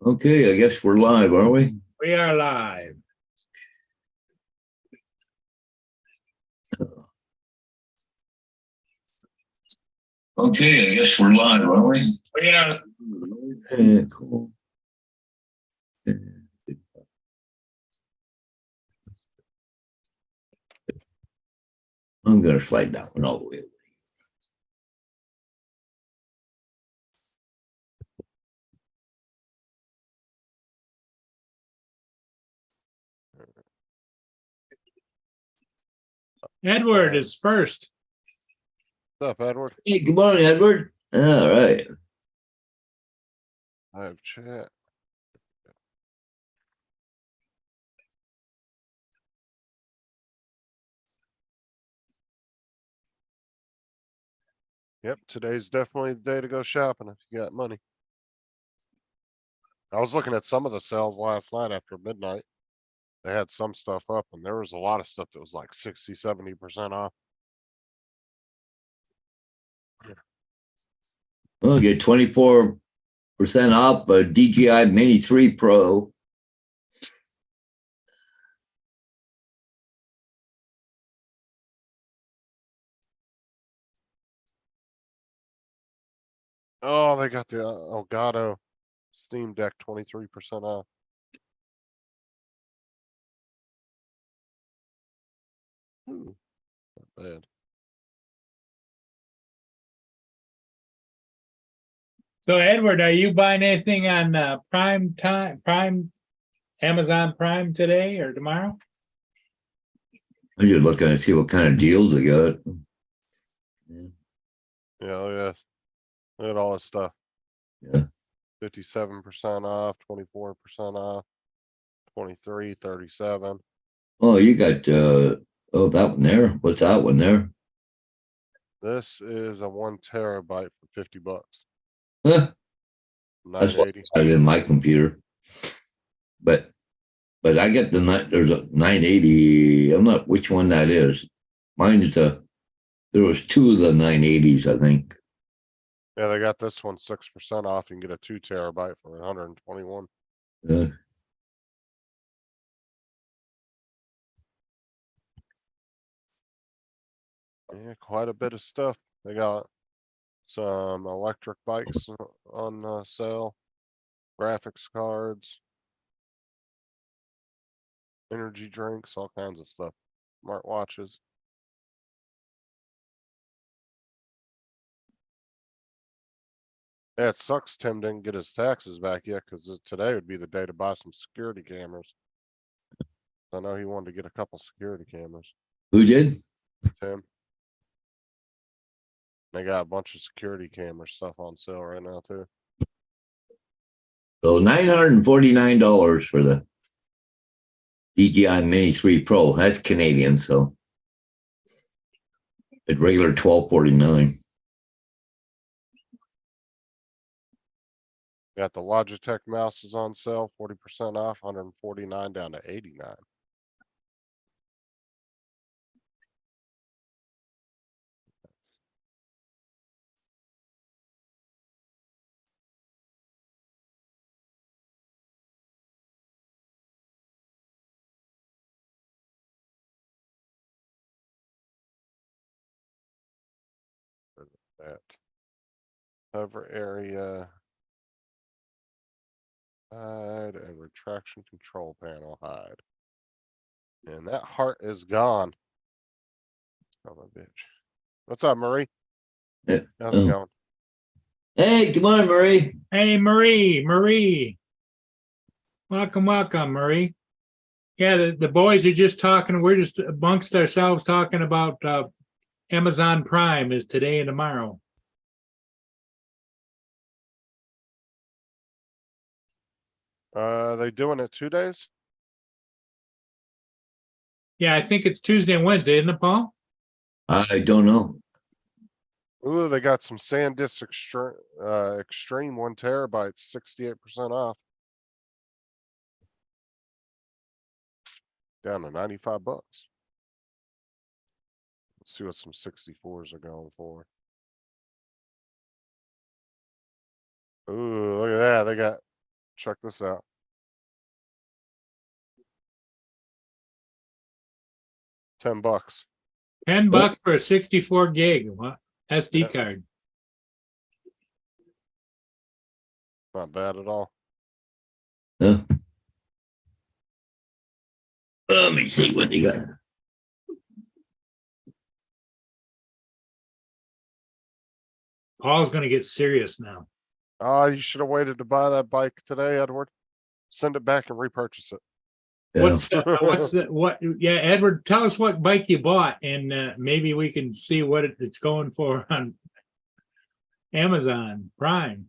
Okay, I guess we're live, are we? We are live. Okay, I guess we're live, are we? We are. Cool. I'm gonna slide that one all the way. Edward is first. What's up, Edward? Hey, good morning, Edward. All right. I have chat. Yep, today's definitely the day to go shopping if you got money. I was looking at some of the sales last night after midnight. They had some stuff up and there was a lot of stuff that was like 60, 70% off. We'll get 24% off a DJI Mini 3 Pro. Oh, they got the Elgato Steam Deck 23% off. Ooh, not bad. So Edward, are you buying anything on Amazon Prime today or tomorrow? I'm just looking to see what kind of deals they got. Yeah, look at all this stuff. Yeah. 57% off, 24% off, 23, 37. Oh, you got oh, that one there. What's that one there? This is a 1 terabyte for 50 bucks. Huh, that's what 980. I got in my computer. But I get there's a 980. I'm not which one that is. Mine is there was two of the 980s, I think. Yeah, they got this one 6% off. You can get a 2 terabyte for 121. Uh, Yeah, quite a bit of stuff. They got some electric bikes on sale, graphics cards, energy drinks, all kinds of stuff, smart watches. Yeah, it sucks Tim didn't get his taxes back yet because today would be the day to buy some security cameras. I know he wanted to get a couple security cameras. who did? Tim. They got a bunch of security camera stuff on sale right now too. So $949 for the DJI Mini 3 Pro. That's Canadian, so at regular $1249. Got the Logitech mouses on sale, 40% off, 149 down to 89. That cover area. Hide and retraction control panel hide. And that heart is gone. Oh my bitch. What's up, Marie? Yeah. How's it going? Hey, come on, Marie. Hey, Marie. Welcome, Marie. Yeah, the boys are just talking. We're just amongst ourselves talking about Amazon Prime is today and tomorrow. They doing it 2 days? Yeah, I think it's Tuesday and Wednesday, isn't it, Paul? I don't know. Ooh, they got some SanDisk Extreme 1 terabyte, 68% off. Down to 95 bucks. Let's see what some 64s are going for. Ooh, look at that. They got check this out. $10. 10 bucks for a 64 gig SD Yep. card. Not bad at all. Huh? Let me see what they got. Paul's gonna get serious now. Oh, you should have waited to buy that bike today, Edward. Send it back and repurchase it. Yeah. Yeah, Edward, tell us what bike you bought and maybe we can see what it's going for on Amazon Prime.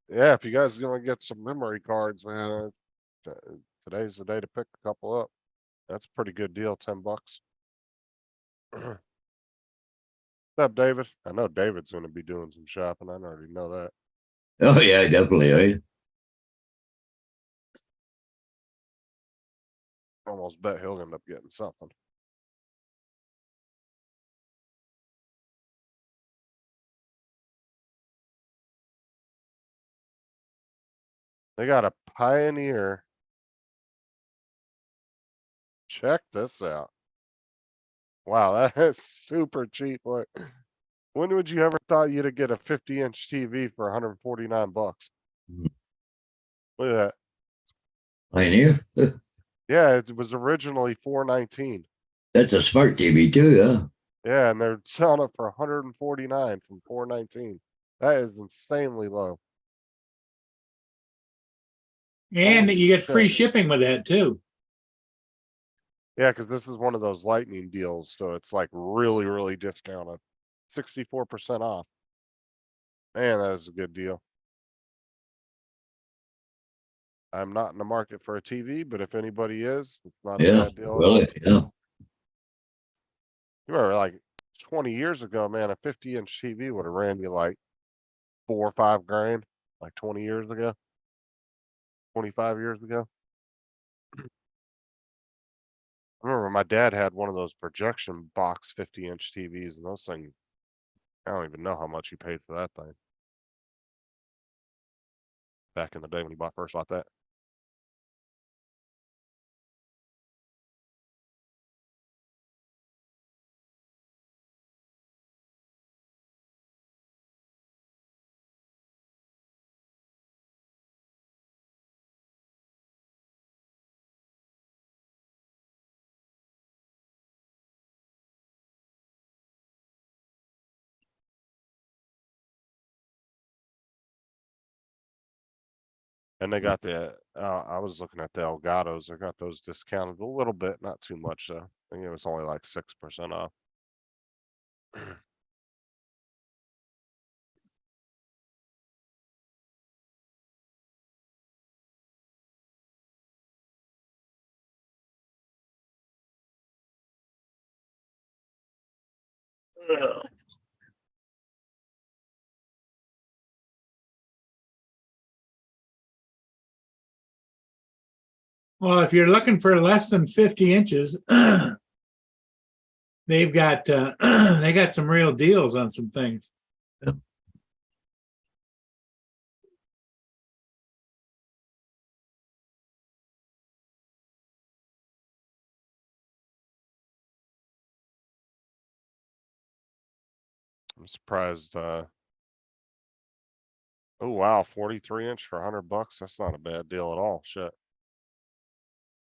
Yeah, if you guys gonna get some memory cards, man, today's the day to pick a couple up. That's a pretty good deal, $10. What's up, David? I know David's gonna be doing some shopping. I already know that. Oh, yeah, definitely, right? Almost bet he'll end up getting something. They got a Pioneer. Check this out. Wow, that is super cheap. Like, when would you ever thought you'd get a 50-inch TV for 149 bucks? Mhm. Look at that. Pioneer. Yeah, it was originally 419. That's a smart TV too, yeah. Yeah, and they're selling it for 149 from 419. That is insanely low. And Holy you get free shit. shipping with that too. Yeah, because this is one of those lightning deals, so it's like really, really discounted. 64% off. Man, that is a good deal. I'm not in the market for a TV, but if anybody is, it's not a Yeah, bad deal at all. really, yeah. You remember like 20 years ago, man, a 50-inch TV would have ran you like 4 or 5 grand, like 20 years ago, 25 years ago. I remember my dad had one of those projection box 50-inch TVs, and those things, I don't even know how much he paid for that thing. Back in the day when he first bought that. And they got the, I was looking at the Elgatos. They got those discounted a little bit, not too much though. I think it was only like 6% off. Well, if you're looking for less than 50 inches, they've got they got some real deals on some things. I'm surprised. Oh wow, 43-inch for 100 bucks. That's not a bad deal at all. Shit,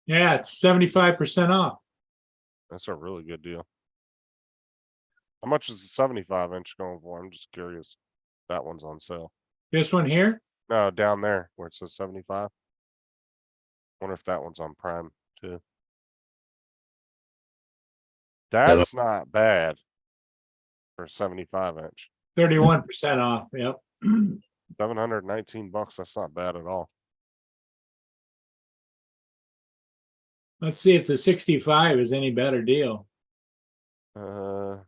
Yeah, it's 75% off. that's a really good deal. How much is the 75-inch going for? I'm just curious. That one's on sale. This one here, No, down there where it says 75. Wonder if that one's on Prime too. That's not bad for a 75-inch. 31% off. Yep. 719 bucks. That's not bad at all. Let's see if the 65 is any better deal. Oh,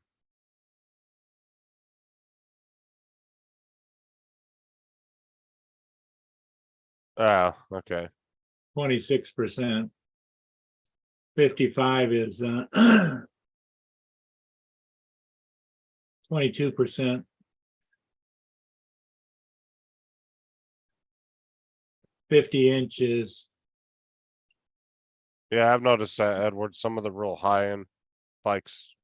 okay. 26%. 55 is 22%. 50 inches. Yeah, I've noticed that, Edward. Some of the real high-end bikes,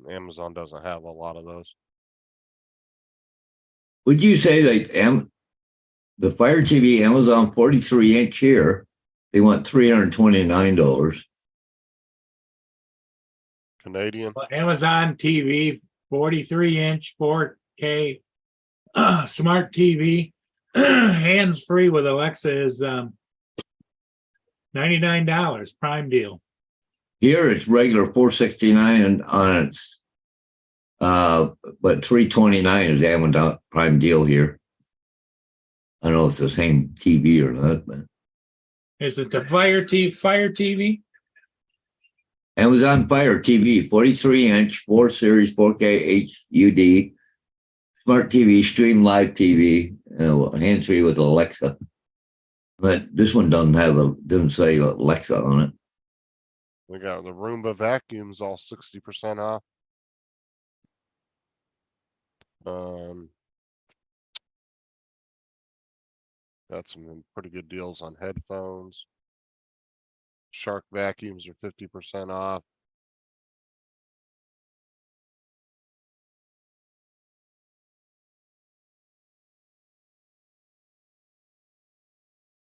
Amazon doesn't have a lot of those. Would you say that the Fire TV Amazon 43-inch here, they want $329. Canadian. Amazon TV, 43-inch 4K smart TV, hands-free with Alexa is $99 prime deal. Here it's regular 469 and on its but 329 is Amazon Prime deal here. I don't know if it's the same TV or not, but Is it the Fire TV? Amazon Fire TV, 43-inch, 4 Series, 4K HUD, smart TV, stream live TV, hands-free with Alexa. But this one doesn't say Alexa on it. We got the Roomba vacuums all 60% off. Got some pretty good deals on headphones. Shark vacuums are 50% off.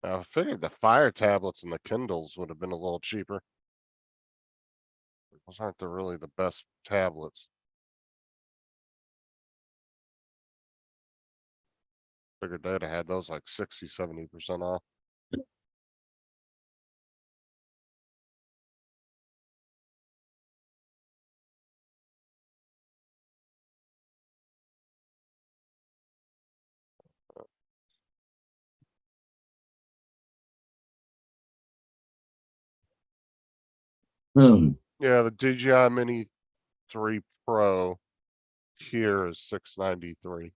I figured the Fire tablets and the Kindles would have been a little cheaper. Those aren't really the best tablets. Figured they'd have had those like 60-70% off. Yeah, the DJI Mini 3 Pro here is $693.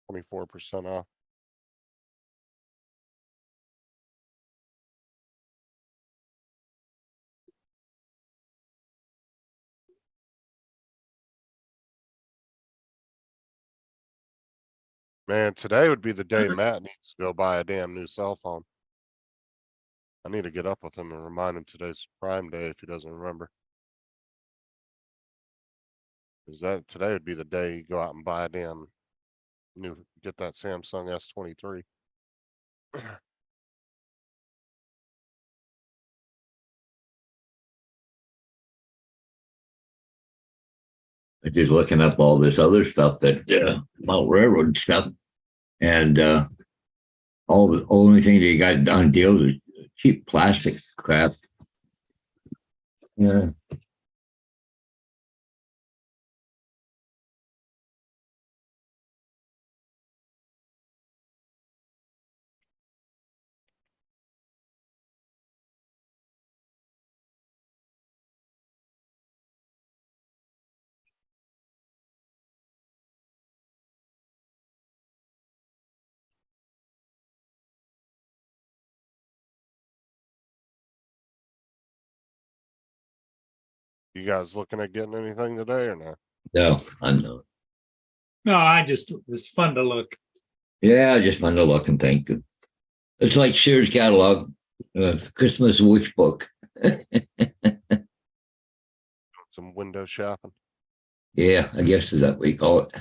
24% off. Man, today would be the day Matt needs to go buy a damn new cell phone. I need to get up with him and remind him today's Prime Day if he doesn't remember. Because today would be the day you go out and buy a damn get that Samsung S23. I'm just looking up all this other stuff that about railroad stuff, and all the only thing they got on deals is cheap plastic crap. Yeah. You guys looking at getting anything today or not? No, I know. No, it's fun to look. Yeah, just fun to look and think. It's like Sears catalog, Christmas wish book. Some window shopping. Yeah, I guess is that what you call it.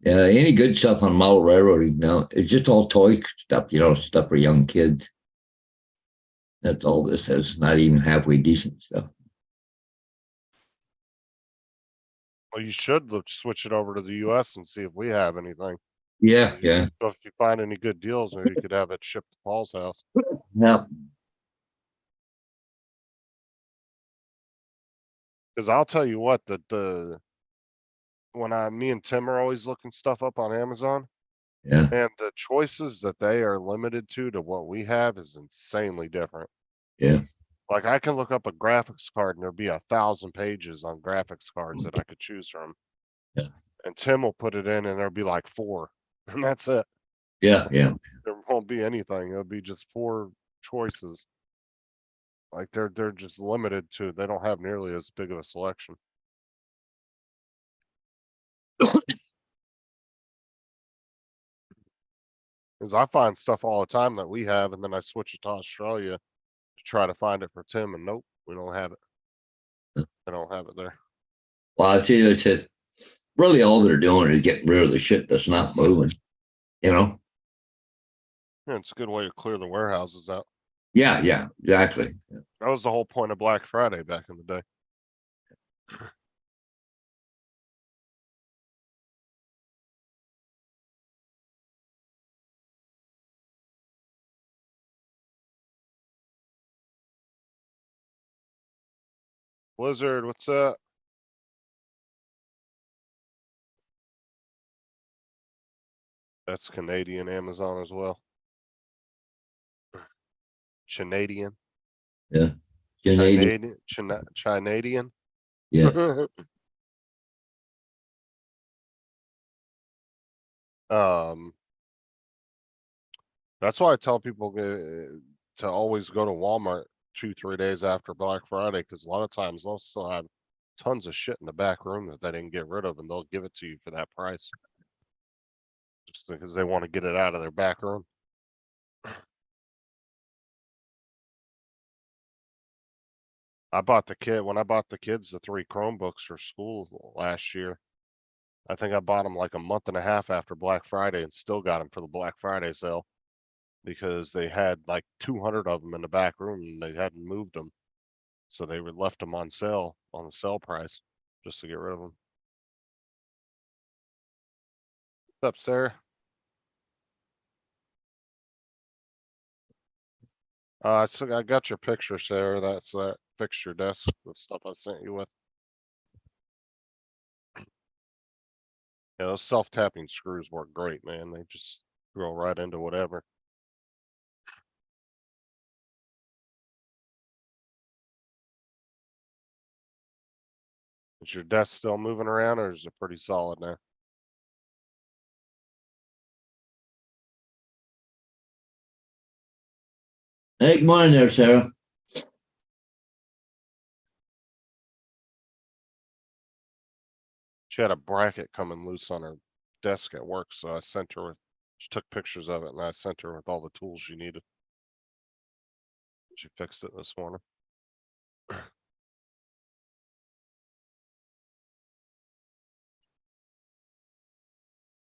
Yeah, any good stuff on model railroading now? It's just all toy stuff, stuff for young kids. That's all this is. Not even halfway decent stuff. Well, you should switch it over to the US and see if we have anything. Yeah, yeah, So if you find any good deals, maybe you could have it shipped to Paul's house. yeah. Because I'll tell you what, me and Tim are always looking stuff up on Amazon, Yeah, and the choices that they are limited to what we have is insanely different. yeah. Like I can look up a graphics card and there'll be 1,000 pages on graphics cards that I could choose from. Yeah. And Tim will put it in and there'll be like 4, and that's it. Yeah, yeah. There won't be anything. It'll be just 4 choices. Like they're just limited to, they don't have nearly as big of a selection. Cause I find stuff all the time that we have, and then I switch it to Australia to try to find it for Tim, and nope, we don't have it. They don't have it there. Well, I see. I said, really, all they're doing is getting rid of the shit that's not moving. You know? Yeah, it's a good way to clear the warehouses out. Yeah, yeah, exactly. That was the whole point of Black Friday back in the day. Blizzard, what's up? That's Canadian Amazon as well. Canadian, Canadian. Canadian. Yeah. That's why I tell people to always go to Walmart 2-3 days after Black Friday, because a lot of times they'll still have tons of shit in the back room that they didn't get rid of, and they'll give it to you for that price. Just because they want to get it out of their back room. When I bought the kids the 3 Chromebooks for school last year. I think I bought them like a month and a half after Black Friday and still got them for the Black Friday sale. Because they had like 200 of them in the back room and they hadn't moved them. So they were left them on sale, on the sale price, just to get rid of them. What's up, Sarah? I got your picture, Sarah. That's that fixture desk, the stuff I sent you with. Yeah, those self-tapping screws work great, man. They just drill right into whatever. Is your desk still moving around or is it pretty solid now? Hey, good morning there, Sarah. She had a bracket coming loose on her desk at work, so I sent her, she took pictures of it and I sent her with all the tools she needed. She fixed it this morning.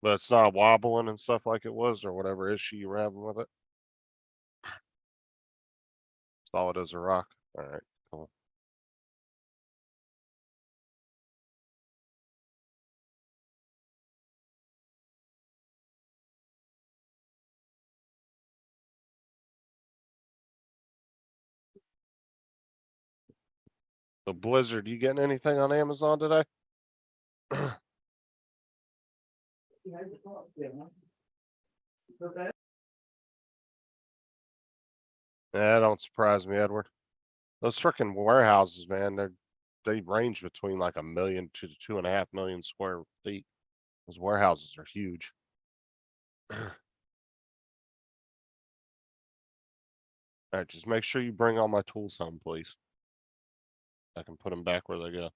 But it's not wobbling and stuff like it was, or whatever issue you were having with it. Solid as a rock. Alright, cool. So Blizzard, you getting anything on Amazon today? Yeah, don't surprise me, Edward. Those frickin' warehouses, man, they range between like 1 million to 2.5 million square feet. Those warehouses are huge. Alright, just make sure you bring all my tools home, please. I can put them back where they go.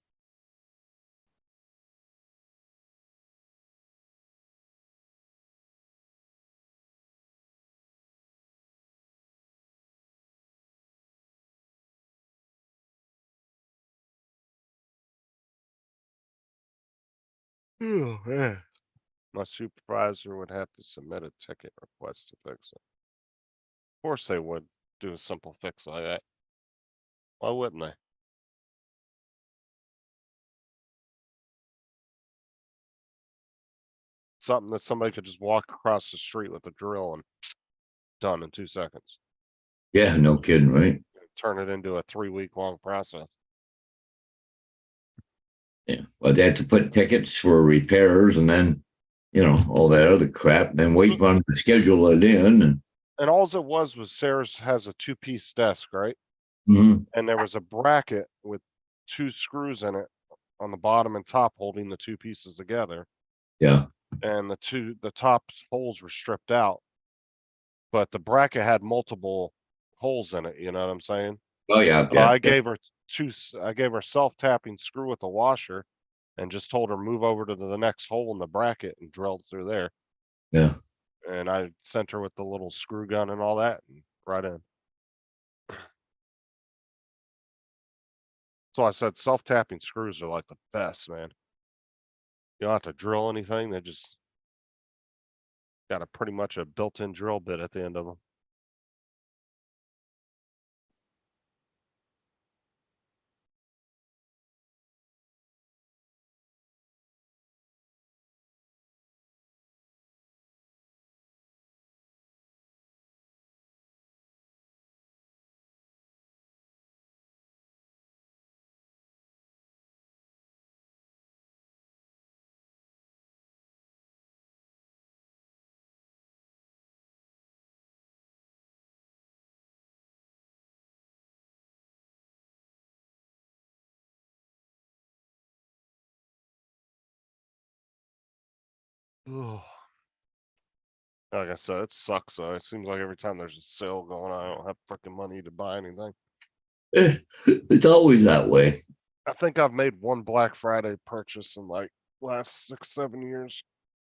Oh, man. My supervisor would have to submit a ticket request to fix it. Of course they would do a simple fix like that. Why wouldn't they? Something that somebody could just walk across the street with a drill and done in 2 seconds. Yeah, no kidding, right? Turn it into a 3-week long process. Yeah. Well, they have to put tickets for repairs and then, all that other crap, and then wait for them to schedule it in. And alls it was Sarah's has a 2-piece desk, right? Mhm. And there was a bracket with 2 screws in it on the bottom and top holding the 2 pieces together. Yeah. And the top holes were stripped out. But the bracket had multiple holes in it, you know what I'm saying? Oh, yeah. So Yeah. I gave her self-tapping screw with a washer and just told her move over to the next hole in the bracket and drilled through there. Yeah. And I sent her with the little screw gun and all that, and right in. So I said self-tapping screws are like the best, man. You don't have to drill anything. They just got a pretty much a built-in drill bit at the end of them. Ugh. Like I said, it sucks though. It seems like every time there's a sale going on, I don't have freaking money to buy anything. It's always that way. I think I've made one Black Friday purchase in like last 6-7 years,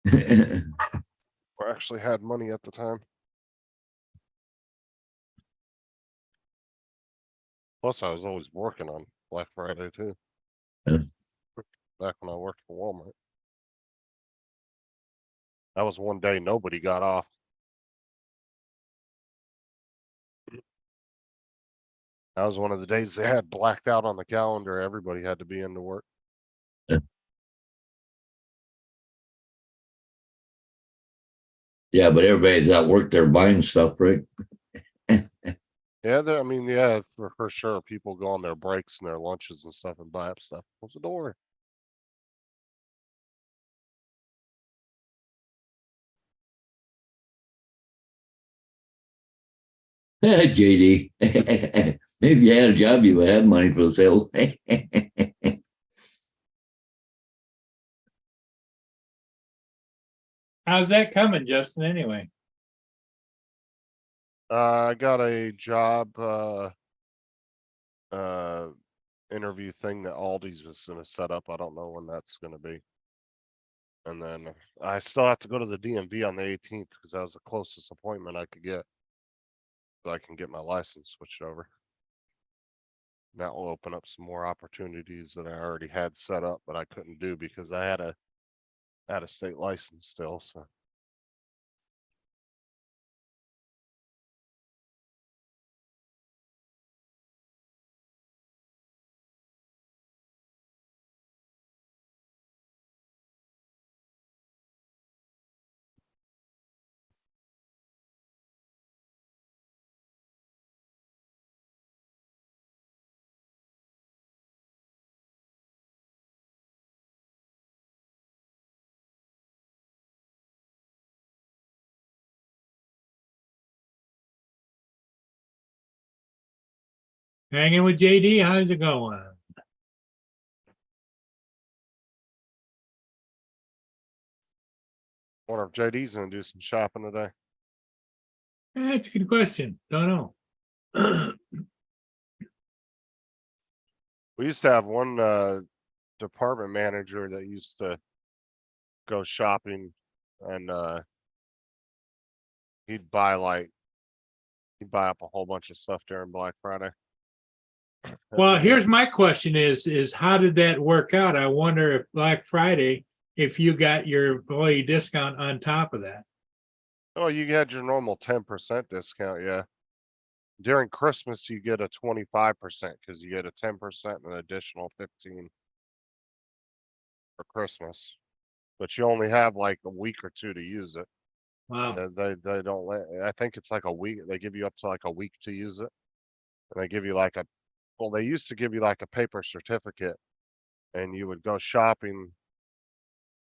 where I actually had money at the time. Plus, I was always working on Black Friday too. Yeah. Back when I worked for Walmart. That was one day nobody got off. That was one of the days they had blacked out on the calendar. Everybody had to be into work. Yeah, but everybody's at work, they're buying stuff, right? Yeah, I mean, yeah, for sure. People go on their breaks and their lunches and stuff and buy up stuff. Close the door. JD, maybe you had a job, you would have money for the sales. How's that coming, Justin, anyway? I got a job interview thing that Aldi's is gonna set up. I don't know when that's gonna be. And then I still have to go to the DMV on the 18th because that was the closest appointment I could get. So I can get my license switched over. That will open up some more opportunities that I already had set up, but I couldn't do because I had a state license still, so. Hanging with JD, how's it going? Wonder if JD's gonna do some shopping today. That's a good question. Don't know. We used to have one department manager that used to go shopping and he'd buy up a whole bunch of stuff during Black Friday. Well, here's my question is how did that work out? I wonder if Black Friday, if you got your employee discount on top of that. Oh, you had your normal 10% discount, yeah. During Christmas, you get a 25% because you get a 10% and an additional 15 for Christmas. But you only have like a week or two to use it. Wow. They don't let, I think it's like a week. They give you up to like a week to use it. And they give you like well, they used to give you like a paper certificate and you would go shopping.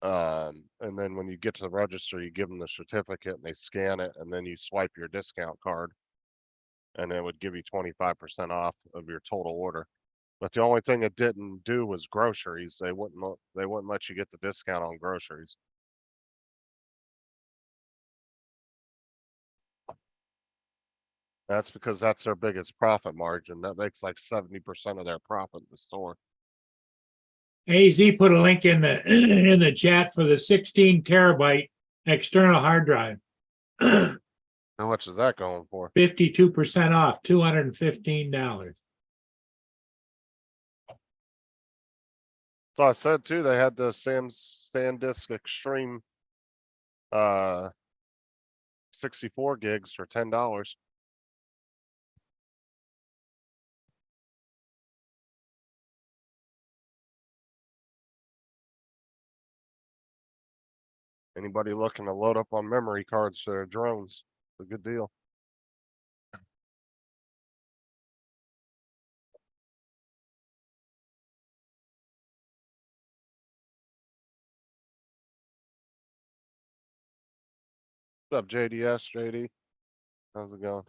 And then when you get to the register, you give them the certificate and they scan it and then you swipe your discount card and it would give you 25% off of your total order. But the only thing it didn't do was groceries. They wouldn't let you get the discount on groceries. That's because that's their biggest profit margin. That makes like 70% of their profit in the store. AZ put a link in the in the chat for the 16 terabyte external hard drive. How much is that going for? 52% off, $215. So I said too, they had the SanDisk Extreme 64 gigs for $10. Anybody looking to load up on memory cards for their drones? It's a good deal. What's up, JDS, JD? How's it going?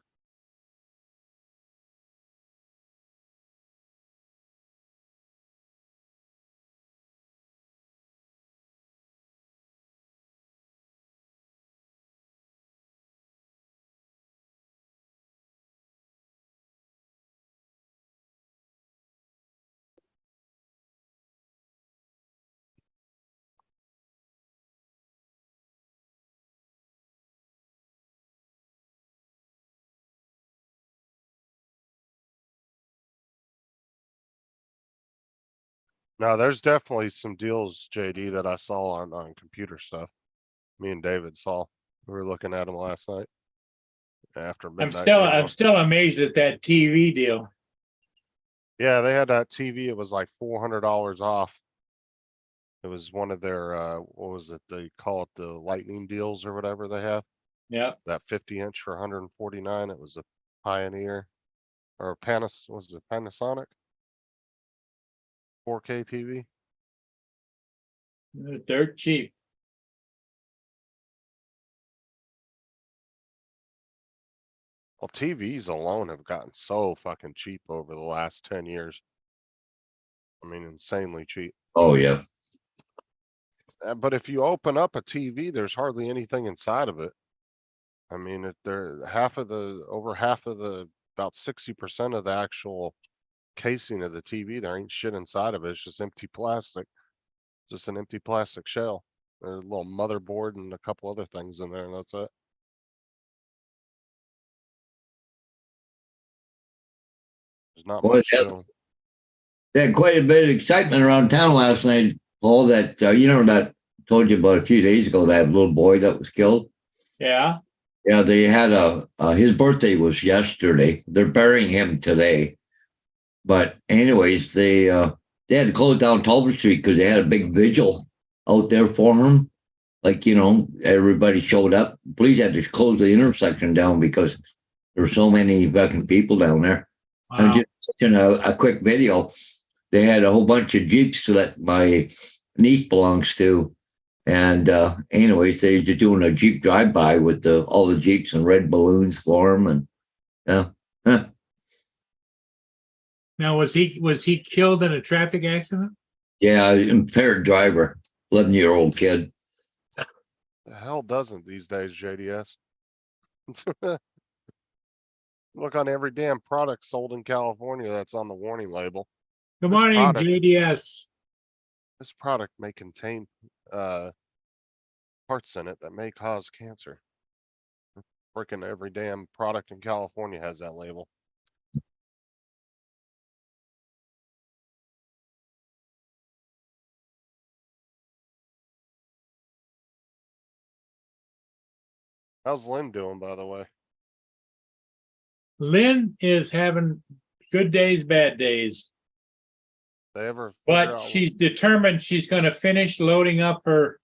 No, there's definitely some deals, JD, that I saw on computer stuff. Me and David saw. We were looking at them last night after I'm midnight. still, game I'm on. still amazed at that TV deal. Yeah, they had that TV. It was like $400 off. It was one of their what was it? They call it the lightning deals or whatever they have. Yeah, That 50-inch for 149. It was a Pioneer or a was it Panasonic 4K TV? they're dirt cheap. Well, TVs alone have gotten so fucking cheap over the last 10 years. I mean, insanely cheap. Oh, yeah. But if you open up a TV, there's hardly anything inside of it. I mean, over half of about 60% of the actual casing of the TV, there ain't shit inside of it. It's just empty plastic, just an empty plastic shell. There's a little motherboard and a couple other things in there, and that's it. There's not Boy, much to it. they had quite a bit of excitement around town last night. All that, that told you about a few days ago, that little boy that was killed. Yeah, Yeah, they had his birthday was yesterday. They're burying him today. But anyways, they had to close down Talbot Street because they had a big vigil out there for him. Like, everybody showed up. Police had to close the intersection down because there were so many fucking people down there. I'm wow. just watching a quick video. They had a whole bunch of Jeeps that my niece belongs to. And anyways, they're just doing a Jeep drive-by with all the Jeeps and red balloons for them. And yeah. Now, was he killed in a traffic accident? Yeah, impaired driver, 11-year-old kid. The hell doesn't these days, JDS? Look on every damn product sold in California that's on the warning label. Good This morning, product- JDS. This product may contain parts in it that may cause cancer. Freaking every damn product in California has that label. How's Lynn doing, by the way? Lynn is having good days, bad days, They ever figure but out she's determined she's going to finish loading up her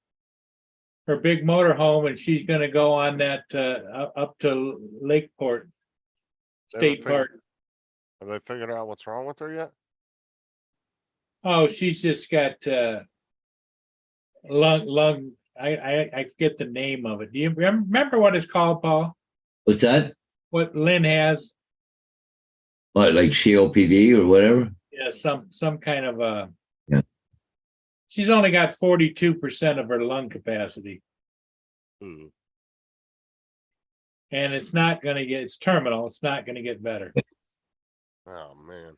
big motorhome, and she's going to go on that up to Lakeport State figured- Park. have they figured out what's wrong with her yet? Oh, she's just got lung. I forget the name of it. Do you remember what it's called, Paul? What's that? What Lynn has? What, like COPD or whatever? Yeah, some kind of Yeah. She's only got 42% of her lung capacity, Hmm. and it's not going to get. It's terminal. It's not going to get better. Oh man.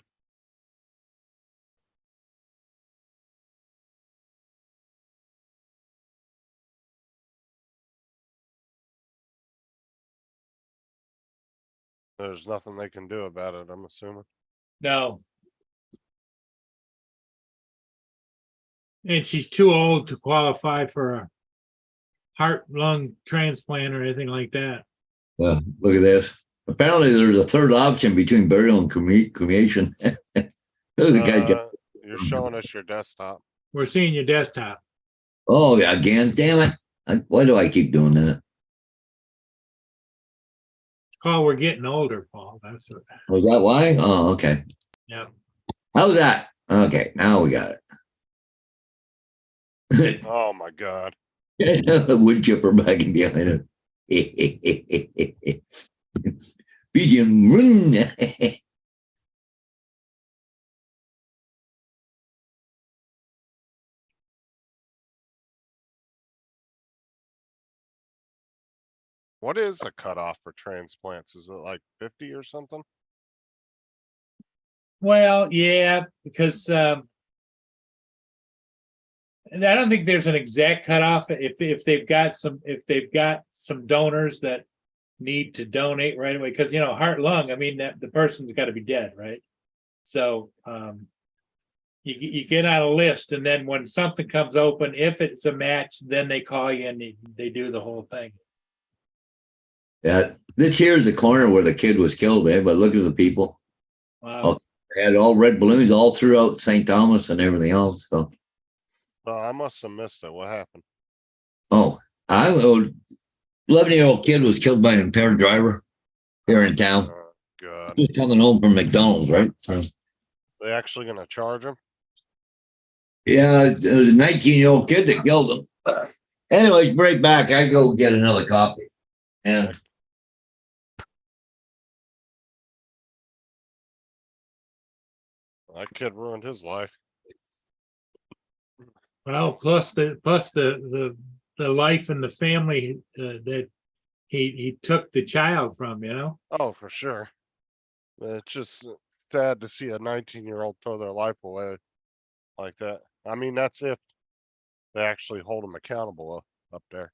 There's nothing they can do about it, I'm assuming. No. And she's too old to qualify for a heart lung transplant or anything like that. Look at this. Apparently, there's a third option between burial and cremation. The guy got, You're showing us your desktop. We're seeing your desktop. oh, again, damn it. Why do I keep doing that? Oh, we're getting older, Paul. That's what. Was that why? Oh, okay. Yeah. How's that? Okay, now we got it. Oh my God. Wood chipper backing behind it. Pigeon run. What is the cutoff for transplants? Is it like 50 or something? Well, yeah, because and I don't think there's an exact cutoff. If they've got some donors that need to donate right away, because heart lung, I mean that the person's got to be dead, right? So you get on a list, and then when something comes open, if it's a match, then they call you and they do the whole thing. Yeah, this here is the corner where the kid was killed, eh? But look at the people. Wow. Oh, they had all red balloons all throughout St. Thomas and everything else. So, Oh, I must have missed it. What happened? oh, 11-year-old kid was killed by an impaired driver here in town. Oh, God. He was coming home from McDonald's, right? So, They actually gonna charge him? yeah, it was a 19-year-old kid that killed him. Anyways, right back. I go get another copy. Yeah. That kid ruined his life. Well, plus the life and the family that he took the child from, Oh, for sure. It's just sad to see a 19-year-old throw their life away like that. I mean, that's if they actually hold him accountable up there.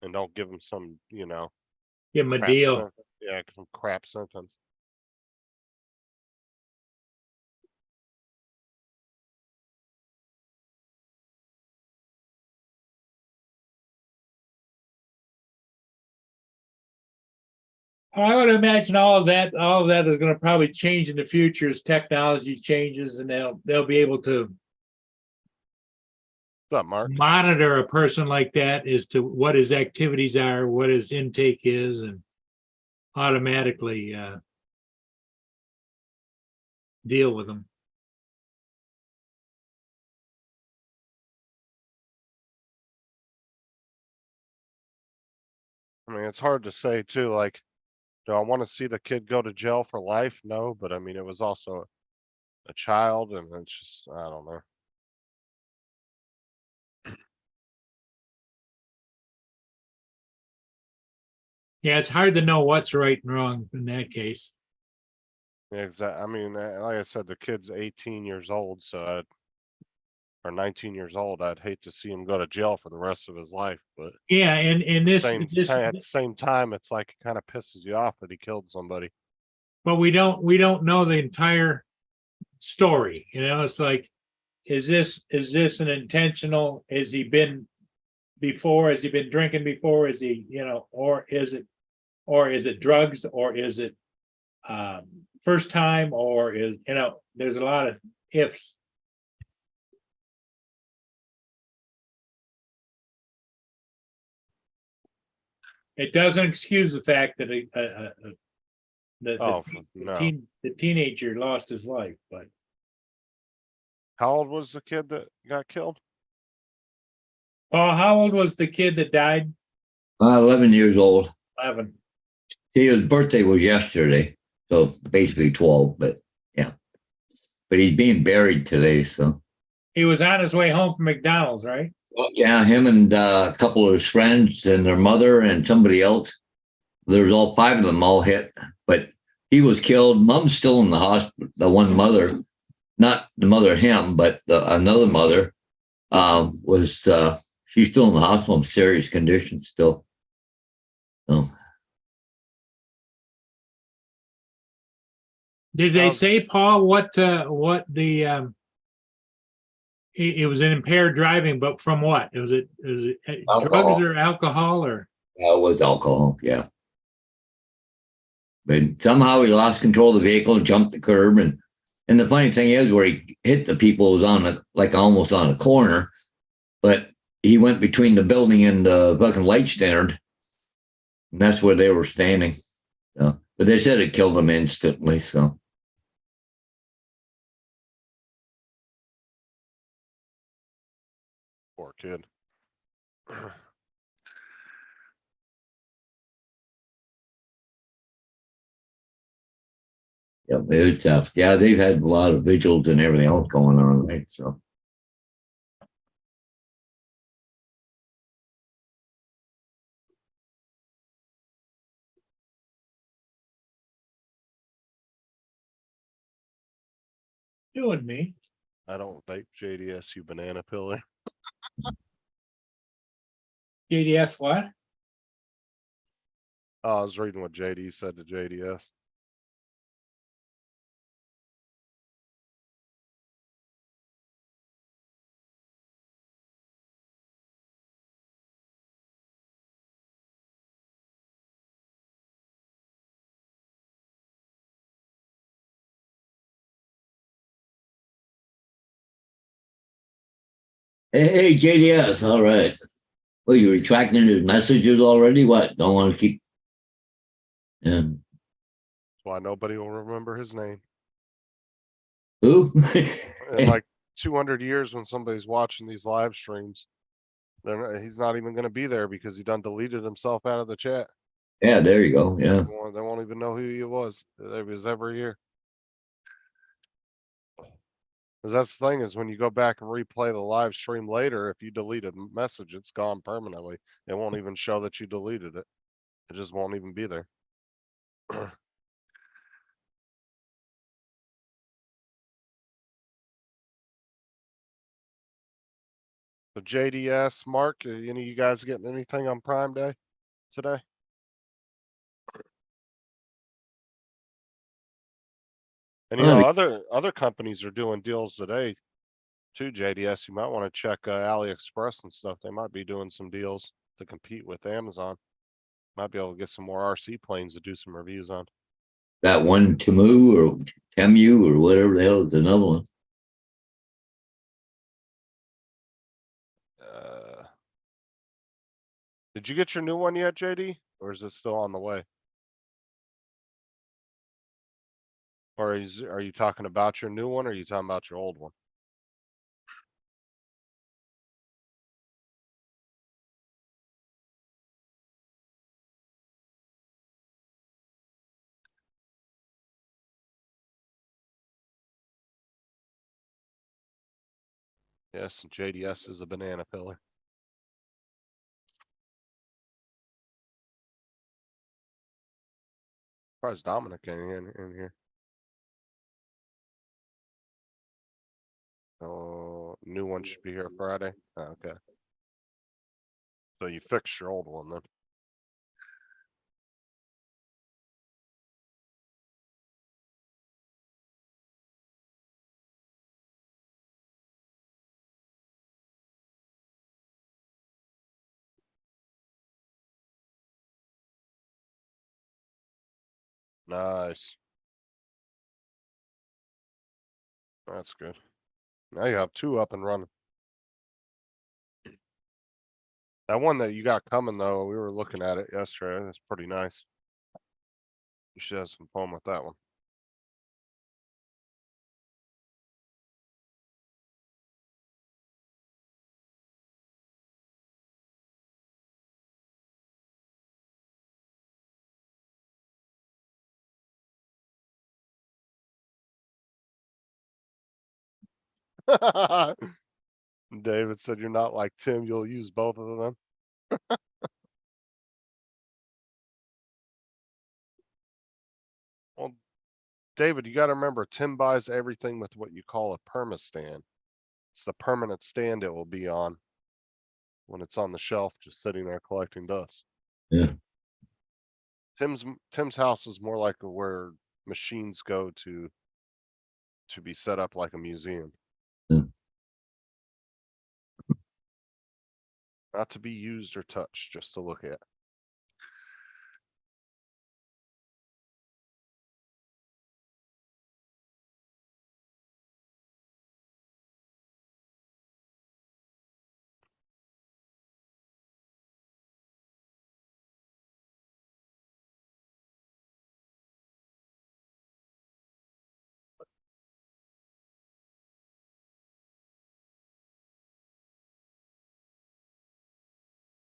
And don't give him some, give him a crap deal. yeah, some crap sentence. I would imagine all of that is going to probably change in the future as technology changes, and they'll be able to What's up, Mark? monitor a person like that as to what his activities are, what his intake is, and automatically deal with them. I mean, it's hard to say too, like, do I want to see the kid go to jail for life? No, but I mean, it was also a child, and it's just, I don't know. Yeah, it's hard to know what's right and wrong in that case. Yeah, exactly. I mean, like I said, the kid's 18 years old, so or 19 years old. I'd hate to see him go to jail for the rest of his life, but Yeah, and at this the same time, it's like it kind of pisses you off that he killed somebody. but we don't know the entire story. It's like, is this an intentional? Has he been before? Has he been drinking before? Is he, or is it drugs, or is it first time, or is, there's a lot of ifs. It doesn't excuse the fact that Oh, no. the teenager lost his life, but How old was the kid that got killed? Paul, how old was the kid that died? 11 years old. 11. His birthday was yesterday, so basically 12, but yeah. But he's being buried today, so. He was on his way home from McDonald's, right? Well, yeah, him and a couple of his friends and their mother and somebody else. There was all 5 of them all hit, but he was killed. Mom's still in the hospital. The one mother, not the mother of him, but another mother was she's still in the hospital in serious condition still. So Did they How's- say, Paul, what the, it was an impaired driving, but from what? Was it drugs Alcohol. or alcohol or? It was alcohol, yeah. But somehow he lost control of the vehicle and jumped the curb. And the funny thing is, where he hit the people was on like almost on a corner, but he went between the building and the fucking light stand. And that's where they were standing. So, but they said it killed him instantly. So Poor kid. yeah, it was tough. Yeah, they've had a lot of vigils and everything else going on, right? So You and me. I don't vape JDS, you banana pillar. JDS what? Oh, I was reading what JD said to JDS. hey, JDS, all right. Well, you retracting his messages already? What? Don't want to keep. Yeah. That's why nobody will remember his name. Who? In like 200 years, when somebody's watching these live streams, he's not even gonna be there because he done deleted himself out of the chat. Yeah, there you go. Yeah. They won't even know who he was. If he was ever here. 'Cause that's the thing, is when you go back and replay the live stream later, if you delete a message, it's gone permanently. It won't even show that you deleted it. It just won't even be there. So JDS, Mark, any of you guys getting anything on Prime Day today? And you know, other companies are doing deals today too, JDS. You might want to check AliExpress and stuff. They might be doing some deals to compete with Amazon. Might be able to get some more RC planes to do some reviews on. That one Temu or Temu or whatever the hell is another one. Did you get your new one yet, JD? Or is it still on the way? Or are you talking about your new one, or are you talking about your old one? Yes, JDS is a banana pillar. Surprised Dominic in here. Oh, new one should be here Friday. Oh, okay. So you fixed your old one then. Nice. That's good. Now you have two up and running. That one that you got coming though, we were looking at it yesterday. It's pretty nice. You should have some fun with that one. David said you're not like Tim, you'll use both of them. Well, David, you gotta remember, Tim buys everything with what you call a perma-stand. It's the permanent stand it will be on when it's on the shelf, just sitting there collecting dust. Yeah. Tim's house is more like where machines go to be set up like a museum. Yeah. Not to be used or touched, just to look at.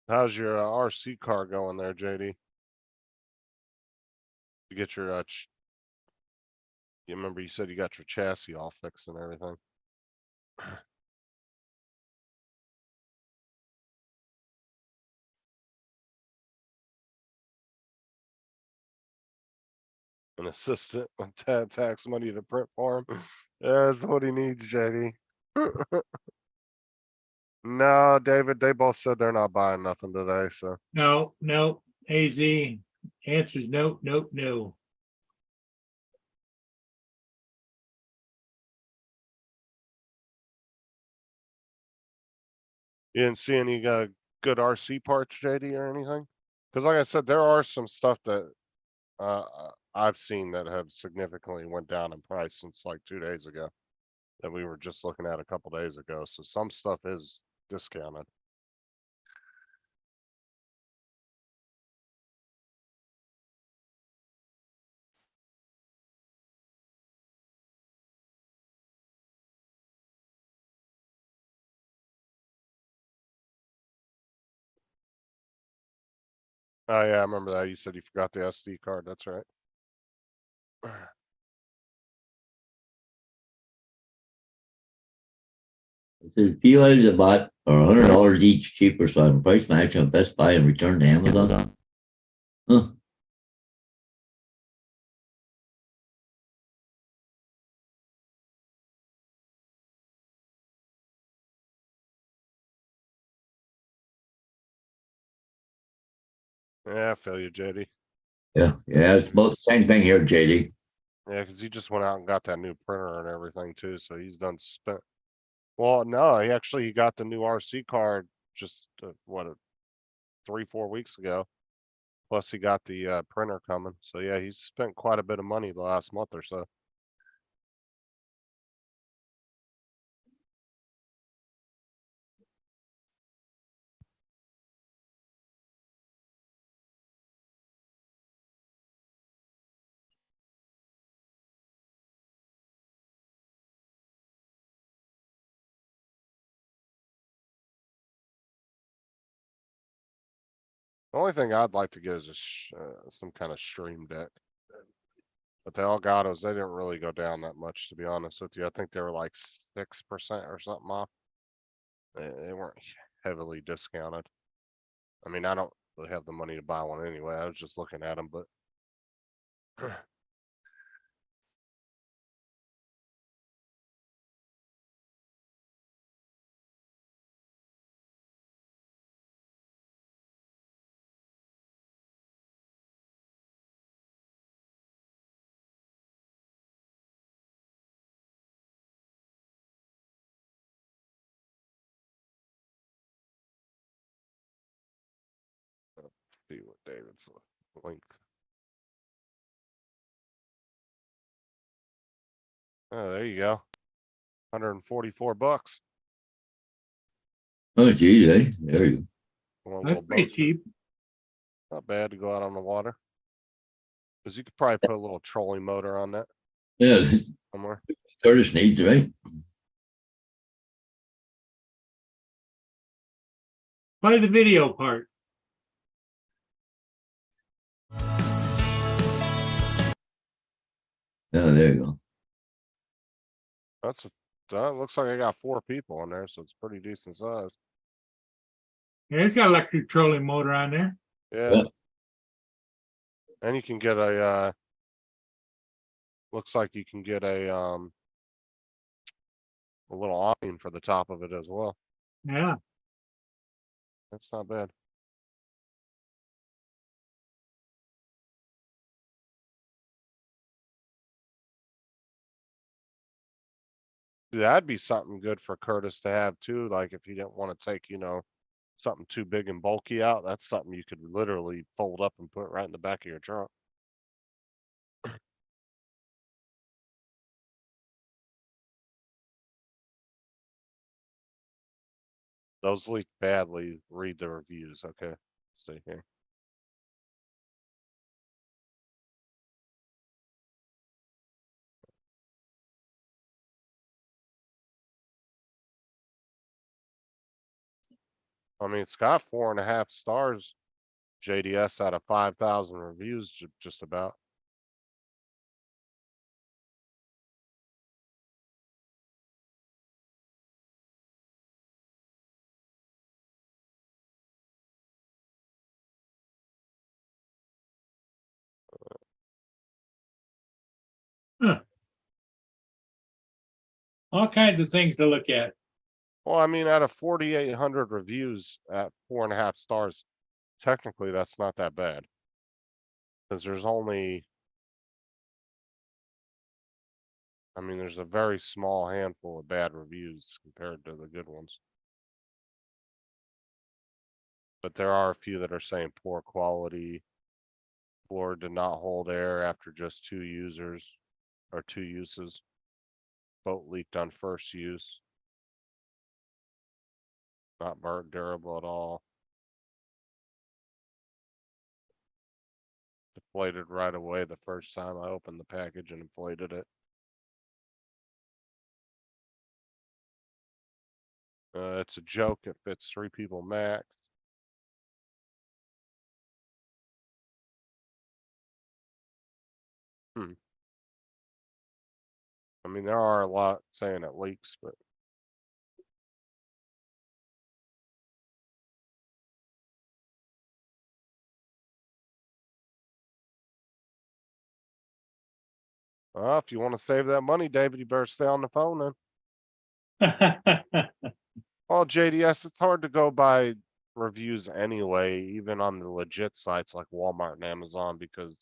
How's your RC car going there, JD? You get your you remember you said you got your chassis all fixed and everything. An assistant with tax money to print for him. That's what he needs, JD. No, David, they both said they're not buying nothing today, so. No, no, AZ, answers no, no, no. You didn't see any good RC parts, JD, or anything? Cause like I said, there are some stuff that I've seen that have significantly went down in price since like 2 days ago. That we were just looking at a couple days ago, so some stuff is discounted. Oh yeah, I remember that. You said you forgot the SD card, that's right. The few items I bought are $100 each cheaper, so I'm price matching on Best Buy and return to Amazon. Huh. Yeah, I feel you, JD. Yeah, it's both the same thing here, JD. Yeah, cause he just went out and got that new printer and everything too, so he's done spent. Well, no, he got the new RC card just, what, 3-4 weeks ago. Plus he got the printer coming, so yeah, he's spent quite a bit of money the last month or so. The only thing I'd like to get is some kind of stream deck. But the Elgatos, they didn't really go down that much, to be honest with you. I think they were like 6% or something off. They weren't heavily discounted. I mean, I don't really have the money to buy one anyway. I was just looking at them, but see what David's link. Oh, there you go. $144. Oh, geez, there you go. One That's little pretty boat. cheap. Not bad to go out on the water. Cause you could probably put a little trolling motor on that Yeah, somewhere. Curtis needs, right? Play the video part. Oh, there you go. That looks like I got 4 people in there, so it's pretty decent size. Yeah, it's got electric trolling motor on there. Yeah. Yeah. And you can get a, looks like you can get a little awning for the top of it as well. Yeah. That's not bad. See, that'd be something good for Curtis to have too, like if he didn't wanna take, something too big and bulky out, that's something you could literally fold up and put right in the back of your trunk. Those leak badly, read the reviews, okay? See here. I mean, it's got 4.5 stars, JDS out of 5,000 reviews, just about. All kinds of things to look at. Well, I mean, out of 4,800 reviews at 4.5 stars, technically that's not that bad. Cause there's only, I mean, there's a very small handful of bad reviews compared to the good ones. But there are a few that are saying poor quality. Floor did not hold air after just 2 users or 2 uses. Boat leaked on first use. Not burnt durable at all. Deflated right away the first time I opened the package and inflated it. It's a joke. It fits 3 people max. I mean, there are a lot saying it leaks, but if you want to save that money, David, you better stay on the phone then. Well, JDS, it's hard to go by reviews anyway, even on the legit sites like Walmart and Amazon, because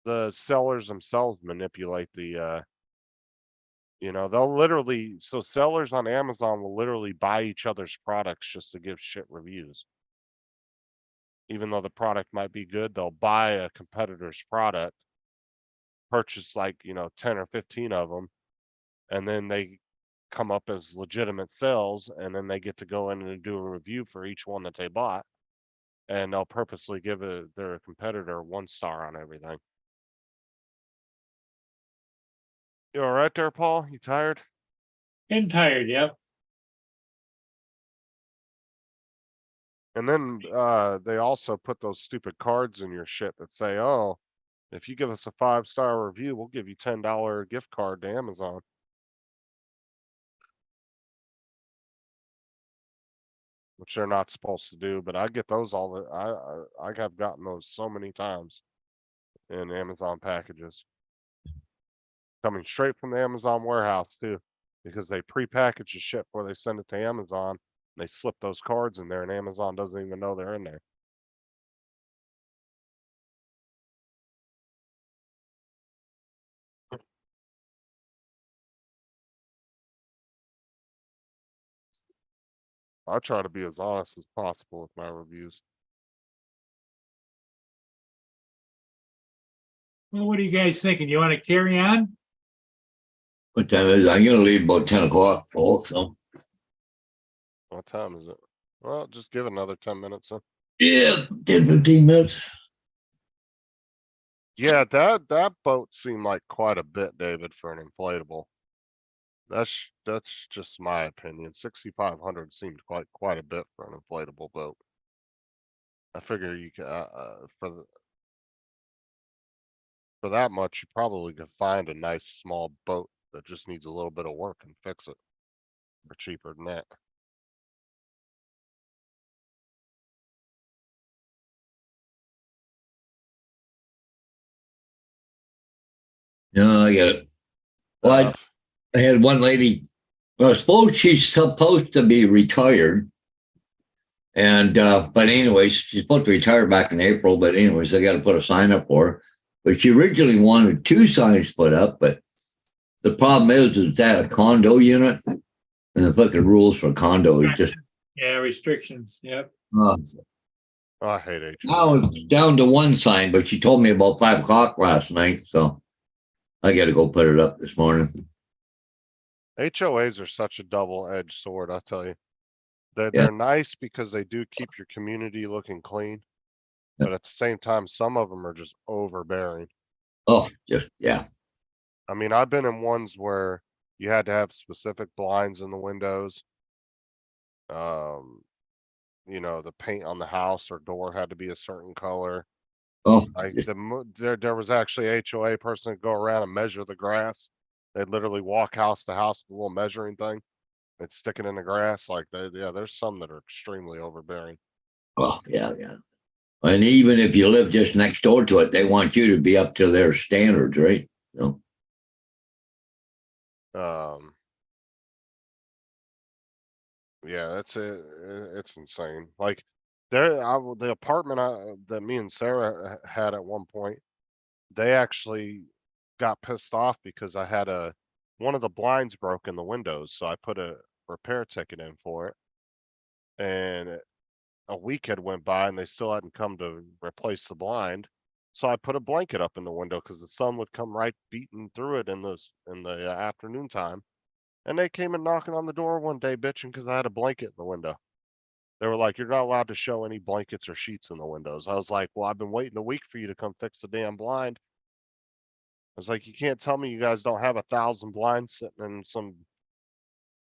the sellers themselves manipulate the, they'll literally, so sellers on Amazon will literally buy each other's products just to give shit reviews. Even though the product might be good, they'll buy a competitor's product, purchase like, 10 or 15 of them, and then they come up as legitimate sales, and then they get to go in and do a review for each one that they bought, and they'll purposely give their competitor 1 star on everything. You all right there, Paul? You tired? Getting tired, yep. And then they also put those stupid cards in your shit that say, oh, if you give us a 5-star review, we'll give you $10 gift card to Amazon. Which they're not supposed to do, but I get those all the I have gotten those so many times in Amazon packages. Coming straight from the Amazon warehouse too, because they pre-package the shit before they send it to Amazon. They slip those cards in there and Amazon doesn't even know they're in there. I try to be as honest as possible with my reviews. Well, what are you guys thinking? You want to carry on? What time is it? I'm gonna leave about 10 o'clock, Paul, so. What time is it? Well, just give it another 10 minutes. Huh? Yeah, 10, 15 minutes. Yeah, that boat seemed like quite a bit, David, for an inflatable. That's just my opinion. 6,500 seemed quite a bit for an inflatable boat. I figure you can for that much, you probably could find a nice small boat that just needs a little bit of work and fix it for cheaper than that. No, I get it. Well, I had one lady, well, I suppose she's supposed to be retired. And, but anyways, she's supposed to retire back in April, but anyways, I got to put a sign up for her. But she originally wanted 2 signs put up, but The problem is that a condo unit and the fucking rules for condo is just, Yeah, restrictions, yep. uh, I hate now HOA. it's down to one sign, but she told me about 5 o'clock last night, so I gotta go put it up this morning. HOAs are such a double-edged sword, I'll tell you. They're Yeah. they're nice because they do keep your community looking clean, Yeah. but at the same time, some of them are just overbearing. Oh, just, yeah. I mean, I've been in ones where you had to have specific blinds in the windows. Um, you know, the paint on the house or door had to be a certain color. Oh, Like just, there was actually a HOA person that go around and measure the grass. They'd literally walk house to house with a little measuring thing. They'd stick it in the grass. Like yeah, there's some that are extremely overbearing. oh, yeah, yeah. And even if you live just next door to it, they want you to be up to their standards, right? So, Um, yeah, it's insane. Like the apartment that me and Sarah had at one point, they actually got pissed off because I had one of the blinds broke in the windows, so I put a repair ticket in for it. And a week had went by and they still hadn't come to replace the blind. So I put a blanket up in the window because the sun would come right beating through it in the afternoon time. And they came and knocking on the door one day bitching because I had a blanket in the window. They were like, "You're not allowed to show any blankets or sheets in the windows." I was like, "Well, I've been waiting a week for you to come fix the damn blind." I was like, "You can't tell me you guys don't have 1,000 blinds sitting in some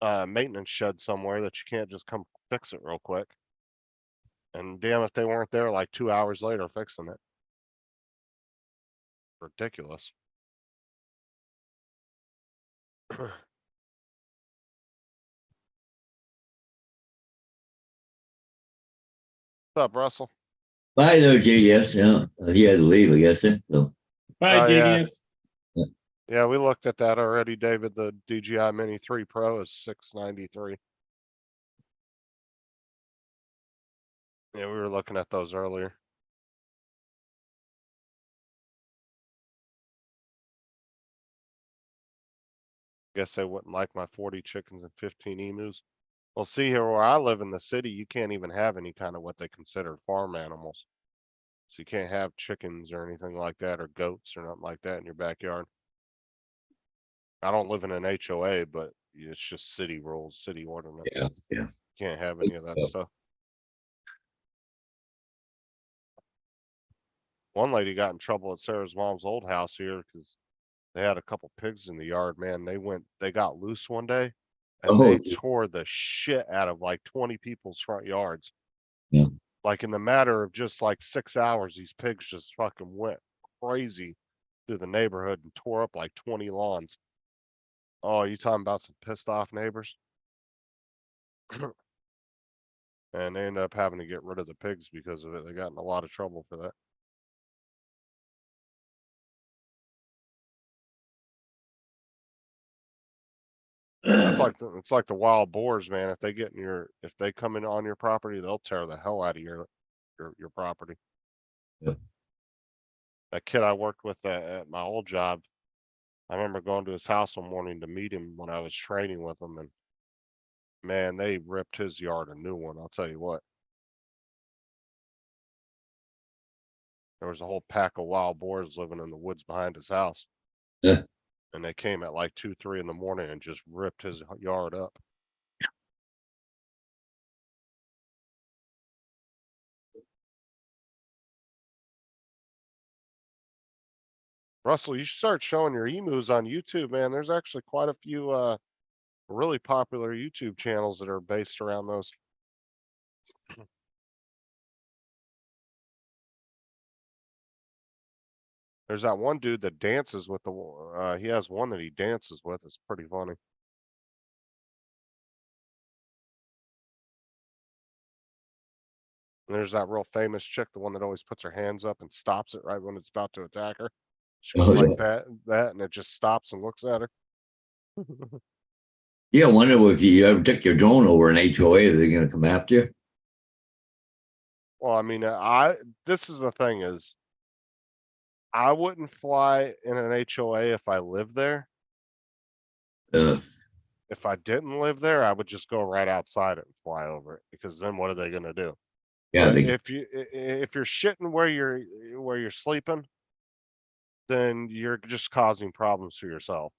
maintenance shed somewhere that you can't just come fix it real quick." And damn if they weren't there like 2 hours later fixing it. Ridiculous. What's up, Russell? bye there, JS. Yeah, he had to leave, I guess. So, Bye, Oh, yeah. JDS. Yeah, we looked at that already, David. The DJI Mini 3 Pro is $693. Yeah, we were looking at those earlier. Guess they wouldn't like my 40 chickens and 15 emus. Well, see here where I live in the city, you can't even have any kind of what they consider farm animals. So you can't have chickens or anything like that, or goats or nothing like that in your backyard. I don't live in an HOA, but it's just city rules, city ordinance. yeah, yeah. Can't have any of that Yeah. stuff. One lady got in trouble at Sarah's mom's old house here because they had a couple pigs in the yard. Man, they got loose one day and Oh, they tore the shit out of like 20 people's front yards. yeah. Like in the matter of just like 6 hours, these pigs just fucking went crazy through the neighborhood and tore up like 20 lawns. Oh, you talking about some pissed off neighbors? And they ended up having to get rid of the pigs because of it. They got in a lot of trouble for that. It's like the wild boars, man. If they come in on your property, they'll tear the hell out of your property. Yep. That kid I worked with at my old job, I remember going to his house one morning to meet him when I was training with him, and man, they ripped his yard a new one. I'll tell you what. There was a whole pack of wild boars living in the woods behind his house. Yeah. And they came at like 2, 3 in the morning and just ripped his yard up. Russell, you should start showing your emus on YouTube, man. There's actually quite a few really popular YouTube channels that are based around those. There's that one dude that dances with he has one that he dances with. It's pretty funny. And there's that real famous chick, the one that always puts her hands up and stops it right when it's about to attack her. She goes Oh, like yeah. that, and it just stops and looks at her. Yeah, I wonder if you ever took your drone over an HOA, they're going to come after you. Well, I mean, this is the thing is, I wouldn't fly in an HOA if I lived there. If I didn't live there, I would just go right outside it and fly over it, because then what are they gonna do? yeah, But they, if you're shitting where you're sleeping, then you're just causing problems for yourself,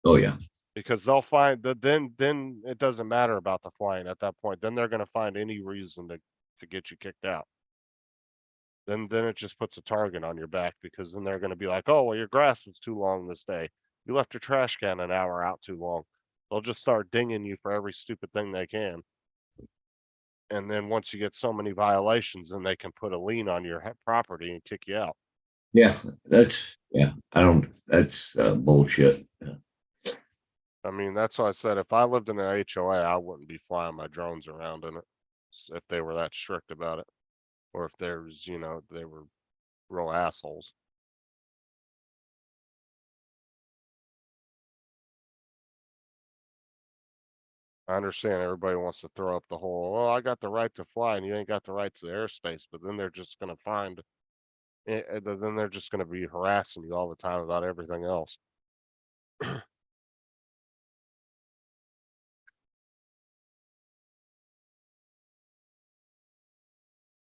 oh yeah, because they'll find that then it doesn't matter about the flying at that point. Then they're gonna find any reason to get you kicked out. Then it just puts a target on your back, because then they're gonna be like, oh, well, your grass was too long this day. You left your trash can an hour out too long. They'll just start dinging you for every stupid thing they can. And then once you get so many violations, then they can put a lien on your property and kick you out. yeah, that's bullshit. Yeah. I mean, that's why I said if I lived in an HOA, I wouldn't be flying my drones around in it if they were that strict about it, or if there's, they were real assholes. I understand everybody wants to throw up the whole, well, I got the right to fly and you ain't got the right to the airspace, but then they're just gonna find, then they're just gonna be harassing you all the time about everything else.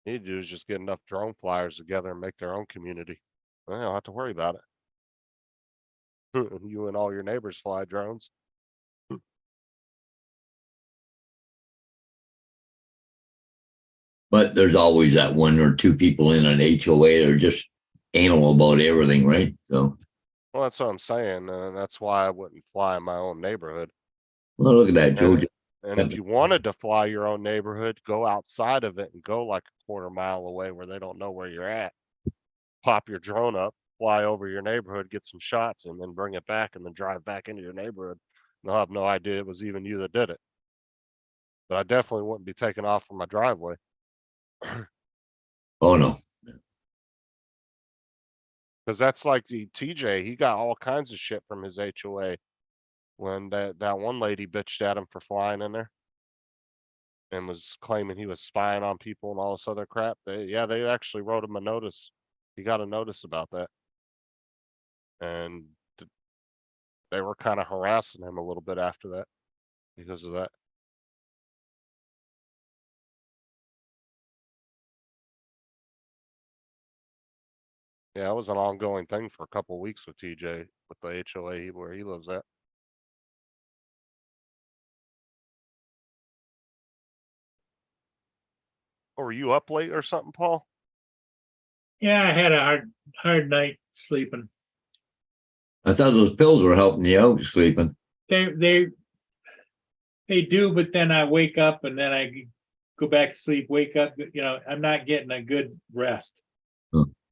You need to do is just get enough drone flyers together and make their own community. Well, they don't have to worry about it. You and all your neighbors fly drones. But there's always that one or two people in an HOA that are just anal about everything, right? So, Well, that's what I'm saying, and that's why I wouldn't fly in my own neighborhood. well, look at that, Joe. And if you wanted to fly your own neighborhood, go outside of it and go like a quarter mile away where they don't know where you're at. Pop your drone up, fly over your neighborhood, get some shots, and then bring it back and then drive back into your neighborhood. They'll have no idea it was even you that did it. But I definitely wouldn't be taking off from my driveway. Oh no, Cause that's like the TJ, he got all kinds of shit from his HOA when that one lady bitched at him for flying in there and was claiming he was spying on people and all this other crap. They actually wrote him a notice. He got a notice about that. And they were kind of harassing him a little bit after that because of that. Yeah, it was an ongoing thing for a couple weeks with TJ with the HOA where he lives at. Oh, were you up late or something, Paul? Yeah, I had a hard night sleeping. I thought those pills were helping you out sleeping. They do, but then I wake up and then I go back to sleep, wake up, I'm not getting a good rest.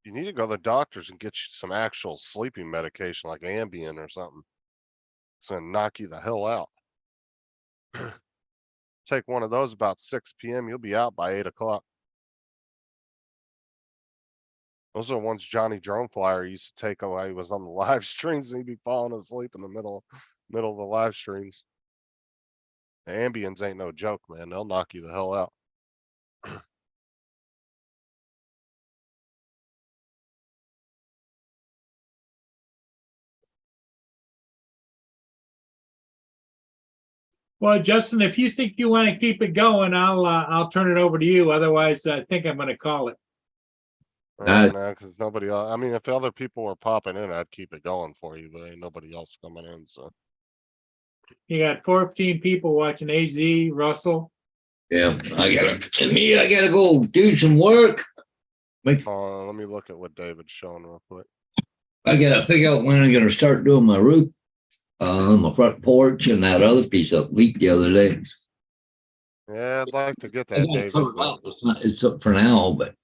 You need to go to the doctors and get you some actual sleeping medication like Ambien or something. It's gonna knock you the hell out. Take one of those about 6 PM, you'll be out by 8 o'clock. Those are the ones Johnny Drone Flyer used to take while he was on the live streams and he'd be falling asleep in the middle of the live streams. The Ambiens ain't no joke, man. They'll knock you the hell out. Well, Justin, if you think you want to keep it going, I'll turn it over to you. Otherwise, I think I'm going to call it. No, because nobody else, I mean, if other people were popping in, I'd keep it going for you, but ain't nobody else coming in, so. You got 14 people watching. AZ, Russell. Yeah, I gotta go do some work. Let me look at what David's showing real quick. I gotta figure out when I'm gonna start doing my roof on my front porch and that other piece of leak the other day. Yeah, I'd like to get I that, gotta David. cover it up. It's up for now, but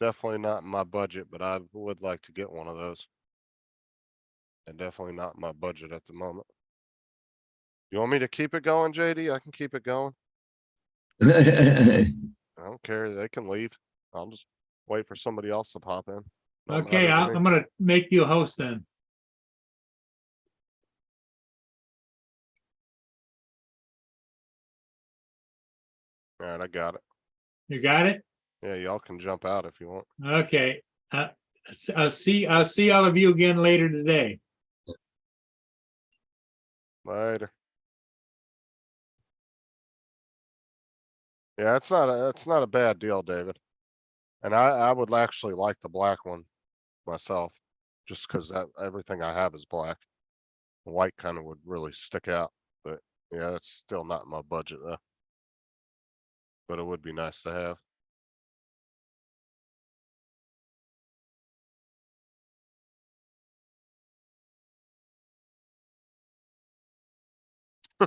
Definitely not in my budget, but I would like to get one of those. And definitely not in my budget at the moment. You want me to keep it going, JD? I can keep it going. I don't care. They can leave. I'll just wait for somebody else to pop in. No Okay, matter to me. I'm going to make you a host then. All right, I got it. You got it? Yeah, y'all can jump out if you want. Okay. I'll see all of you again later today. Later. Yeah, it's not a bad deal, David. And I would actually like the black one myself, just because that everything I have is black. The white kind of would really stick out, but yeah, it's still not in my budget though. But it would be nice to have.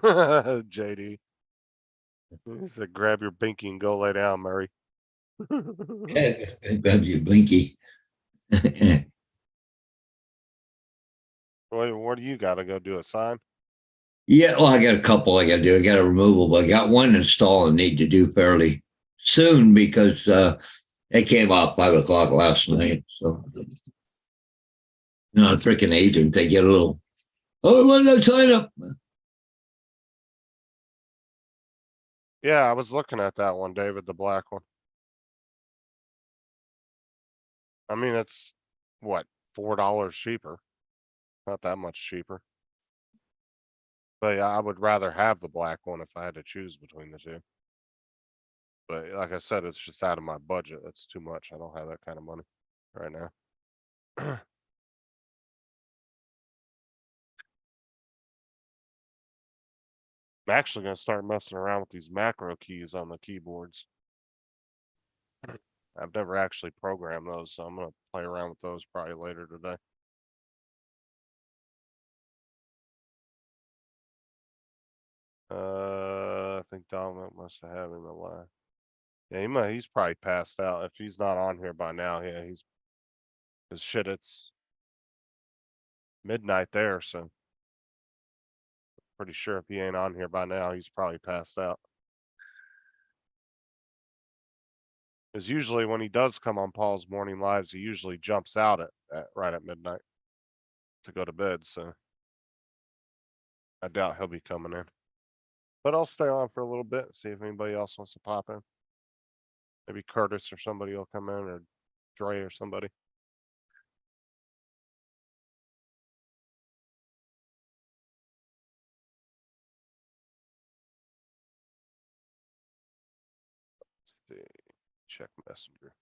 JD. He said, grab your binky and go lay down, Murray. Grab your blinky. What do you gotta go do a sign? Yeah, well, I got a couple I got to do. I got a removable. I got one install and need to do fairly soon because it came out 5 o'clock last night. So, a freaking agent, they get a little, oh, what did I sign up? Yeah, I was looking at that one, David, the black one. I mean, it's what, $4 cheaper? Not that much cheaper. But yeah, I would rather have the black one if I had to choose between the two. But like I said, it's just out of my budget. That's too much. I don't have that kind of money right now. I'm actually gonna start messing around with these macro keys on the keyboards. I've never actually programmed those, so I'm gonna play around with those probably later today. I think Dominic must have had him a lie. Yeah, he's probably passed out. If he's not on here by now, yeah, cause shit, it's midnight there, so pretty sure if he ain't on here by now, he's probably passed out. Cause usually when he does come on Paul's morning lives, he usually jumps out at right at midnight to go to bed, so I doubt he'll be coming in. But I'll stay on for a little bit, see if anybody else wants to pop in. Maybe Curtis or somebody will come in, or Dre or somebody. Let's see. Check Messenger.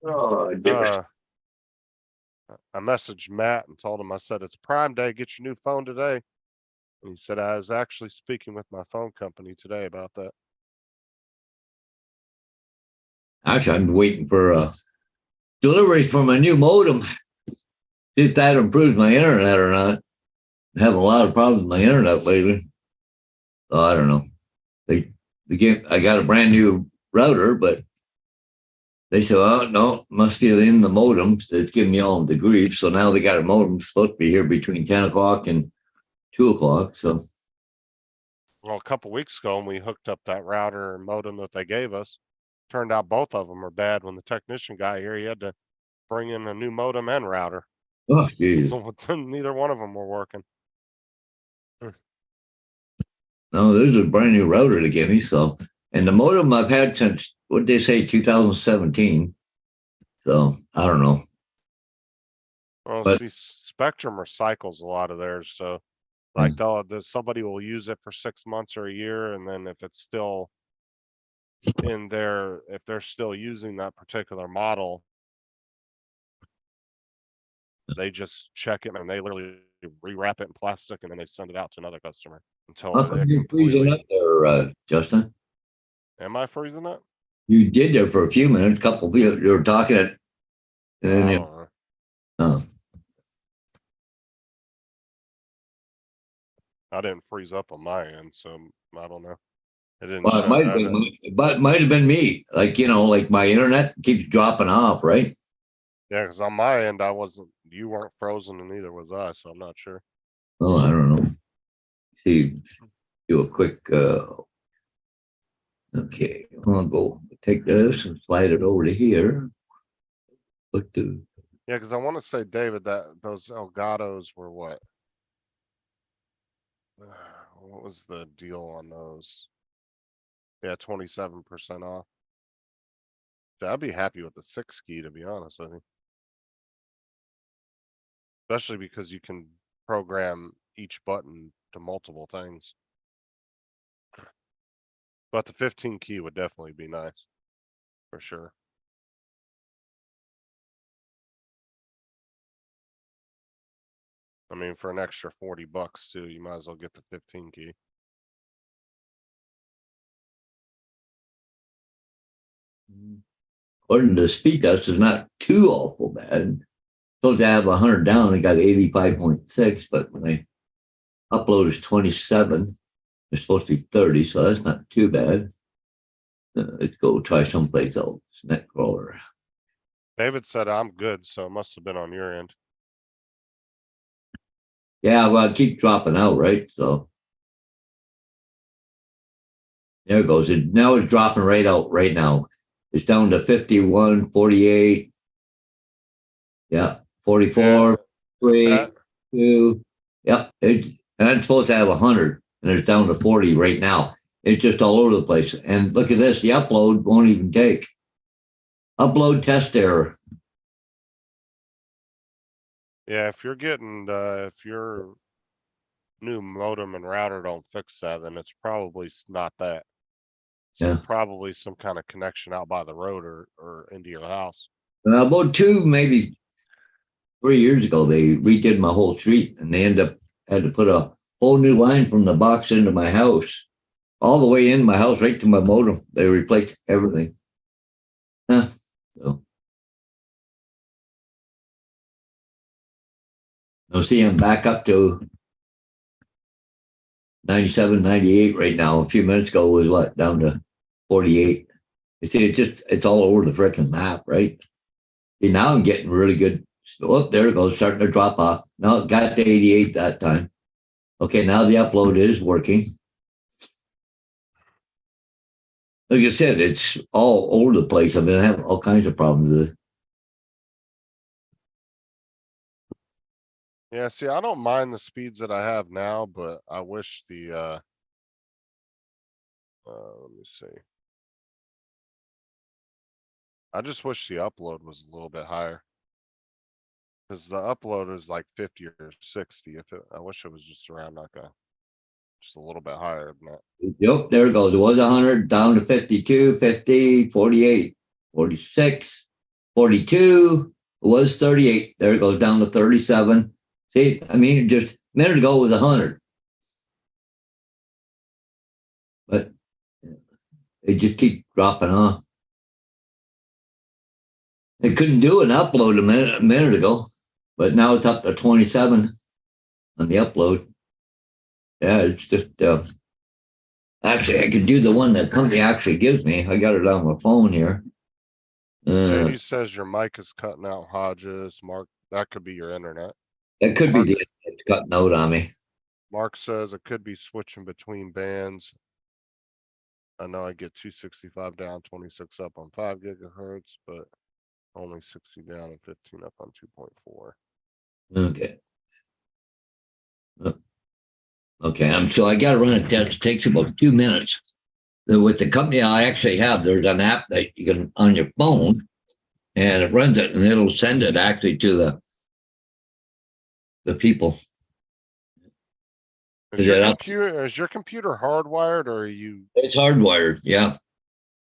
Oh, I messaged Matt and told him, I said, it's Prime Day, get your new phone today. And he said, I was actually speaking with my phone company today about that. Actually, I'm waiting for delivery from a new modem. See if that improves my internet or not. I'm having a lot of problems with my internet lately. Oh, I don't know. I got a brand new router, but they said, oh, no, must be in the modems. It's giving me all the grief. So now they got a modem supposed to be here between 10 o'clock and 2 o'clock. So, Well, a couple weeks ago, when we hooked up that router and modem that they gave us, turned out both of them are bad. When the technician got here, he had to bring in a new modem and router. oh, geez. So neither one of them were working. No, there's a brand new router to give me. So, and the modem I've had since, what did they say, 2017. So, I don't know. Well, But see, Spectrum recycles a lot of theirs, so like somebody will use it for 6 months or a year, and then if it's still in there, if they're still using that particular model, they just check it and they literally rewrap it in plastic and then they send it out to another customer until how come it you're freezing up completely. there, Justin? Am I freezing up? You did there for a few minutes. A couple of you were talking it, and I then don't you, know. oh. I didn't freeze up on my end, so I don't know. It didn't Well, it show. might have been, but might have been me. Like, like my internet keeps dropping off, right? Yeah, because on my end, you weren't frozen and neither was I, so I'm not sure. Oh, I don't know. See, do a quick, okay, I'll go take this and slide it over to here. Put the, Yeah, because I want to say, David, that those Elgatos were what? What was the deal on those? Yeah, 27% off. I'd be happy with the 6 key, to be honest with you. Especially because you can program each button to multiple things. But the 15 key would definitely be nice. For sure. I mean, for an extra $40 too, you might as well get the 15 key. According to speed test, it's not too awful bad. Supposed to have 100 down, I got 85.6, but when I upload is 27, it's supposed to be 30, so that's not too bad. Let's go try someplace else. Netcrawler. David said I'm good, so it must have been on your end. Yeah, well, it keeps dropping out, right? So there it goes. Now it's dropping right out right now. It's down to 51, 48. Yeah, 44, 3, That- 2. Yep. And I'm supposed to have 100, and it's down to 40 right now. It's just all over the place. And look at this. The upload won't even take. Upload test error. Yeah, if you're getting, if your new modem and router don't fix that, then it's probably not that. So Yeah. probably some kind of connection out by the road or into your house. And about 2, maybe 3 years ago, they redid my whole street, and they had to put a whole new line from the box into my house, all the way in my house, right to my modem. They replaced everything. So. Now, see, I'm back up to 97, 98 right now. A few minutes ago was what? Down to 48. You see, it's all over the freaking map, right? See, now I'm getting really good. Oh, there it goes, starting to drop off. Now it got to 88 that time. Okay, now the upload is working. Like I said, it's all over the place. I mean, I have all kinds of problems with it. Yeah, see, I don't mind the speeds that I have now, but I wish the, let me see. I just wish the upload was a little bit higher. Cause the upload is like 50 or 60. I wish it was just around like just a little bit higher than that. Yep, there it goes. It was 100, down to 52, 50, 48, 46, 42. It was 38. There it goes, down to 37. See, I mean, just a minute ago it was 100. But it just keeps dropping off. It couldn't do an upload a minute ago, but now it's up to 27 on the upload. Yeah, it's just actually I could do the one that company actually gives me. I got it on my phone here. JD says your mic is cutting out, Hodges. Mark, that could be your internet. It could be the it's cutting out on me. Mark says it could be switching between bands. I know I get 265 down, 26 up on 5 gigahertz, but only 60 down and 15 up on 2.4. Okay. Okay, so I got to run a test. It takes about 2 minutes. With the company I actually have, there's an app that you can on your phone, and it runs it, and it'll send it actually to the people. Is your computer hardwired or are you, It's hardwired, yeah.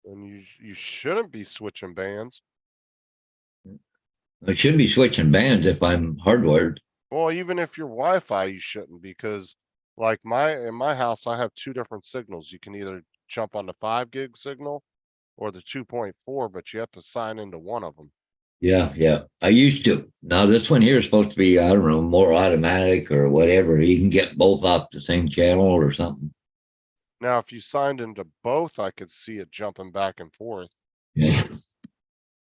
and you shouldn't be switching bands. I shouldn't be switching bands if I'm hardwired. Well, even if you're Wi-Fi, you shouldn't because like in my house, I have 2 different signals. You can either jump on the 5 gig signal or the 2.4, but you have to sign into one of them. Yeah. I used to. Now this one here is supposed to be, I don't know, more automatic or whatever. You can get both off the same channel or something. Now, if you signed into both, I could see it jumping back and forth, Yeah.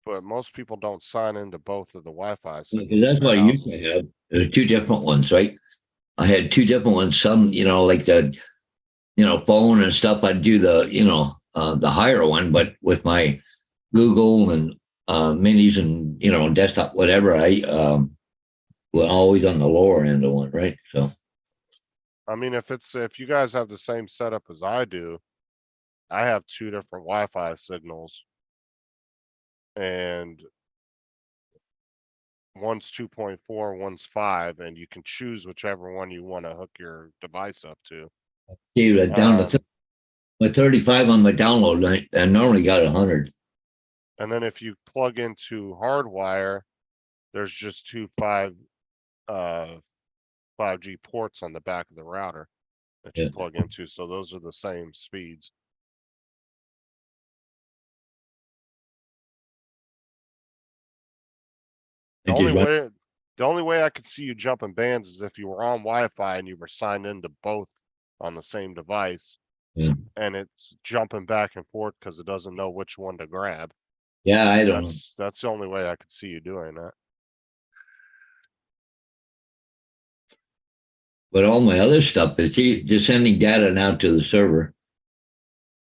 but most people don't sign into both of the Wi-Fi Because signals. that's in what I their used to houses. have. There's 2 different ones, right? I had 2 different ones. Some, like the, phone and stuff. I'd do the, the higher one, but with my Google and minis and, desktop, whatever, I was always on the lower end of one, right? So, I mean, if you guys have the same setup as I do, I have 2 different Wi-Fi signals. and one's 2.4, one's 5, and you can choose whichever one you want to hook your device up to. See, down to Um, my 35 on my download. I normally got 100. And then if you plug into hardwire, there's just two 5G ports on the back of the router that you Yeah. plug into, so those are the same speeds. The I just only run, way, the only way I could see you jumping bands is if you were on Wi-Fi and you were signed into both on the same device, yeah. and it's jumping back and forth because it doesn't know which one to grab. Yeah, I don't know. That's the only way I could see you doing that. But all my other stuff is just sending data now to the server.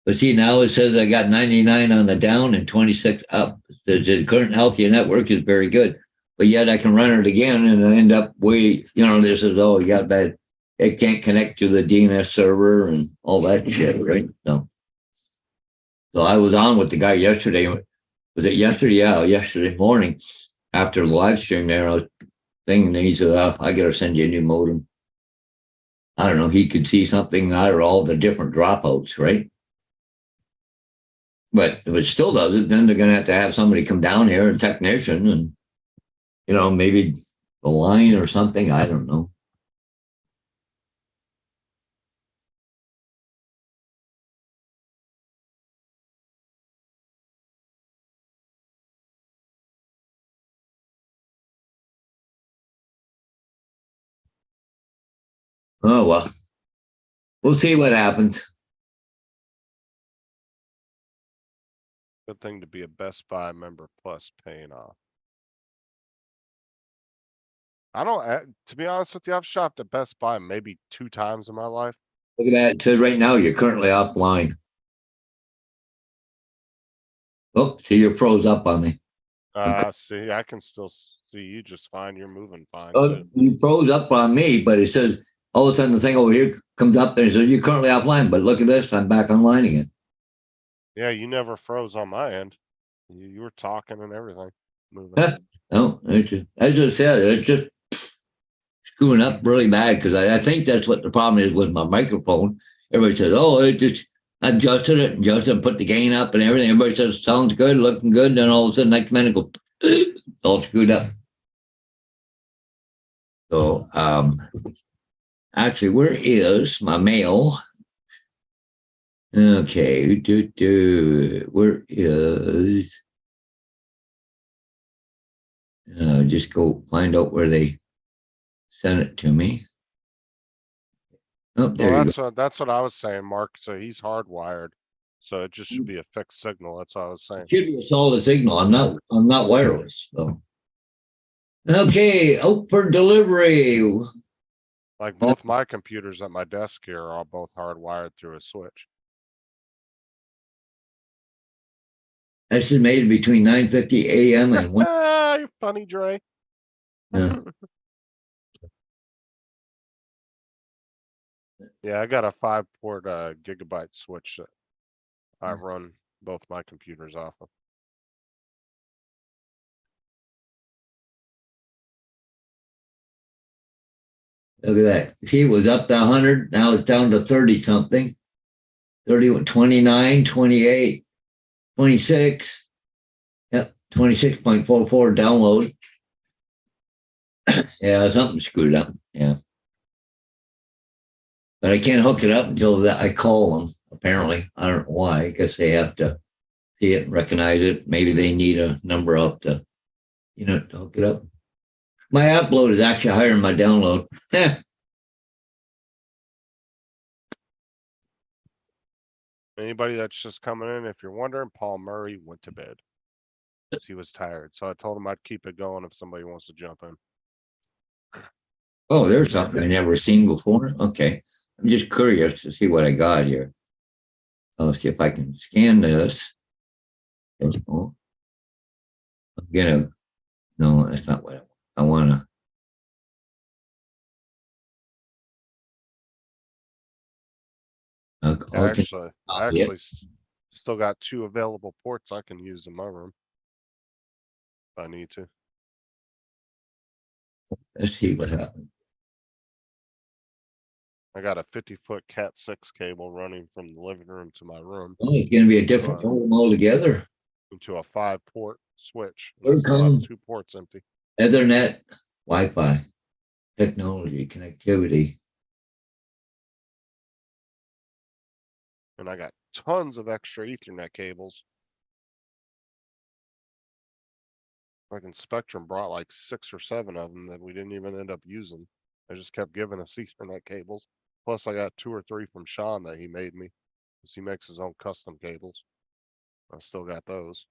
But see, now it says I got 99 on the down and 26 up. The current healthy network is very good. But yet I can run it again and I end up this is, oh, you got bad. It can't connect to the DNS server and all that shit, right? So I was on with the guy yesterday. Was it yesterday? Yeah, yesterday morning after the live stream there. I was thinking, and he said, oh, I got to send you a new modem. I don't know. He could see something out of all the different dropouts, right? But if it still does it, then they're going to have somebody come down here, a technician, and maybe a line or something. I don't know. Oh well, we'll see what happens. Good thing to be a Best Buy member plus paying off. I don't, to be honest with you, I've shopped at Best Buy maybe 2 times in my life. Look at that. It says right now you're currently offline. Oh, see, you're froze up on me. See, I can still see you just fine. You're moving fine Oh, too. you froze up on me, but it says all of a sudden the thing over here comes up there and says you're currently offline. But look at this, I'm back online again. Yeah, you never froze on my end. You were talking and everything, moving. No, as I said, it's just screwing up really bad because I think that's what the problem is with my microphone. Everybody says, "Oh, it just adjusted, put the gain up and everything." Everybody says sounds good, looking good. Then all of a sudden, next minute, go all screwed up. So, actually, where is my mail? Okay, where is? Just go find out where they sent it to me. Oh, there Well, you go. that's what I was saying, Mark. So he's hardwired. So it just should be a fixed signal. That's all I was saying. Should be a solid signal. I'm not wireless. So okay, out for delivery. Like both my computers at my desk here are all both hardwired through a switch. Estimated between 9:50 a.m. and 1. Ah, you're funny, Dre. Yeah, I got a 5-port gigabyte switch that I run both my computers off of. Look at that. See, it was up to 100. Now it's down to 30 something. 30, 29, 28, 26. Yep, 26.44 download. Yeah, something screwed up. Yeah. But I can't hook it up until I call them, apparently. I don't know why. I guess they have to see it and recognize it. Maybe they need a number up to hook it up. My upload is actually higher than my download. Anybody that's just coming in, if you're wondering, Paul Murray went to bed. 'Cause he was tired. So I told him I'd keep it going if somebody wants to jump in. Oh, there's something I never seen before. Okay. I'm just curious to see what I got here. I'll see if I can scan this. Oh, I'm gonna, no, that's not what I want to. I actually still got 2 available ports I can use in my room. if I need to. Let's see what happens. I got a 50-foot Cat 6 cable running from the living room to my room Oh, it's gonna be a different modem altogether. into a 5-port switch. Where And still have come 2 ports empty. Ethernet, Wi-Fi, technology, connectivity. And I got tons of extra Ethernet cables. Fucking Spectrum brought like 6 or 7 of them that we didn't even end up using. They just kept giving us Ethernet cables. Plus I got 2 or 3 from Sean that he made me. Cause he makes his own custom cables. I still got those.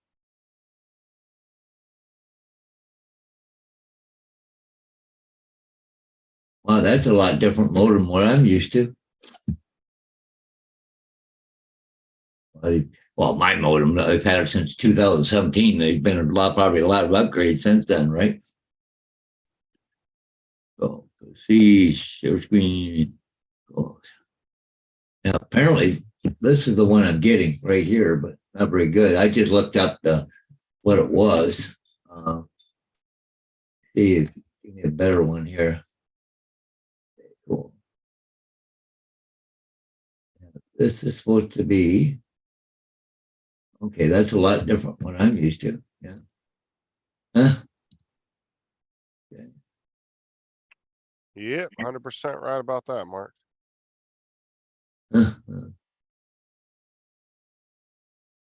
Wow, that's a lot different modem than what I'm used to. Well, my modem, I've had it since 2017. There's been probably a lot of upgrades since then, right? So, see, share screen. Oh. Now, apparently, this is the one I'm getting right here, but not very good. I just looked up what it was. See, if give me a better one here. Cool. This is supposed to be. Okay, that's a lot different from what I'm used to. Yeah. Huh? Yep, 100% right about that, Mark. Huh.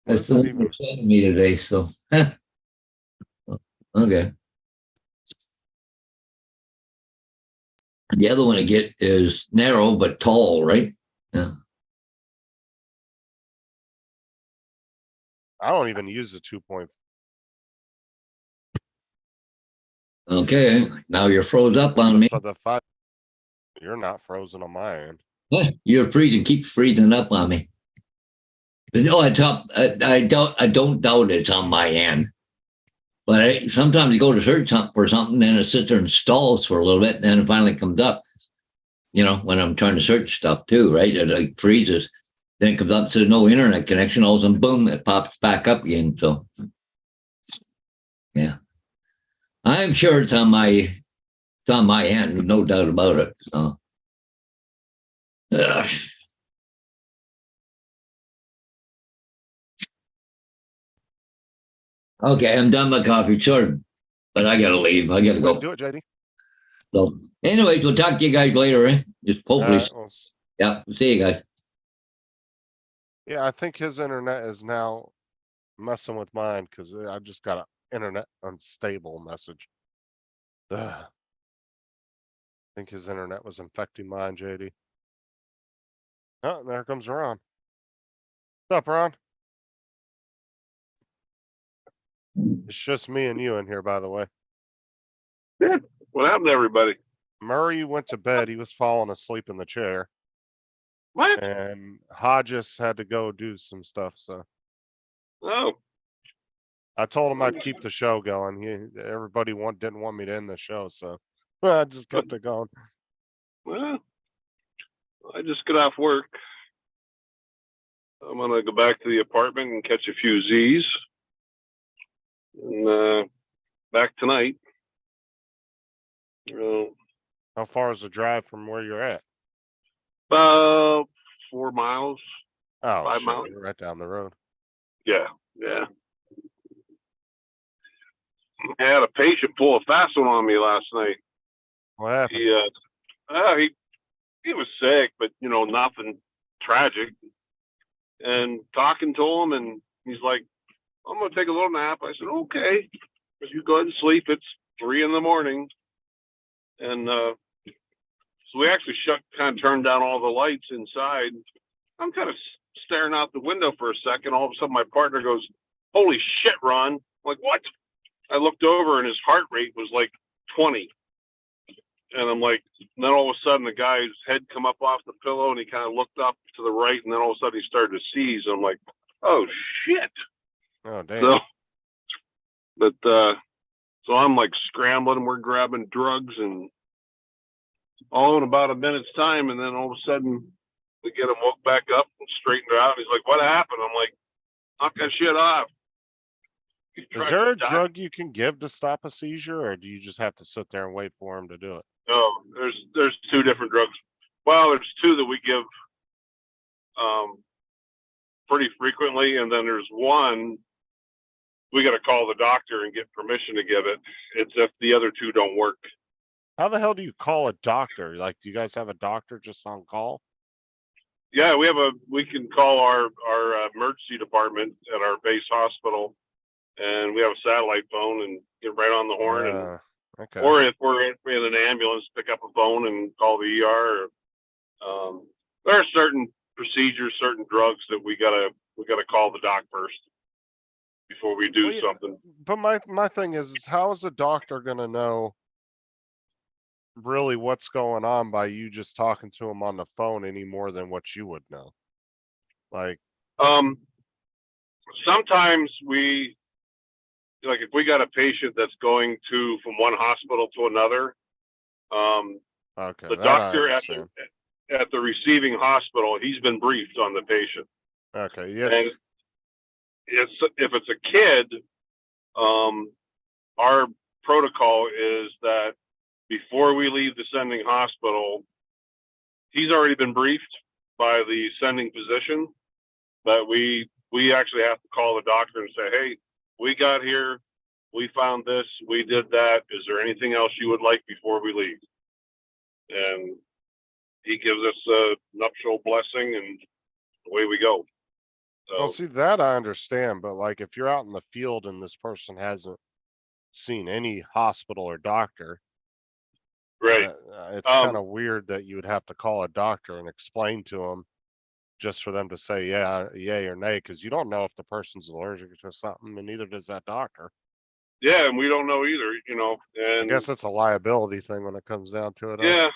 That's the This one even- you're sending me today, so. Okay. The other one I get is narrow but tall, right? Yeah. I don't even use the 2.5. Okay, now you're froze up on me. For the 5, you're not frozen on my end. You're freezing, keep freezing up on me. But no, I don't doubt it's on my end. But sometimes you go to search for something, then it sits there and stalls for a little bit, and then it finally comes up. You know, when I'm trying to search stuff too, right? It like freezes. Then it comes up to no internet connection. All of a sudden, boom, it pops back up again. So, yeah, I'm sure it's on my end, no doubt about it. So, ugh. Okay, I'm done my coffee, sure, but I gotta leave. I gotta go. Do it, JD. So, anyways, we'll talk to you guys later. Eh? Just hopefully, Alright, well, yeah. See you guys. yeah, I think his internet is now messing with mine because I just got an internet unstable message. Ugh. I think his internet was infecting mine, JD. Oh, there comes Ron. What's up, Ron? It's just me and you in here, by the way. Yeah. What happened to everybody? Murray went to bed. He was falling asleep in the chair. What? And Hodges had to go do some stuff. So Oh, I told him I'd keep the show going. Everybody didn't want me to end the show. So I just kept it going. well, I just got off work. I'm gonna go back to the apartment and catch a few Z's. And back tonight. How far is the drive from where you're at? About 4 miles. Oh, 5 shit, miles. you're right down the road. Yeah, yeah. I had a patient pull a fast one on me last night. What happened? He was sick, but nothing tragic. And talking to him, and he's like, "I'm gonna take a little nap." I said, "Okay, you go ahead and sleep. It's 3 a.m." And so we actually kind of turned down all the lights inside. I'm kind of staring out the window for a second. All of a sudden, my partner goes, "Holy shit, Ron!" I'm like, "What?" I looked over, and his heart rate was like 20. And I'm like, and then all of a sudden, the guy's head come up off the pillow, and he kind of looked up to the right, and then all of a sudden, he started to seize. I'm like, "Oh shit!" Oh, damn. So, but so I'm like scrambling, and we're grabbing drugs, and all in about a minute's time, and then all of a sudden, we get him woke back up and straightened her out. And he's like, "What happened?" I'm like, "Knock that shit off." Is there a drug you can give to stop a seizure, or do you just have to sit there and wait for him to do it? No, there's two different drugs. Well, there's two that we give pretty frequently, and then there's one we got to call the doctor and get permission to give it. It's if the other two don't work. How the hell do you call a doctor? Like, do you guys have a doctor just on call? Yeah, we can call our emergency department at our base hospital, and we have a satellite phone and get right on the horn. And, Okay. or if we're in an ambulance, pick up a phone and call the ER. There are certain procedures, certain drugs that we gotta call the doc first before we do Well, yeah, something. But my thing is how is a doctor gonna know really what's going on by you just talking to him on the phone any more than what you would know? Like, Sometimes if we got a patient that's going from one hospital to another, okay, the that I doctor understand. at the receiving hospital, he's been briefed on the patient. Okay, yeah. And if it's a kid, our protocol is that before we leave the sending hospital, he's already been briefed by the sending physician, but we actually have to call the doctor and say, hey, we got here, we found this, we did that. Is there anything else you would like before we leave? And he gives us a nuptial blessing, and away we go. Well, So, see, that I understand, but like if you're out in the field and this person hasn't seen any hospital or doctor, right. it's kind of weird that you would have to call a doctor and explain to them just for them to say yay or nay, because you don't know if the person's allergic to something, and neither does that doctor. Yeah, and we don't know either, I and guess it's a liability thing when it comes down to it. Huh? yeah,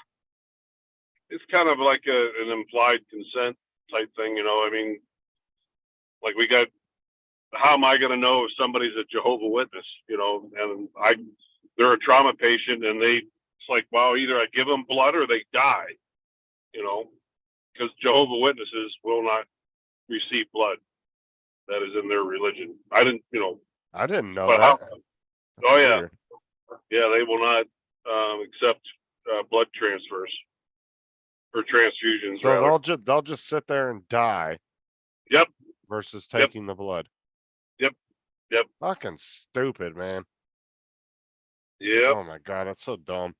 it's kind of like an implied consent type thing, I mean, like how am I going to know if somebody's a Jehovah Witness, and they're a trauma patient, and it's like, wow, either I give them blood or they die, because Jehovah Witnesses will not receive blood. That is in their religion. I didn't know But that. That's Oh yeah. weird. Yeah, they will not accept blood transfers or transfusions. So rather. they'll just sit there and die. Yep. Versus taking the blood. Yep. Fucking stupid, man. Yep. Oh my god, that's so dumb.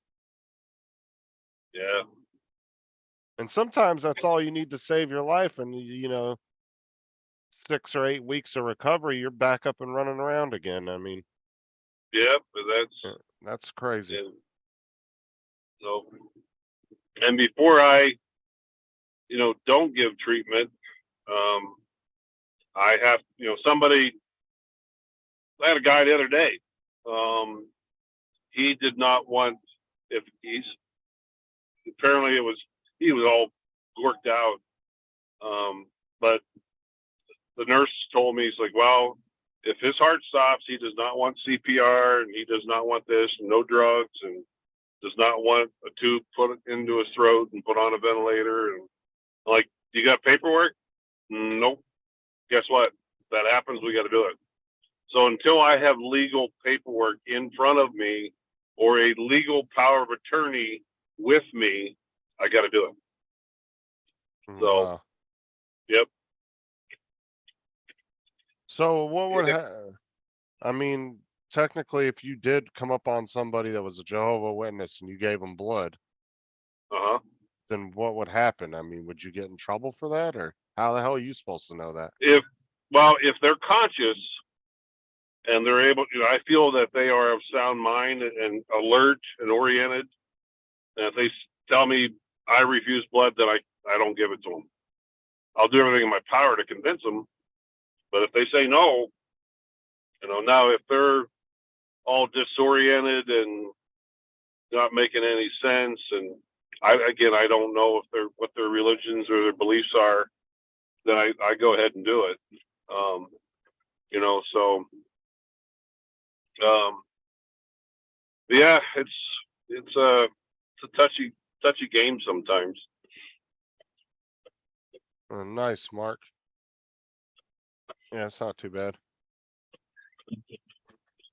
Yeah. And sometimes that's all you need to save your life, and 6 or 8 weeks of recovery, you're back up and running around again. I mean, Yep. that's crazy. And so, and before I, don't give treatment, I have, I had a guy the other day. He did not want, apparently he was all worked out. But the nurse told me, he's like, well, if his heart stops, he does not want CPR, and he does not want this, and no drugs, and does not want a tube put into his throat and put on a ventilator. And I'm like, you got paperwork? Nope. Guess what? If that happens, we got to do it. So until I have legal paperwork in front of me or a legal power of attorney with me, I got to do it. So, Wow. Yep. So what would I mean, technically, if you did come up on somebody that was a Jehovah Witness and you gave them blood, then what would happen? I mean, would you get in trouble for that, or how the hell are you supposed to know that? If they're conscious and they're able, I feel that they are of sound mind and alert and oriented. And if they tell me I refuse blood, then I don't give it to them. I'll do everything in my power to convince them. But if they say no, now if they're all disoriented and not making any sense, and I don't know if what their religions or their beliefs are, then I go ahead and do it. So yeah, it's a touchy game sometimes. Nice, Mark. Yeah, it's not too bad.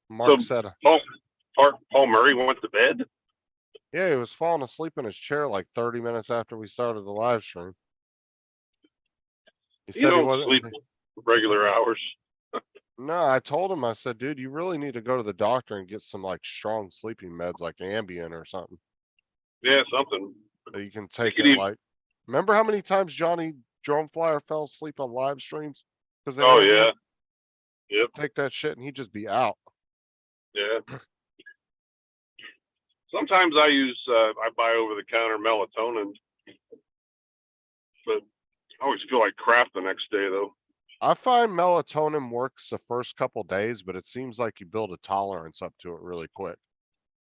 Mark said, Paul Murray went to bed. yeah, he was falling asleep in his chair like 30 minutes after we started the live stream. He You said he don't wasn't. sleep regular hours. No, I told him, I said, dude, you really need to go to the doctor and get some like strong sleeping meds like Ambien or something Yeah, something. that you can take could it even- like. Remember how many times Johnny Droneflyer fell asleep on live streams? Because Oh yeah, yep, take that shit and he'd just be out. yeah. Sometimes I buy over the counter melatonin, but I always feel like crap the next day though. I find melatonin works the first couple days, but it seems like you build a tolerance up to it really quick.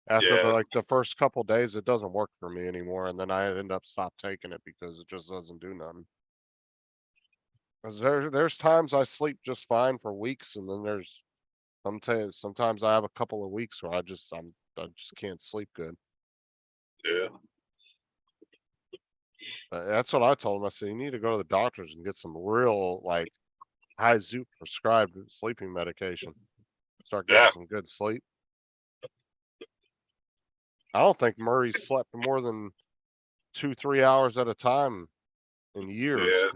After Yeah. the first couple days, it doesn't work for me anymore, and then I end up stop taking it because it just doesn't do nothing. 'Cause there's times I sleep just fine for weeks, and then there's sometimes I have a couple of weeks where I just can't sleep good. Yeah. That's what I told him. I said, you need to go to the doctors and get some real like high Zoot prescribed sleeping medication. Start getting Yeah. some good sleep. I don't think Murray slept more than 2-3 hours at a time in years. Yeah.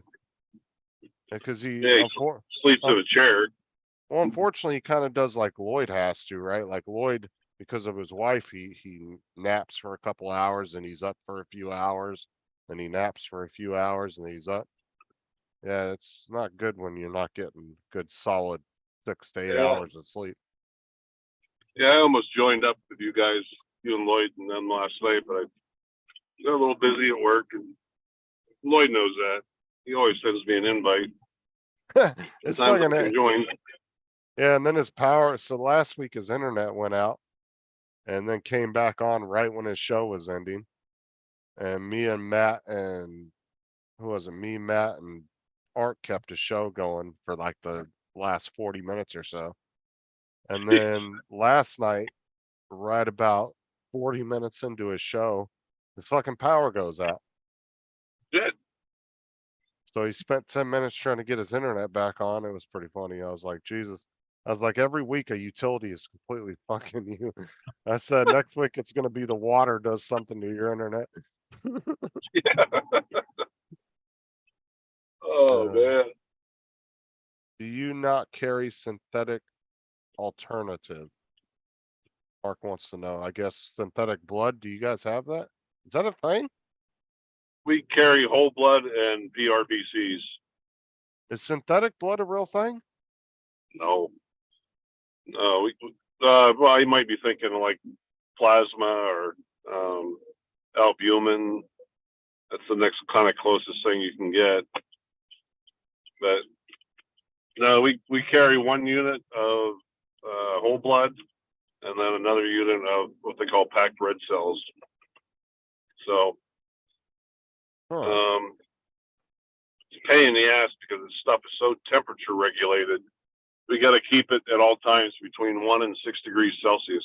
Because he, Yeah, he sleeps in a chair. well, unfortunately, he kind of does like Lloyd has to, right? Like Lloyd, because of his wife, he naps for a couple hours and he's up for a few hours, and he naps for a few hours and he's up. Yeah, it's not good when you're not getting good solid 6 to 8 Yeah. hours of sleep. Yeah, I almost joined up with you guys, you and Lloyd and them last night, but I got a little busy at work, and Lloyd knows that. He always sends me an invite. It's Sometimes I fucking can join. yeah, and then his power. So last week his internet went out, and then came back on right when his show was ending. And me and Matt and who was it? Me, Matt, and Art kept the show going for like the last 40 minutes or so. And then last night, right about 40 minutes into his show, his fucking power goes out. Shit. So he spent 10 minutes trying to get his internet back on. It was pretty funny. I was like, Jesus. I was like, every week a utility is completely fucking you. I said, next week it's going to be the water does something to your internet. Yeah. Oh Uh, man. Do you not carry synthetic alternative? Mark wants to know. I guess synthetic blood. Do you guys have that? Is that a thing? We carry whole blood and PRBCs. Is synthetic blood a real thing? No. No, well, you might be thinking of like plasma or albumin. That's the next kind of closest thing you can get. But no, we carry 1 unit of whole blood and then another unit of what they call packed red cells. So Huh. it's a pain in the ass because this stuff is so temperature regulated. We got to keep it at all times between 1 and 6 degrees Celsius.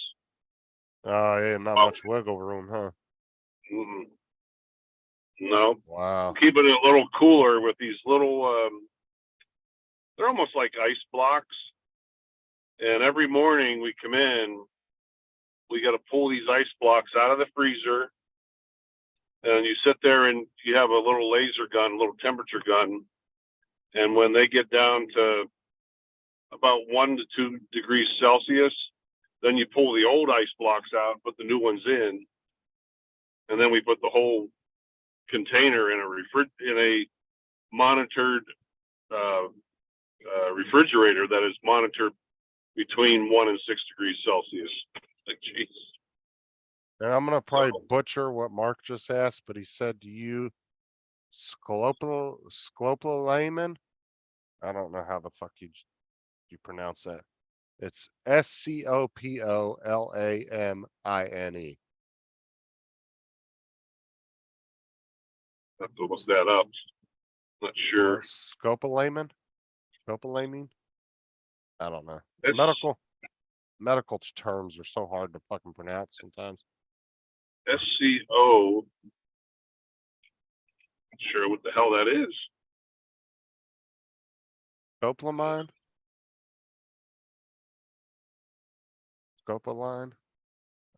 Oh, yeah, not much wiggle room, huh? Mm-mm. No, Wow. keeping it a little cooler with these little, they're almost like ice blocks. And every morning we come in, we got to pull these ice blocks out of the freezer. And you sit there and you have a little laser gun, a little temperature gun. And when they get down to about 1 to 2 degrees Celsius, then you pull the old ice blocks out, put the new ones in. And then we put the whole container in a monitored refrigerator that is monitored between 1 and 6 degrees Celsius. Like, jeez. And I'm gonna probably butcher what Mark just asked, but he said, do you scopolamine? I don't know how the fuck you pronounce that. It's SCOPOLAMINE. Have to look that up. Not sure. Scopolamine? Scopolamine? I don't know. It's Medical terms are so hard to fucking pronounce sometimes. SCO. Not sure what the hell that is. Scopolamine? Scopoline?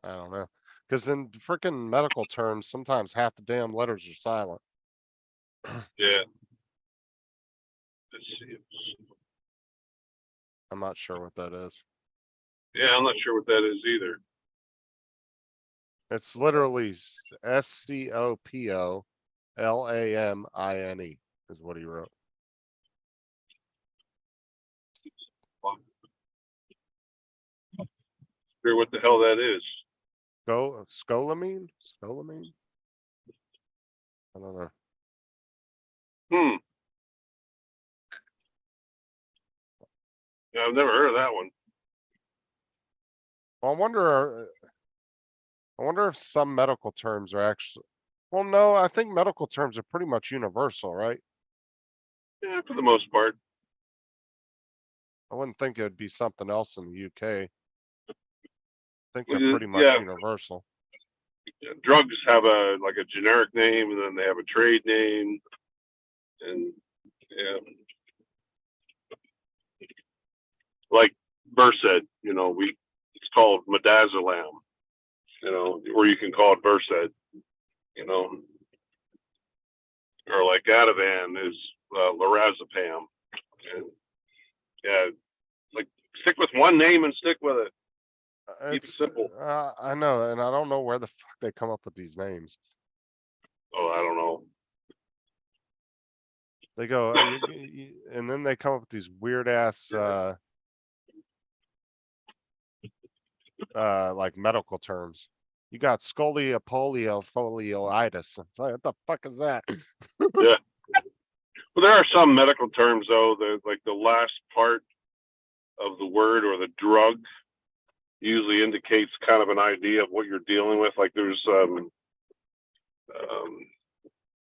I don't know. Cause in freaking medical terms, sometimes half the damn letters are silent. Yeah. Let's see. I'm not sure what that is. Yeah, I'm not sure what that is either. It's literally SCOPOLAMINE is what he wrote. Sure what the hell that is. Scolamine? Scolamine? I don't know. Hmm. Yeah, I've never heard of that one. Well, I wonder if some medical terms are actually, well, no, I think medical terms are pretty much universal, right? Yeah, for the most part. I wouldn't think it'd be something else in the UK. I think Well, they're pretty much yeah. universal. Yeah, drugs have a like a generic name, and then they have a trade name, and yeah, like Versed, it's called midazolam, or you can call it Versed, or like Ativan is lorazepam, and yeah, like stick with one name and stick with it. Keep it It's, simple. I know, and I don't know where the fuck they come up with these names. Oh, I don't know. They go, and then they come up with these weird ass, like medical terms. You got scoliopolioitis. It's like, what the fuck is that? Yeah. Well, there are some medical terms though, that like the last part of the word or the drug usually indicates kind of an idea of what you're dealing with. Like there's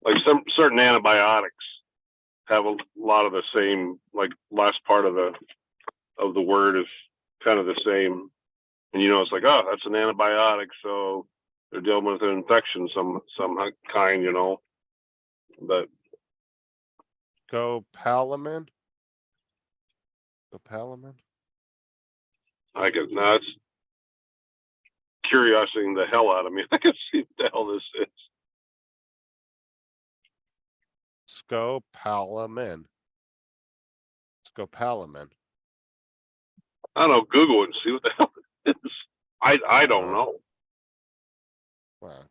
like some certain antibiotics have a lot of the same, like last part of the word is kind of the same. And it's like, oh, that's an antibiotic, so they're dealing with an infection some kind, But Scopolamine? Scopolamine? I guess no, it's curiosity the hell out of me. I can see what the hell this is. Scopolamine. Scopolamine. I don't know, Google it and see what the hell it is. I don't know. Wow.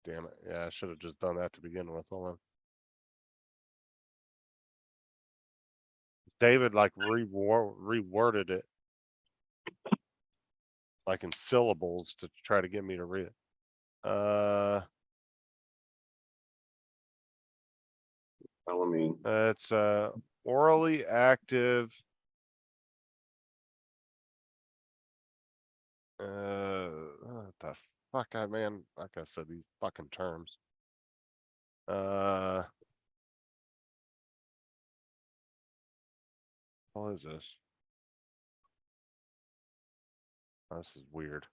Damn it. Yeah, I should have just done that to begin with. Hold on. David like reworded it like in syllables to try to get me to read it. It's orally active. What the fuck, man? Like I said, these fucking terms. What is this? Oh, this is weird.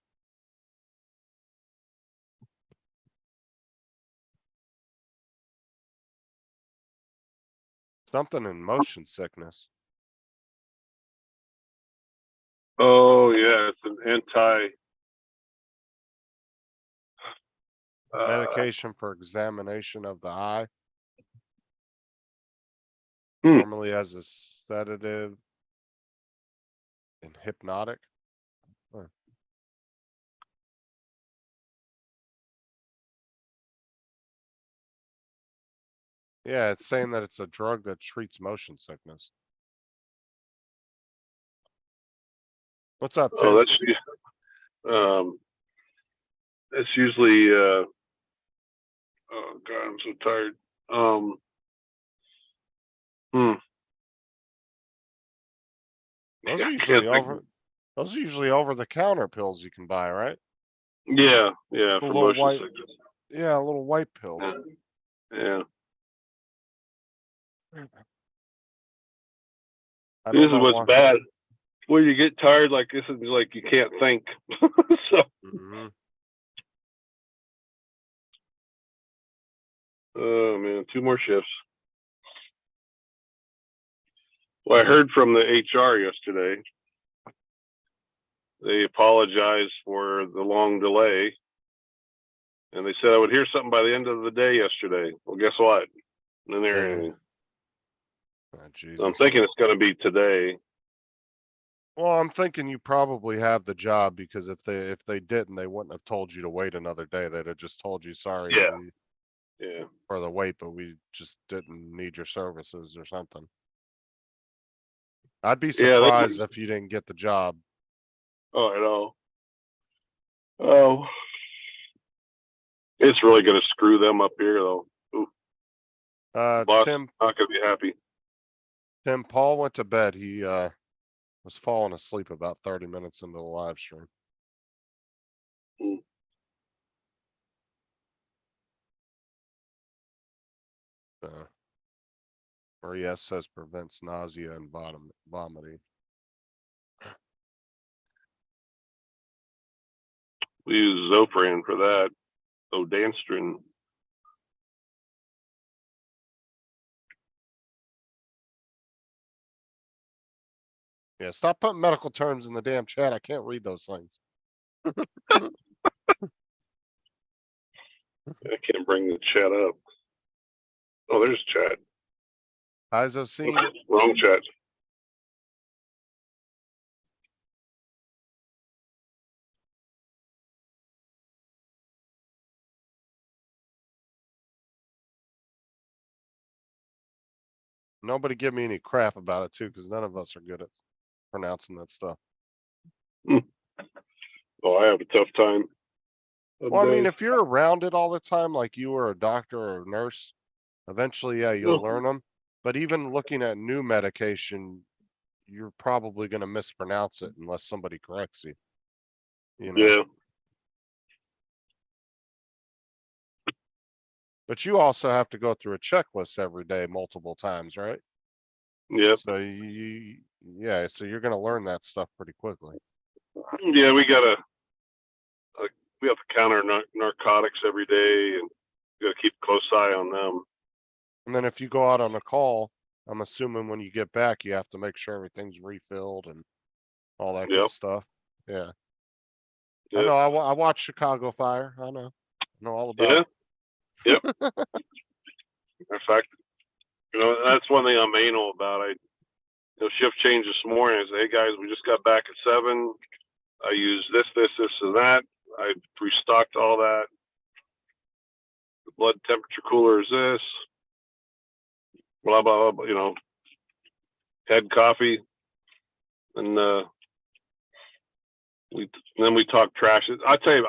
Something in motion sickness. Oh yeah, it's an anti Medication for examination of the eye. Hmm. Normally as a sedative and hypnotic. Huh. Yeah, it's saying that it's a drug that treats motion sickness. What's up, Tim? Oh, that's usually oh god, I'm so tired. Those Yeah, are I usually can't think. those are usually over the counter pills you can buy, right? Yeah, The for little motion white, sickness. yeah, little white pills. Yeah. I This don't is know what's why. bad. When you get tired like this, it's like you can't think. So, Mhm. oh man, 2 more shifts. Well, I heard from the HR yesterday. they apologized for the long delay. And they said I would hear something by the end of the day yesterday. Well, guess what? Didn't hear Yeah. anything. Oh, So Jesus. I'm thinking it's going to be today. Well, I'm thinking you probably have the job because if they didn't, they wouldn't have told you to wait another day. They'd have just told you, sorry, Yeah. Yeah. for the wait, but we just didn't need your services or something. I'd be Yeah, surprised if you didn't get the job. Oh, I know. Oh, it's really going to screw them up here, though. Ooh, boss Tim, not going to be happy. Paul went to bed. He was falling asleep about 30 minutes into the live stream. Mm. Maria says prevents nausea and vomiting. We use Zofran for that. Odanstrin. Yeah, stop putting medical terms in the damn chat. I can't read those things. I can't bring the chat up. Oh, there's chat. Isocene. Wrong chat. Nobody give me any crap about it too, because none of us are good at pronouncing that stuff. Oh, I have a tough time. Well, I mean, if you're around it all the time, like you were a doctor or a nurse, eventually, yeah, you'll learn them. But even looking at new medication, you're probably going to mispronounce it unless somebody corrects you. You know, Yeah. but you also have to go through a checklist every day, multiple times, right? Yep. So yeah, so you're going to learn that stuff pretty quickly. Yeah, we have to counter narcotics every day, and we got to keep a close eye on them. And then if you go out on a call, I'm assuming when you get back, you have to make sure everything's refilled and all that Yep. good stuff. Yeah. I Yep. know. I watched Chicago Fire. I know all about Yeah. it. Yep. In fact, that's one thing I'm anal about. Shift change this morning. I say, hey guys, we just got back at 7. I use this, and that. I restocked all that. The blood temperature cooler is this. Blah blah blah. Had coffee, and we talk trash. I tell you,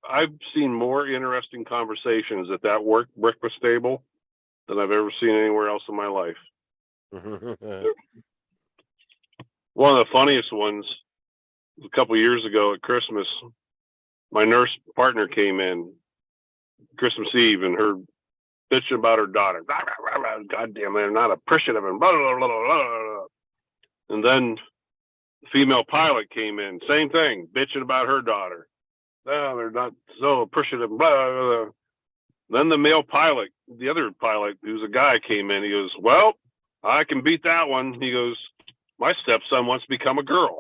I've seen more interesting conversations at that work breakfast table than I've ever seen anywhere else in my life. One of the funniest ones, a couple of years ago at Christmas, my nurse partner came in Christmas Eve and her bitching about her daughter. God damn, they're not appreciative and blah, blah, blah, blah, blah. And then the female pilot came in, same thing, bitching about her daughter. Oh, they're not so appreciative. Blah, blah, blah. Then the male pilot, the other pilot, who's a guy, came in. He goes, well, I can beat that one. He goes, my stepson wants to become a girl.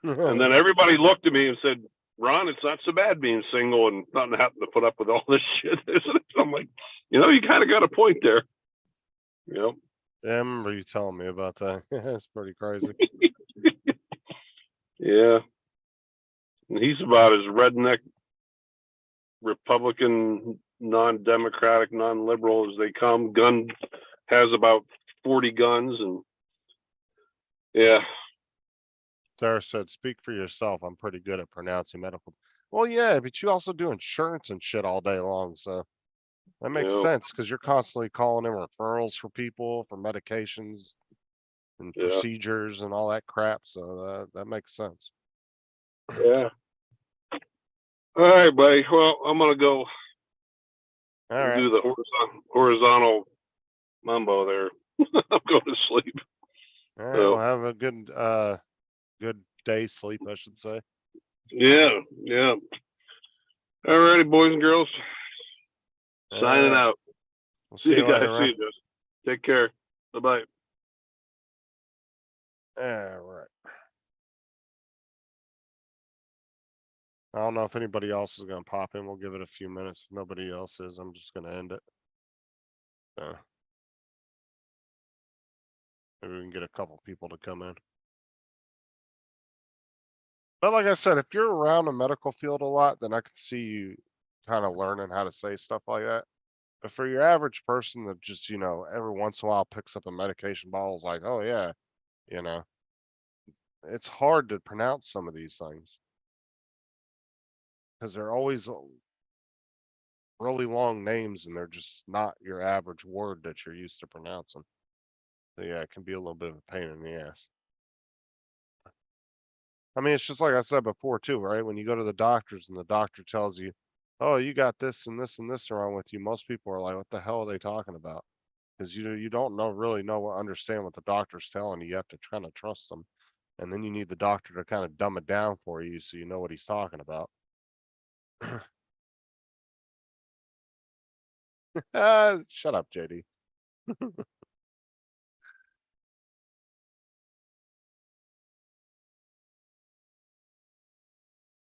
And then everybody looked at me and said, Ron, it's not so bad being single and not having to put up with all this shit, isn't it? I'm like, you kind of got a point there. Yep. Yeah, I remember you telling me about that. It's pretty crazy. Yeah. And he's about as redneck Republican, non-democratic, non-liberal as they come. Gun has about 40 guns, and yeah. Sarah said, speak for yourself. I'm pretty good at pronouncing medical. Well, yeah, but you also do insurance and shit all day long. So that makes sense because you're constantly calling in referrals for people for medications and procedures and all that crap. So that makes sense. Yeah. All right, buddy. Well, I'm going to go do the horizontal mambo there. I'm going to sleep. All right, well, have a good day sleep, I should say. Yeah. All righty, boys and girls. Signing out. We'll see you guys. later. See you guys. Take care. Bye-bye. All right. I don't know if anybody else is gonna pop in. We'll give it a few minutes. If nobody else is, I'm just gonna end it. Maybe we can get a couple people to come in. But like I said, if you're around the medical field a lot, then I could see you kind of learning how to say stuff like that. But for your average person that just, every once in a while picks up a medication bottle, is like, oh yeah, you know, it's hard to pronounce some of these things. Because they're always really long names and they're just not your average word that you're used to pronouncing. So yeah, it can be a little bit of a pain in the ass. I mean, it's just like I said before too, right? When you go to the doctors and the doctor tells you, oh, you got this and this and this wrong with you, most people are like, what the hell are they talking about? Because you don't really understand what the doctor's telling you. You have to kind of trust them. And then you need the doctor to kind of dumb it down for you so you know what he's talking about. Shut up, JD.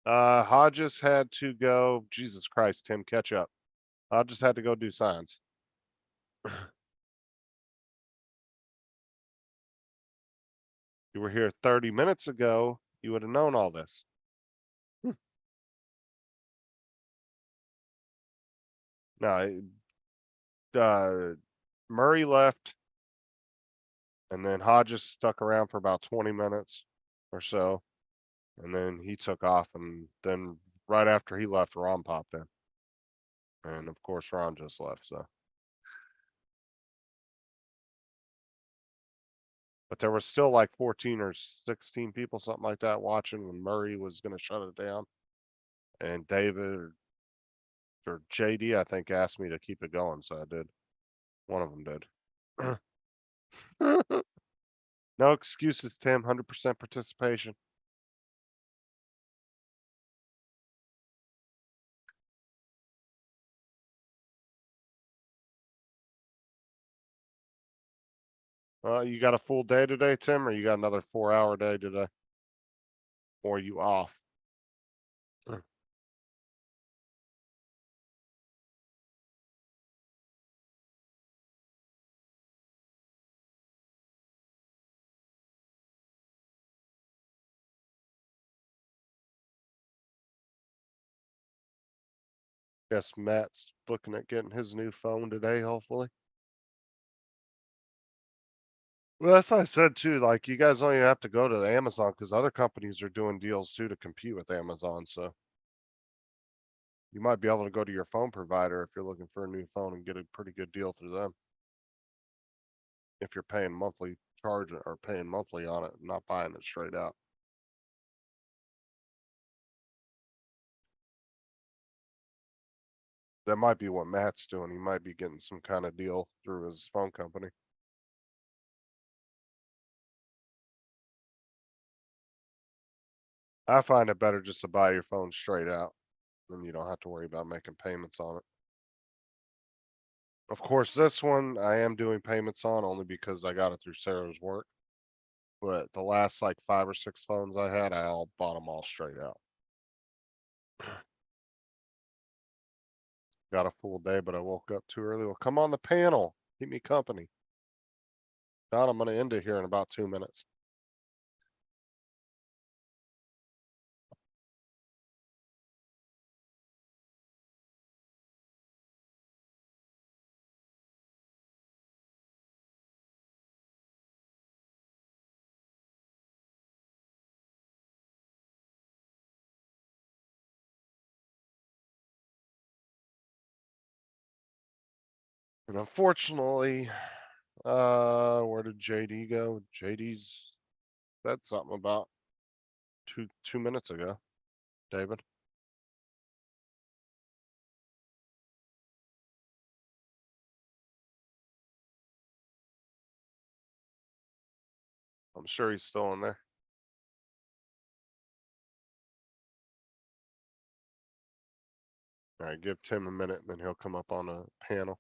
Hodges had to go. Jesus Christ, Tim, catch up. Hodges had to go do signs. You were here 30 minutes ago. You would have known all this. No, Murray left, and then Hodges stuck around for about 20 minutes or so, and then he took off, and then right after he left, Ron popped in. And of course, Ron just left, so. But there was still like 14 or 16 people, something like that, watching when Murray was going to shut it down. And David or JD, I think, asked me to keep it going, so I did. One of them did. No excuses, Tim. 100% participation. You got a full day today, Tim, or you got another 4-hour day today? Or are you off? Guess Matt's looking at getting his new phone today, hopefully. Well, that's what I said too. Like, you guys don't even have to go to Amazon because other companies are doing deals too to compete with Amazon. So you might be able to go to your phone provider if you're looking for a new phone and get a pretty good deal through them. If you're paying monthly charge or paying monthly on it, not buying it straight out. That might be what Matt's doing. He might be getting some kind of deal through his phone company. I find it better just to buy your phone straight out. Then you don't have to worry about making payments on it. Of course, this one I am doing payments on only because I got it through Sarah's work. But the last like 5 or 6 phones I had, I all bought them all straight out. Got a full day, but I woke up too early. Well, come on the panel. Keep me company. Not, I'm gonna end it here in about 2 minutes. And unfortunately, where did JD go? JD's said something about two minutes ago. David. I'm sure he's still in there. All right, give Tim a minute and then he'll come up on a panel.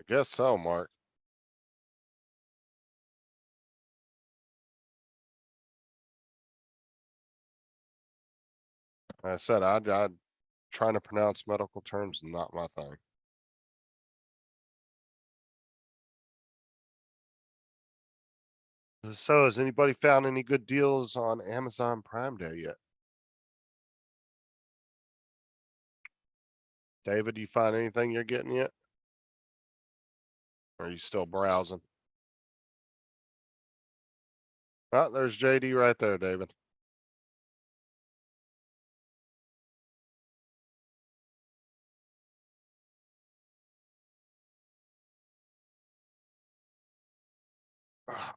I guess so, Mark. Like I said, I trying to pronounce medical terms, not my thing. So has anybody found any good deals on Amazon Prime Day yet? David, you find anything you're getting yet? Or are you still browsing? Oh, there's JD right there, David. Ah,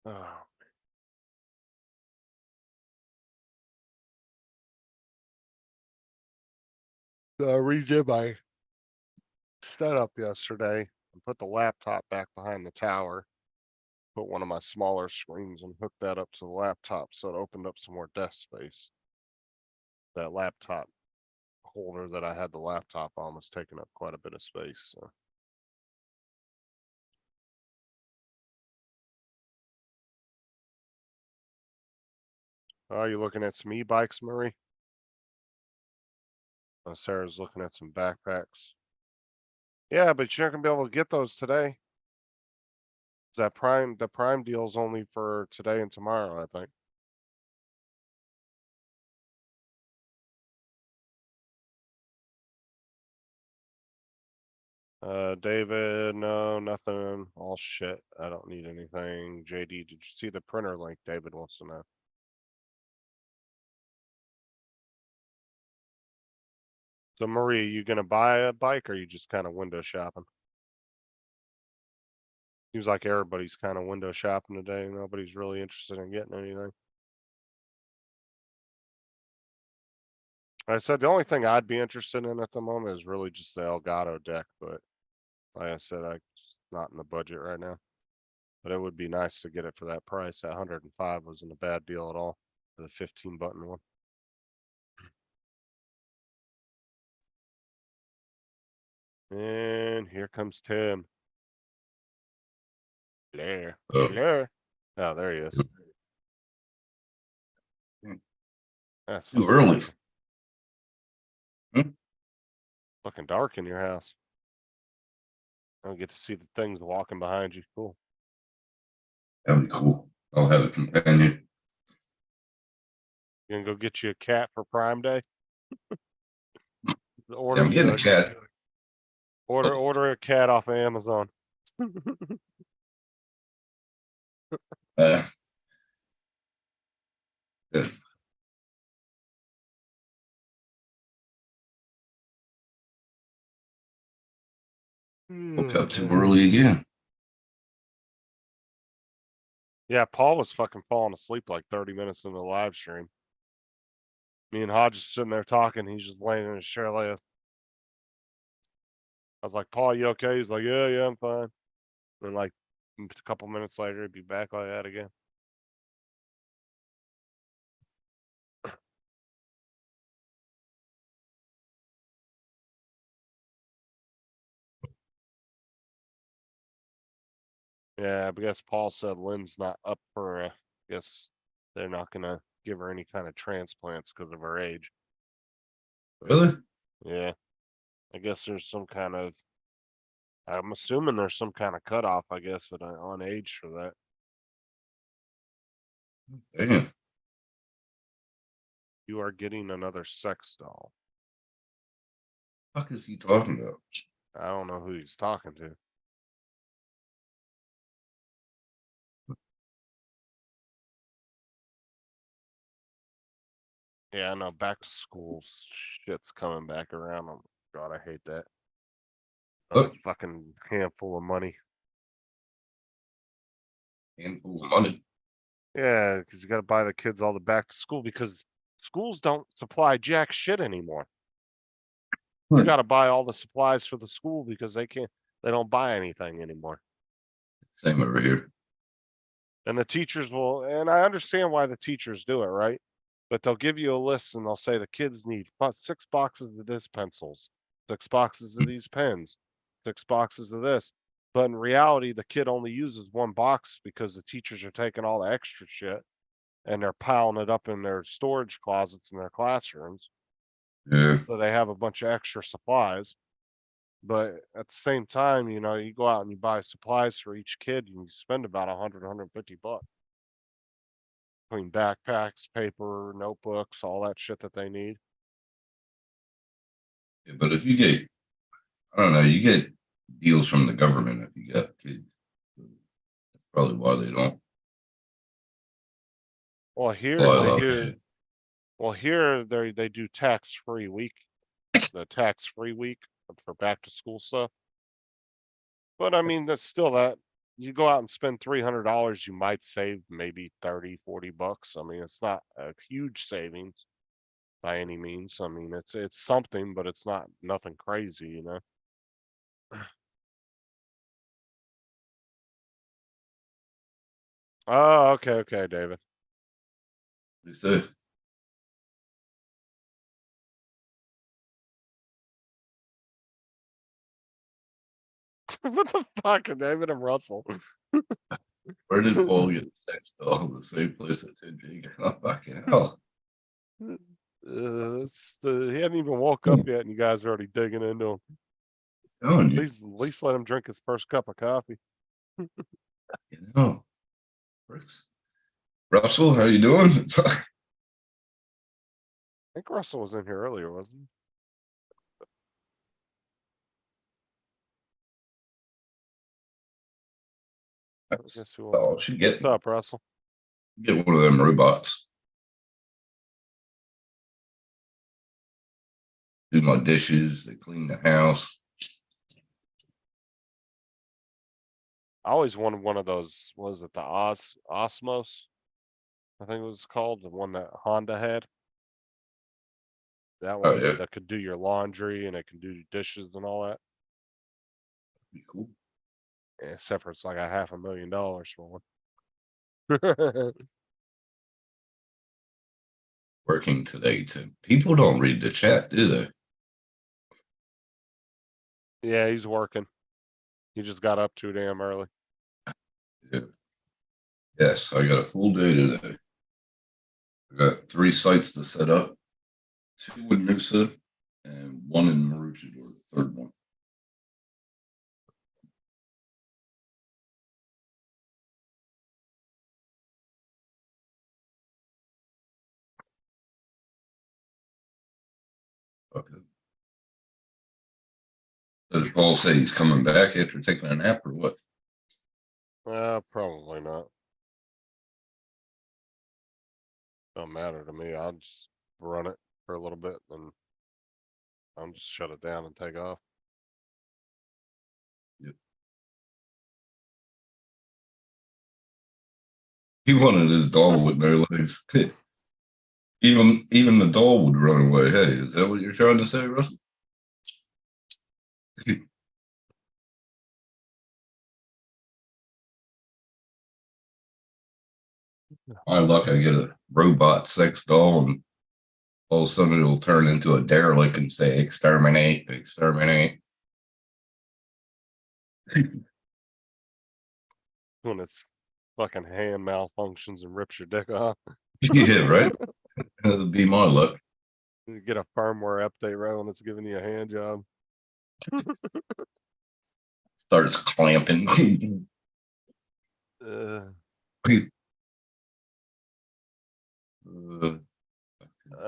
oh, so I redid my setup yesterday and put the laptop back behind the tower. Put one of my smaller screens and hooked that up to the laptop, so it opened up some more desk space. That laptop holder that I had the laptop on was taking up quite a bit of space, so. Are you looking at some e-bikes, Murray? Sarah's looking at some backpacks. Yeah, but you're not gonna be able to get those today. The prime deal's only for today and tomorrow, I think. David, no, nothing, all shit. I don't need anything. JD, did you see the printer link? David wants to know. So Marie, you gonna buy a bike or you just kind of window shopping? Seems like everybody's kind of window shopping today. Nobody's really interested in getting anything. I said the only thing I'd be interested in at the moment is really just the Elgato deck, but like I said, it's not in the budget right now. But it would be nice to get it for that price. That 105 wasn't a bad deal at all for the 15 button one. And here comes Tim. Blair. Oh. Blair. Oh, there he is. That's Too early. fucking dark in your house. I don't get to see the things walking behind you. Cool. That'd be cool. I'll have a companion. You gonna go get you a cat for Prime Day? Yeah, Order I'm you getting a a cat. order a cat off of Amazon. Uh, yeah. Woke up too early again. Yeah, Paul was fucking falling asleep like 30 minutes into the live stream. Me and Hodge just sitting there talking. He's just laying in his chair like. I was like, Paul, you okay? He's like, yeah, I'm fine. And like a couple minutes later, he'd be back like that again. Yeah, I guess Paul said Lynn's not up for. I guess they're not gonna give her any kind of transplants because of her age. Really? Yeah, I guess there's some kind of. I'm assuming there's some kind of cutoff. I guess on age for that. Damn. You are getting another sex doll. Fuck is he talking about? I don't know who he's talking to. Yeah, I know. Back to school shit's coming back around. Oh God, I hate that. Look. A fucking handful of money. Handful of money. Yeah, because you got to buy the kids all the back to school because schools don't supply jack shit anymore. You Right. got to buy all the supplies for the school because they can't. They don't buy anything anymore. Same over here. And the teachers will, and I understand why the teachers do it, right? But they'll give you a list and they'll say the kids need 6 boxes of this pencils, 6 boxes of these pens, 6 boxes of this. But in reality, the kid only uses 1 box because the teachers are taking all the extra shit and they're piling it up in their storage closets in their classrooms. Yeah. So they have a bunch of extra supplies. But at the same time, you know, you go out and you buy supplies for each kid and you spend about 100, 150 bucks. Between backpacks, paper, notebooks, all that shit that they need. Yeah, but if you get, I don't know, you get deals from the government if you got kids. That's probably why they don't Well, here buy a they lot of do. shit. Well, here they do tax-free week, the tax-free week for back to school stuff. But I mean, that's still that you go out and spend $300, you might save maybe 30, 40 bucks. I mean, it's not a huge savings by any means. I mean, it's something, but it's not nothing crazy, you know. Oh, okay, David. They say, What the fuck, David and Russell? where did Paul get the sex doll? The same place that Ted Jake. Oh, fucking hell. He hadn't even woke up yet, and you guys are already digging into him. Telling At you, least let him drink his first cup of coffee. you know. Russell, how you doing? I think Russell was in here earlier, wasn't he? Guess who was Oh, it? should get What's up, Russell? one of them robots. Do my dishes, they clean the house. I always wanted one of those. What was it the Osmos? I think it was called the one that Honda had. That Oh one yeah, that could do your laundry and it can do your dishes and all that. be cool. Except for it's like a $500,000 for one. Working today too. People don't read the chat, do they? Yeah, he's working. He just got up too damn early. Yeah. Yes, I got a full day today. I got 3 sites to set up, 2 in Noosa and 1 in Maroochydore, the 3rd one. Okay. Does Paul say he's coming back after taking a nap or what? Probably not. Don't matter to me. I'll just run it for a little bit and I'll just shut it down and take off. He wanted his doll with no legs. Even the doll would run away. Hey, is that what you're trying to say, Russell? My luck, I get a robot sex doll and all of a sudden it'll turn into a derelict and say exterminate, exterminate. When its fucking hand malfunctions and rips your dick off. Yeah, right. That'll be my luck. You get a firmware update right when it's giving you a hand job. Starts clamping. Uh,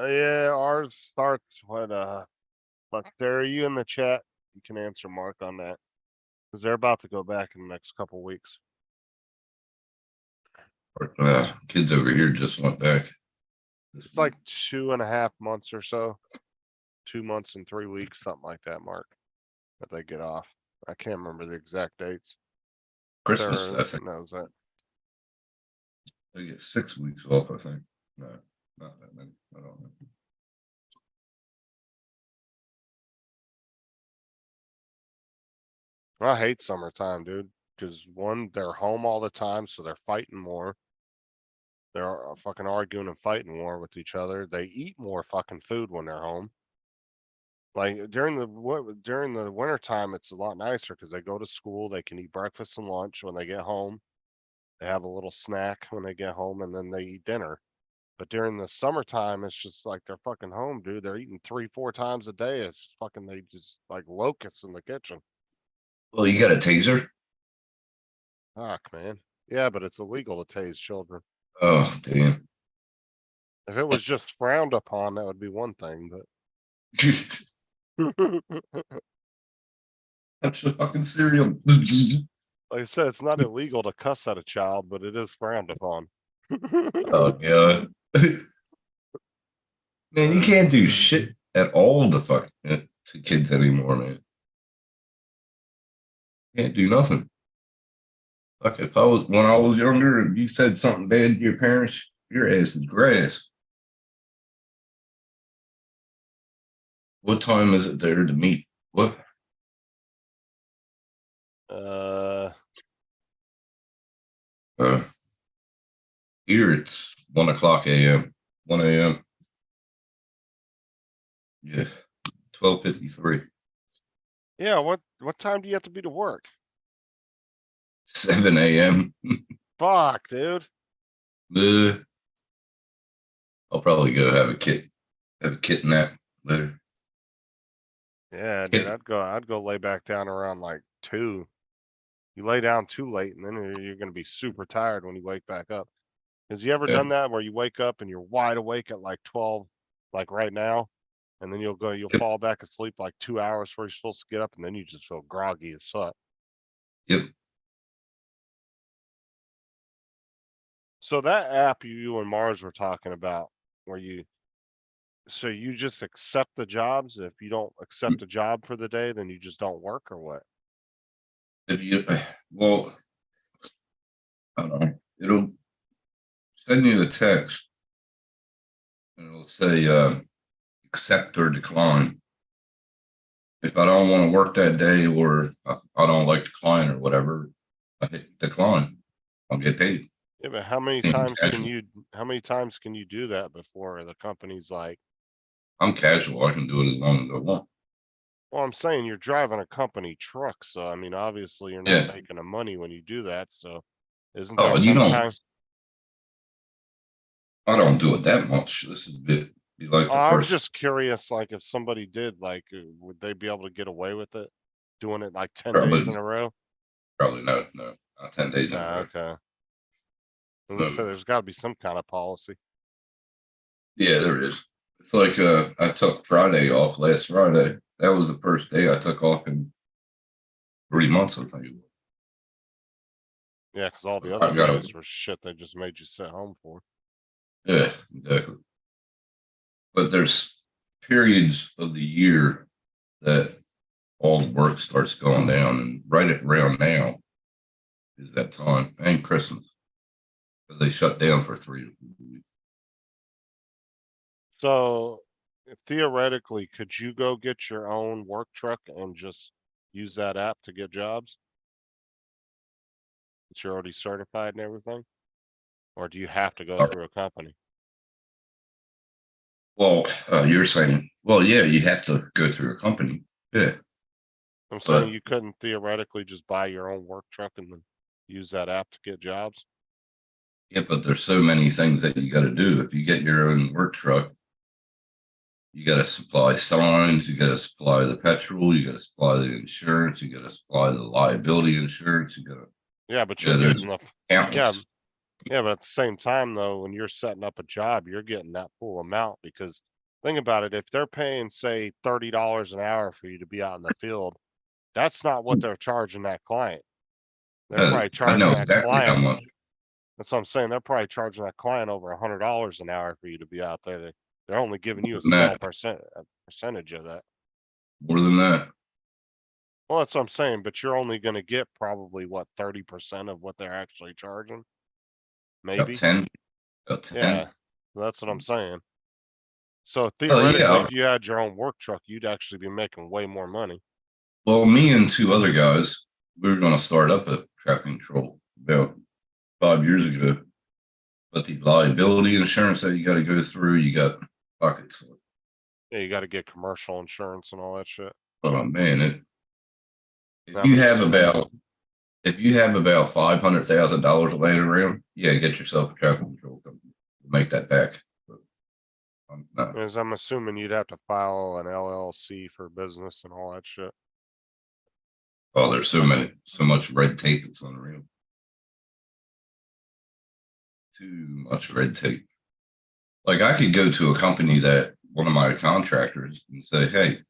yeah, ours starts when fuck, there are you in the chat? You can answer Mark on that. Cause they're about to go back in the next couple weeks. Kids over here just went back. It's like 2.5 months or so. 2 months and 3 weeks, something like that, Mark. That they get off. I can't remember the exact dates. Christmas, Sarah I think knows that. they get 6 weeks off, I think. No, not that many. I don't know. I hate summertime, dude, because one, they're home all the time, so they're fighting more. They're fucking arguing and fighting more with each other. They eat more fucking food when they're home. Like during the winter time, it's a lot nicer because they go to school, they can eat breakfast and lunch when they get home. They have a little snack when they get home and then they eat dinner. But during the summertime, it's just like they're fucking home, dude. They're eating 3, 4 times a day. It's fucking, they just like locusts in the kitchen. Well, you got a taser? Fuck, man. Yeah, but it's illegal to tase children. Oh, damn. If it was just frowned upon, that would be one thing, but That's a fucking cereal. like I said, it's not illegal to cuss at a child, but it is frowned upon. Oh, God. Man, you can't do shit at all to fuck to kids anymore, man. Can't do nothing. Like if when I was younger and you said something bad to your parents, your ass is grass. What time is it there to meet? What? Uh, Uh, Here it's 1:00 a.m. 1 a.m. Yeah, 12:53. yeah, what time do you have to be to work? 7 a.m. Fuck, dude. I'll probably go have a kit nap later. Yeah, dude, Kit, I'd go lay back down around like 2. You lay down too late and then you're gonna be super tired when you wake back up. Has you ever yeah, done that where you wake up and you're wide awake at like 12, like right now? And then you'll yep, fall back asleep like 2 hours before you're supposed to get up and then you just feel groggy as fuck. yep. So that app you and Mars were talking about, where so you just accept the jobs. If you don't accept a job for the day, then you just don't work or what? If you, well, I don't know. It'll send you a text and it'll say accept or decline. If I don't want to work that day or I don't like the client or whatever, I hit decline. I'll get paid. Yeah, but how many times can you do that before the company's like, I'm casual. I can do it as long as I want. well, I'm saying you're driving a company truck, so I mean, obviously you're not Yeah. making a money when you do that. So isn't there Oh, you some don't. kind? I don't do it that much. This is a bit. You like the I'm first? just curious, like if somebody did, like, would they be able to get away with it? Doing it like 10 days Probably, in a row? probably no, no, not 10 days in a row. Okay. As I No, said, no. there's gotta be some kind of policy. Yeah, there is. It's like I took Friday off last Friday. That was the first day I took off in 3 months. I think it Yeah, cause all the was. other I got days to. were shit they just made you sit home for. Yeah, exactly. But there's periods of the year that all the work starts going down, and right at around now is that time, and Christmas, because they shut down for 3 weeks. So theoretically, could you go get your own work truck and just use that app to get jobs? That you're already certified and everything? Or do you have to go Uh, through a company? Well, you're saying, well, yeah, you have to go through a company. Yeah, I'm saying but you couldn't theoretically just buy your own work truck and then use that app to get jobs? yeah, but there's so many things that you got to do. If you get your own work truck, you got to supply signs, you got to supply the petrol, you got to supply the insurance, you got to supply the liability insurance, you got to, Yeah, but yeah, you're there's getting the yeah, countless. yeah, but at the same time though, when you're setting up a job, you're getting that full amount because think about it, if they're paying, say, $30 an hour for you to be out in the field, that's not what they're charging that client. They're probably I charging know that exactly how client. much. That's what I'm saying. They're probably charging that client over $100 an hour for you to be out there. They're only giving you a More than small that, percentage of that. more than that. Well, that's what I'm saying, but you're only gonna get probably what, 30% of what they're actually charging? About Maybe? 10, about 10. Yeah, that's what I'm saying. So Oh theoretically, yeah, if you had your own work truck, you'd actually be making way more money. Well, me and two other guys, we were going to start up a traffic control about 5 years ago. But the liability insurance that you got to go through, you got pockets. Yeah, you gotta get commercial insurance and all that shit. Oh man, if I'm you have assuming- about $500,000 laying around, yeah, get yourself a traffic control company to make that back. But, no. As I'm assuming you'd have to file an LLC for business and all that shit. Oh, there's so much red tape that's unreal. Too much red tape. Like I could go to a company that one of my contractors and say, hey,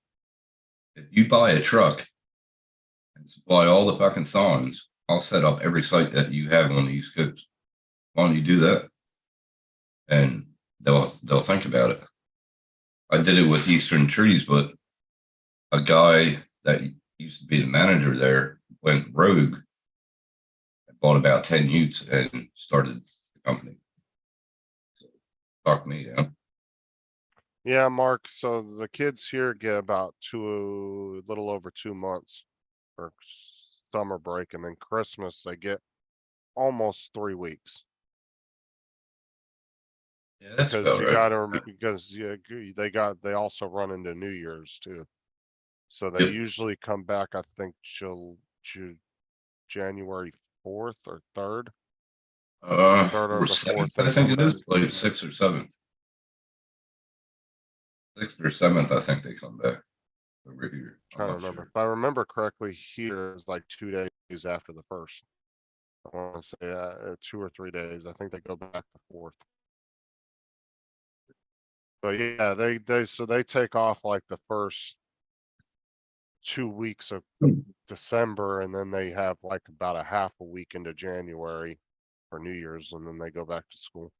if you buy a truck and supply all the fucking signs, I'll set up every site that you have on the East Coast. Why don't you do that? And they'll think about it. I did it with Eastern Trees, but a guy that used to be the manager there went rogue and bought about 10 utes and started the company. So, fuck me, yeah. Yeah, Mark, so the kids here get about a little over 2 months for summer break, and then Christmas, they get almost 3 weeks. Yeah, that's Because about you right. gotta, because yeah, they also run into New Year's too. So they Yep. usually come back, I think, January 4th or 3rd. Third or Or the 7th, fourth, I they think come it back. is, like 6th or 7th. 6th or 7th, I think they come back over here. I'm Trying to not remember. sure. If I remember correctly, here is like 2 days after the first. I wanna say, 2 or 3 days. I think they go back the 4th. But yeah, so they take off like the first 2 weeks of December, and then they have like about a half a week into January for New Year's, and then they go back to school.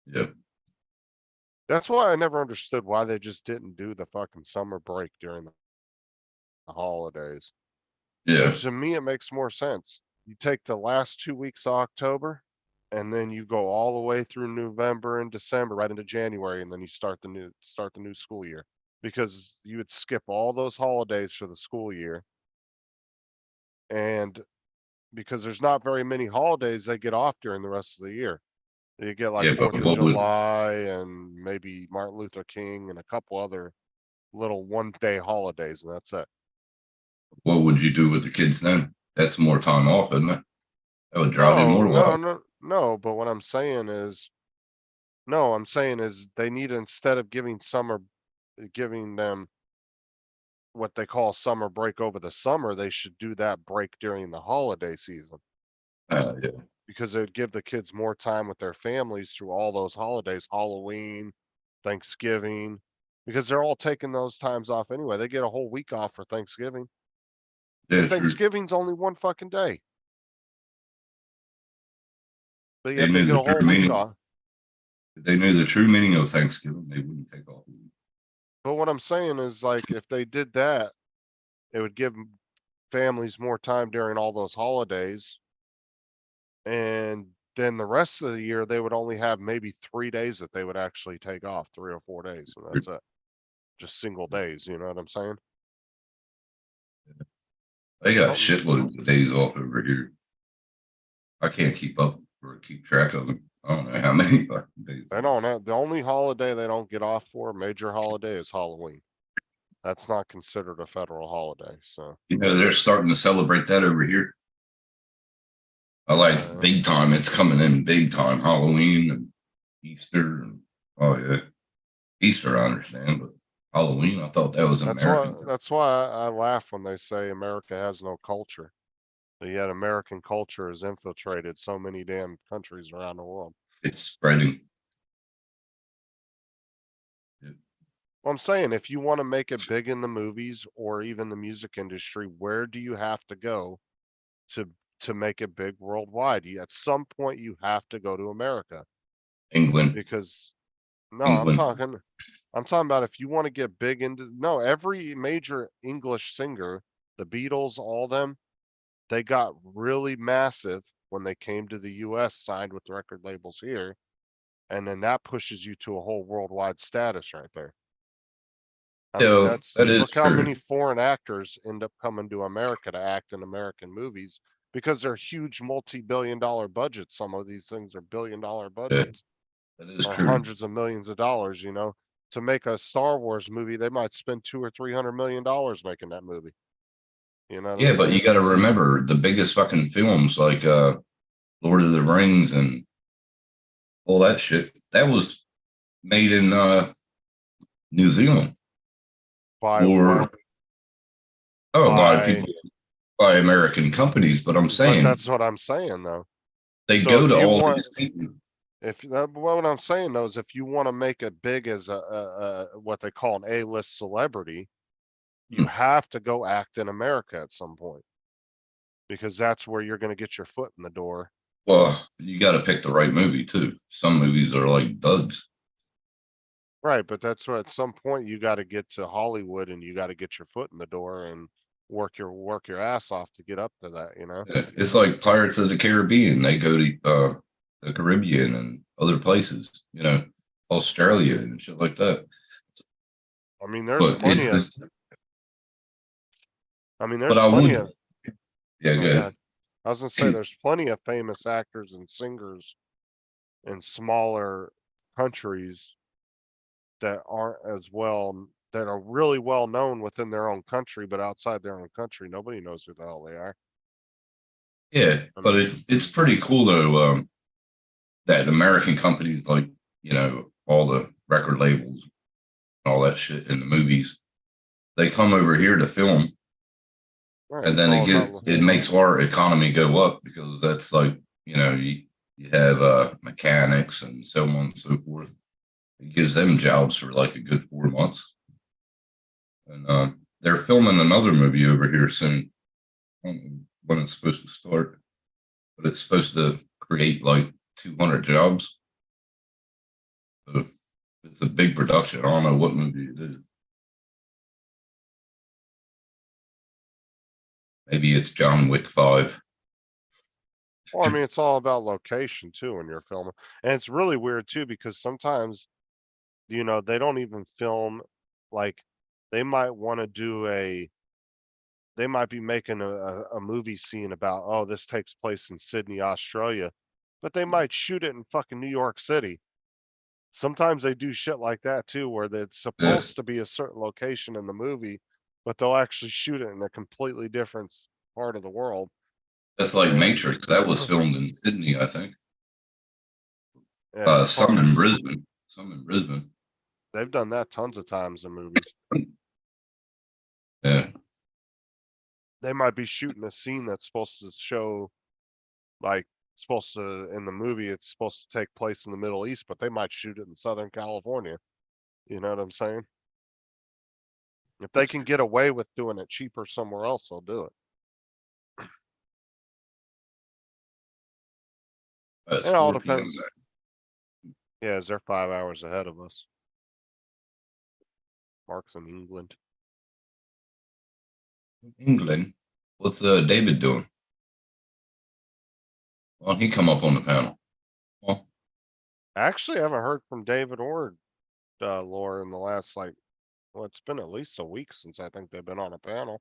Yep. That's why I never understood why they just didn't do the fucking summer break during the holidays. Yeah. To me, it makes more sense. You take the last 2 weeks of October, and then you go all the way through November and December, right into January, and then you start the new school year. Because you would skip all those holidays for the school year. And because there's not very many holidays they get off during the rest of the year. You get like Yeah, but 4th of what would- July and maybe Martin Luther King and a couple other little 1-day holidays, and that's it. What would you do with the kids then? That's more time off, isn't it? That would drive you No, more no, wild. no, but what I'm saying is, no, I'm saying is they need, instead of giving them what they call summer break over the summer, they should do that break during the holiday season. Yeah. Because it would give the kids more time with their families through all those holidays, Halloween, Thanksgiving, because they're all taking those times off anyway. They get a whole week off for Thanksgiving. Yeah, And true. Thanksgiving's only one fucking day. But They yet they knew get the a whole true week meaning. off. If they knew the true meaning of Thanksgiving, they wouldn't take off. But what I'm saying is, like, if they did that, it would give families more time during all those holidays. And then the rest of the year, they would only have maybe 3 days that they would actually take off, 3 or 4 days, and that's it. Just single days, you know what I'm saying? They got Something- shitloads of days off over here. I can't keep up or keep track of them. I don't know how many fucking days. They don't have, the only holiday they don't get off for, major holiday, is Halloween. That's not considered a federal holiday, so. You know, they're starting to celebrate that over here. I like big time. It's coming in big time. Halloween and Easter. And, oh, yeah. Easter, I understand, but Halloween, I thought that was an American. That's why I laugh when they say America has no culture. But yet American culture has infiltrated so many damn countries around the world. It's spreading. Well, I'm saying, if you want to make it big in the movies or even the music industry, where do you have to go to make it big worldwide? At some point you have to go to America, England. because no, England. I'm talking about if you want to get big into, no, every major English singer, the Beatles, all them, they got really massive when they came to the US, signed with record labels here. And then that pushes you to a whole worldwide status right there. I mean, Yeah, that's, that is look how true. many foreign actors end up coming to America to act in American movies because they're huge multi-billion dollar budgets. Some of these things are billion-dollar budgets That is or true. hundreds of millions of dollars, to make a Star Wars movie, they might spend $200 or $300 million making that movie. You know what I'm Yeah, but you saying? got to remember the biggest fucking films like Lord of the Rings and all that shit. That was made in New Zealand By or what? by By, people by American companies. But I'm but saying that's what I'm saying though. they So go if to you all want, these things. if that, what I'm saying though is if you want to make it big as what they call an A-list celebrity, you Hmm. have to go act in America at some point because that's where you're going to get your foot in the door. Well, you got to pick the right movie too. Some movies are like duds. Right, but that's what at some point you got to get to Hollywood and you got to get your foot in the door and work your ass off to get up to that. Yeah, it's like Pirates of the Caribbean. They go to the Caribbean and other places, Australia and shit like that. I mean, there's But plenty it's of, just, I mean, there's but I plenty would, of, yeah, oh, go yeah, ahead. I was gonna say there's plenty of famous actors and singers in smaller countries that aren't as well, that are really well known within their own country, but outside their own country, nobody knows who the hell they are. Yeah, I but mean, it's pretty cool though that American companies like all the record labels and all that shit in the movies, they come over here to film, right, and it's then all about, it makes our economy go up because that's like you have mechanics and so on and so forth. It gives them jobs for like a good 4 months, and they're filming another movie over here soon. I don't know when it's supposed to start, but it's supposed to create like 200 jobs. So it's a big production. I don't know what movie it is. Maybe it's John Wick 5. well, I mean, it's all about location too when you're filming. And it's really weird too, because sometimes, they don't even film, like, they might want to do they might be making a movie scene about, oh, this takes place in Sydney, Australia, but they might shoot it in fucking New York City. Sometimes they do shit like that too, where it's Yeah, supposed to be a certain location in the movie, but they'll actually shoot it in a completely different part of the world. that's like And Matrix. That was filmed in Sydney, I think. yeah, it's Some fun. in Brisbane. Some in Brisbane. They've done that tons of times in movies. Yeah. They might be shooting a scene that's supposed to show, like, supposed to, in the movie, it's supposed to take place in the Middle East, but they might shoot it in Southern California. You know what I'm saying? If they can get away with doing it cheaper somewhere else, they'll do it. It's It all 4 p.m. depends. Yeah, they're 5 hours ahead of us. Mark's in England. England. What's David doing? Well, he come up on the panel. Well, Actually, I haven't heard from David or Laura in the last, like, well, it's been at least a week since I think they've been on a panel,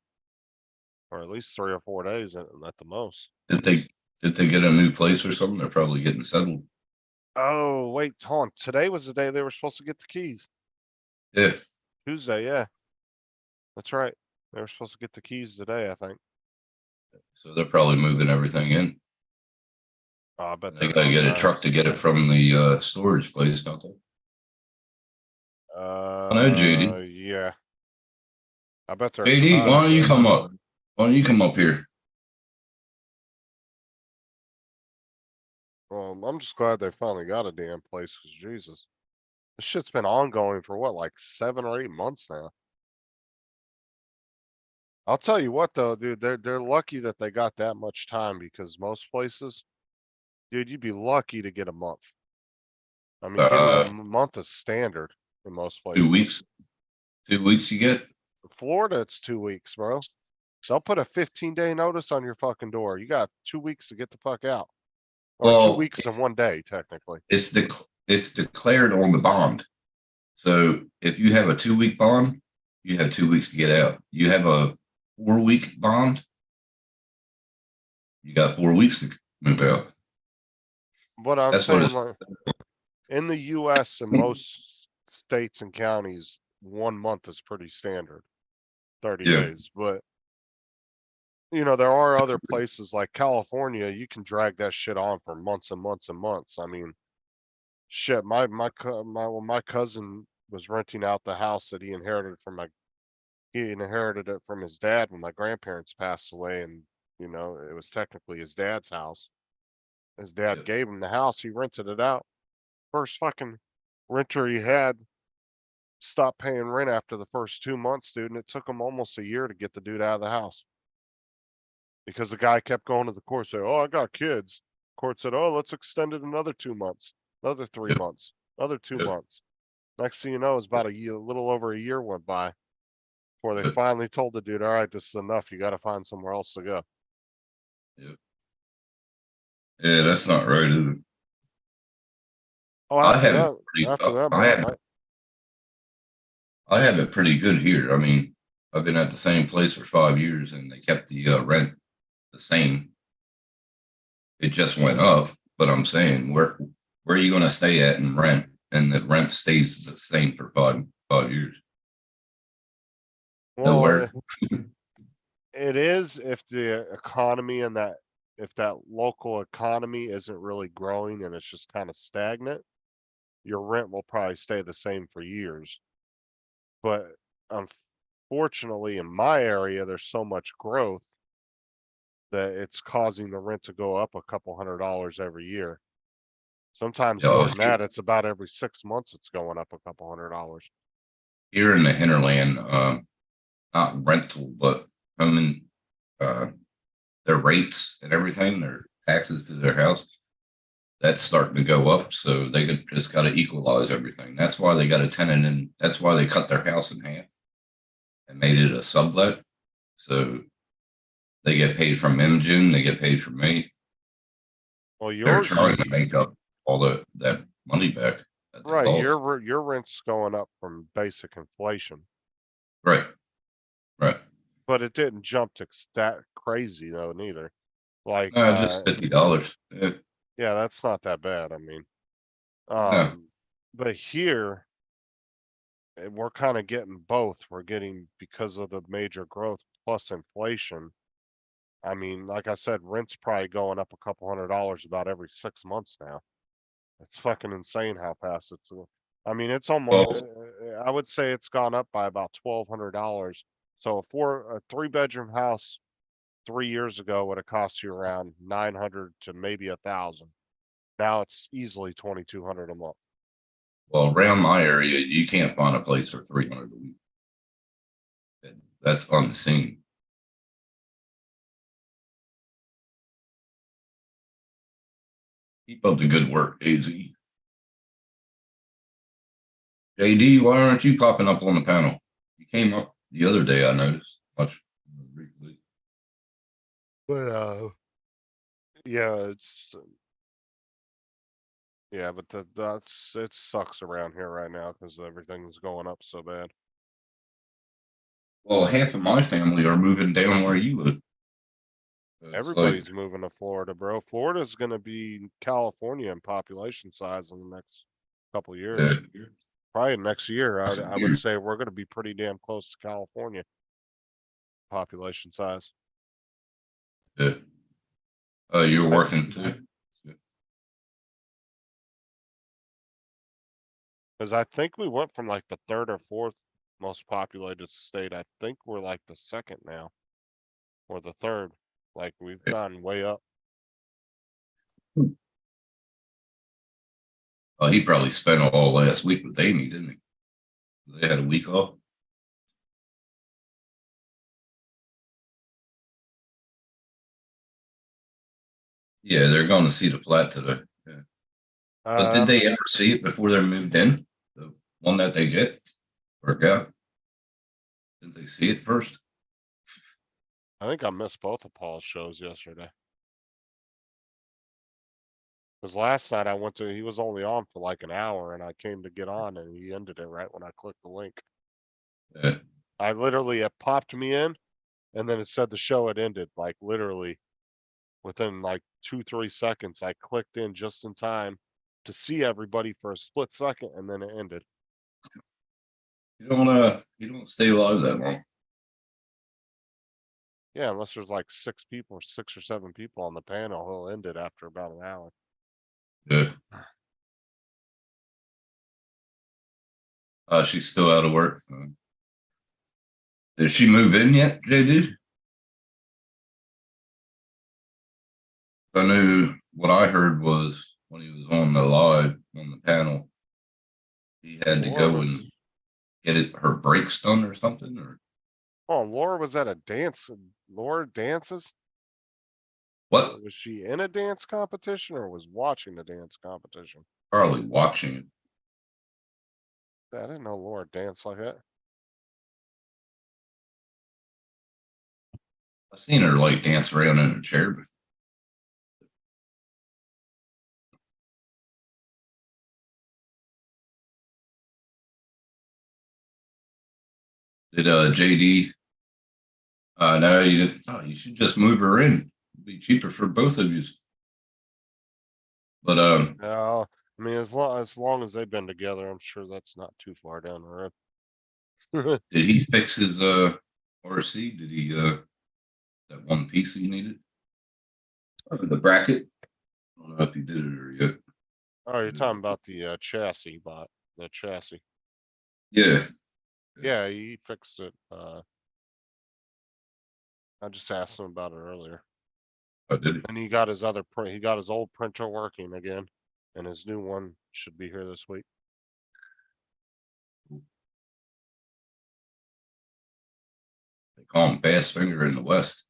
or at least 3 or 4 days at the most. did they get a new place or something? They're probably getting settled. Oh, wait, hold on. Today was the day they were supposed to get the keys. Yeah. Tuesday, yeah. That's right. They were supposed to get the keys today, I think. So they're probably moving everything in. Oh, I bet They they're gotta get a done, truck to get it from the storage place, don't they? I know, JD. Yeah. I bet they're JD, inside why of don't you it. come up? Why don't you come up here? Well, I'm just glad they finally got a damn place, 'cause Jesus. This shit's been ongoing for what, like 7 or 8 months now. I'll tell you what though, dude, they're lucky that they got that much time, because most places, dude, you'd be lucky to get a month. I mean, getting a Uh, month is standard in most 2 places. weeks. 2 weeks you get? Florida, it's 2 weeks, bro. They'll put a 15-day notice on your fucking door. You got 2 weeks to get the fuck out. Or 2 Well, weeks and 1 day, technically. it's declared on the bond. So if you have a 2-week bond, you have 2 weeks to get out. You have a 4-week bond. You got 4 weeks to move out. But I'm That's what saying it's, like, in the US and most states and counties, 1 month is pretty standard. 30 Yeah. days, but. You know, there are other places like California, you can drag that shit on for months and months and months. I mean. Shit, when my cousin was renting out the house that he inherited it from his dad when my grandparents passed away, and, you know, it was technically his dad's house. His dad Yeah. gave him the house, he rented it out. First fucking renter he had stopped paying rent after the first 2 months, dude, and it took him almost a year to get the dude out of the house. Because the guy kept going to the court, saying, "Oh, I got kids." Court said, "Oh, let's extend it another 2 months, another 3 months, another 2 months." Next thing you know, it's about a year, a little over a year went by before they Yeah. finally told the dude, "All right, this is enough. You gotta find somewhere else to go." Yeah, that's not right, is it? Oh, I have it pretty, after that I have, month, I have it pretty good here. I mean, I've been at the same place for 5 years and they kept the rent the same. It just went up, but I'm saying where are you going to stay at in rent? And the rent stays the same for 5 years. well, Nowhere. it is if the economy and if that local economy isn't really growing and it's just kind of stagnant, your rent will probably stay the same for years. But unfortunately, in my area, there's so much growth that it's causing the rent to go up a couple $100 every year. Sometimes more Yeah, than that, it's about every 6 months it's going up a couple $100. here in the hinterland, not rental, but owning their rates and everything, their taxes to their house, that's starting to go up. So they just got to equalize everything. That's why they got a tenant in. That's why they cut their house in half and made it a sublet. So they get paid from Imogen, they get paid from me. Well, They're trying to make up all that money back that they right, lost. your rent's going up from basic inflation, Right, right. but it didn't jump to that crazy though, neither. Like, No, just $50. Yeah, yeah, that's not that bad. I mean, no. but here we're kind of getting both. We're getting, because of the major growth plus inflation. I mean, like I said, rent's probably going up a couple $100 about every 6 months now. It's fucking insane how fast it's. I mean, it's almost. Well, I would say it's gone up by about $1,200. So a 3-bedroom house 3 years ago would have cost you around 900 to maybe 1,000. Now it's easily 2,200 a month. well, around my area, you can't find a place for 300 a week. That's unseen. Keep up the good work, AZ. JD, why aren't you popping up on the panel? You came up the other day, I noticed. Much briefly. But yeah, yeah, but it sucks around here right now because everything's going up so bad. Well, half of my family are moving down where you live. So it's Everybody's moving to Florida, bro. Florida's gonna be California in population size in the next couple years. Probably next year, I would say we're gonna be pretty damn close to California population size. yeah. You're working too. Cause I think we went from like the third or fourth most populated state. I think we're like the second now. Or the third. Like we've gone way up. Oh, he probably spent all last week with Amy, didn't he? They had a week off. Yeah, they're going to see the flat today. Yeah. But did they ever see it before they moved in? The one that they get or got? Did they see it first? I think I missed both of Paul's shows yesterday. Cause last night he was only on for like an hour and I came to get on and he ended it right when I clicked the link. Yeah. it popped me in and then it said the show had ended, like literally within like 2-3 seconds. I clicked in just in time to see everybody for a split second and then it ended. You don't stay alive that long. Yeah, unless there's like 6 or 7 people on the panel, he'll end it after about an hour. Yeah. She's still out of work. Did she move in yet, JD? I knew what I heard was when he was on the live on the panel, he had to Laura go was, and get her brakes done or something, or oh, Laura was at a dance. Laura dances? what? Was she in a dance competition or was watching the dance competition? Probably watching it. I didn't know Laura danced like that. I've seen her like dance around in a chair before. Did JD? No, you didn't. Oh, you should just move her in. It'd be cheaper for both of you. But No, I mean, as long as they've been together, I'm sure that's not too far down the road. did he fix his RC? Did he that one piece he needed? The bracket? I don't know if he did it or yet. Oh, you're talking about the chassis bot, the chassis. Yeah. Yeah, he fixed it. I just asked him about it earlier. I did it. And he got his other print, he got his old printer working again. And his new one should be here this week. They call him Fast Finger in the West.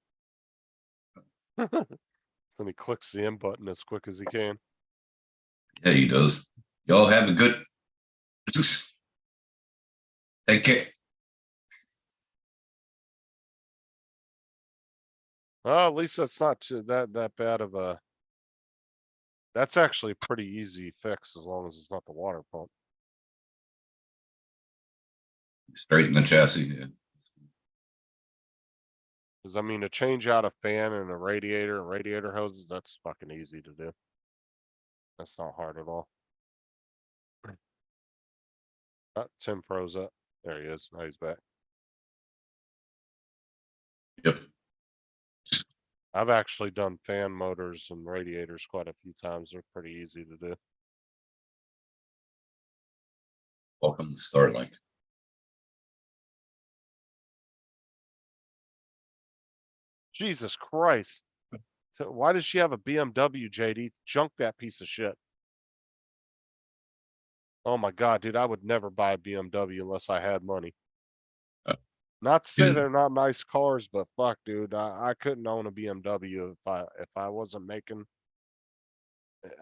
Then he clicks the M button as quick as he can. Yeah, he does. Y'all have a good. Take care. Well, at least that's not that bad of a. That's actually a pretty easy fix as long as it's not the water pump. Straighten the chassis. Yeah. Cause I mean, to change out a fan and a radiator and radiator hoses, that's fucking easy to do. That's not hard at all. Tim froze up. There he is. Now he's back. Yep. I've actually done fan motors and radiators quite a few times. They're pretty easy to do. Welcome to Starlink. Jesus Christ. So why does she have a BMW, JD? Junk that piece of shit. Oh my God, dude, I would never buy a BMW unless I had money. Uh, Not to say yeah. they're not nice cars, but fuck, dude, I couldn't own a BMW if I wasn't making.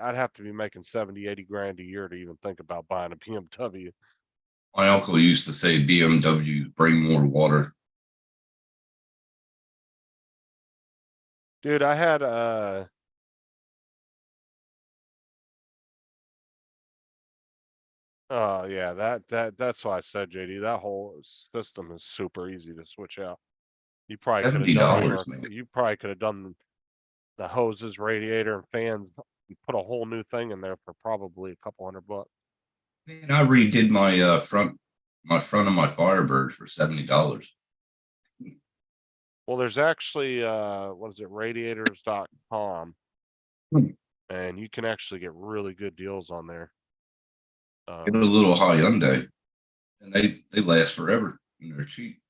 I'd have to be making 70, 80 grand a year to even think about buying a BMW. My uncle used to say BMW bring more water. Dude, I had oh yeah, that's why I said, JD, that whole system is super easy to switch out. You probably could have done $70, man. you probably could have done the hoses, radiator, and fans. You put a whole new thing in there for probably a couple $100. Man, I redid my front of my Firebird for $70. Well, there's actually what is it, radiators.com, Hmm. and you can actually get really good deals on there. Get a little Hyundai, and they last forever and they're cheap.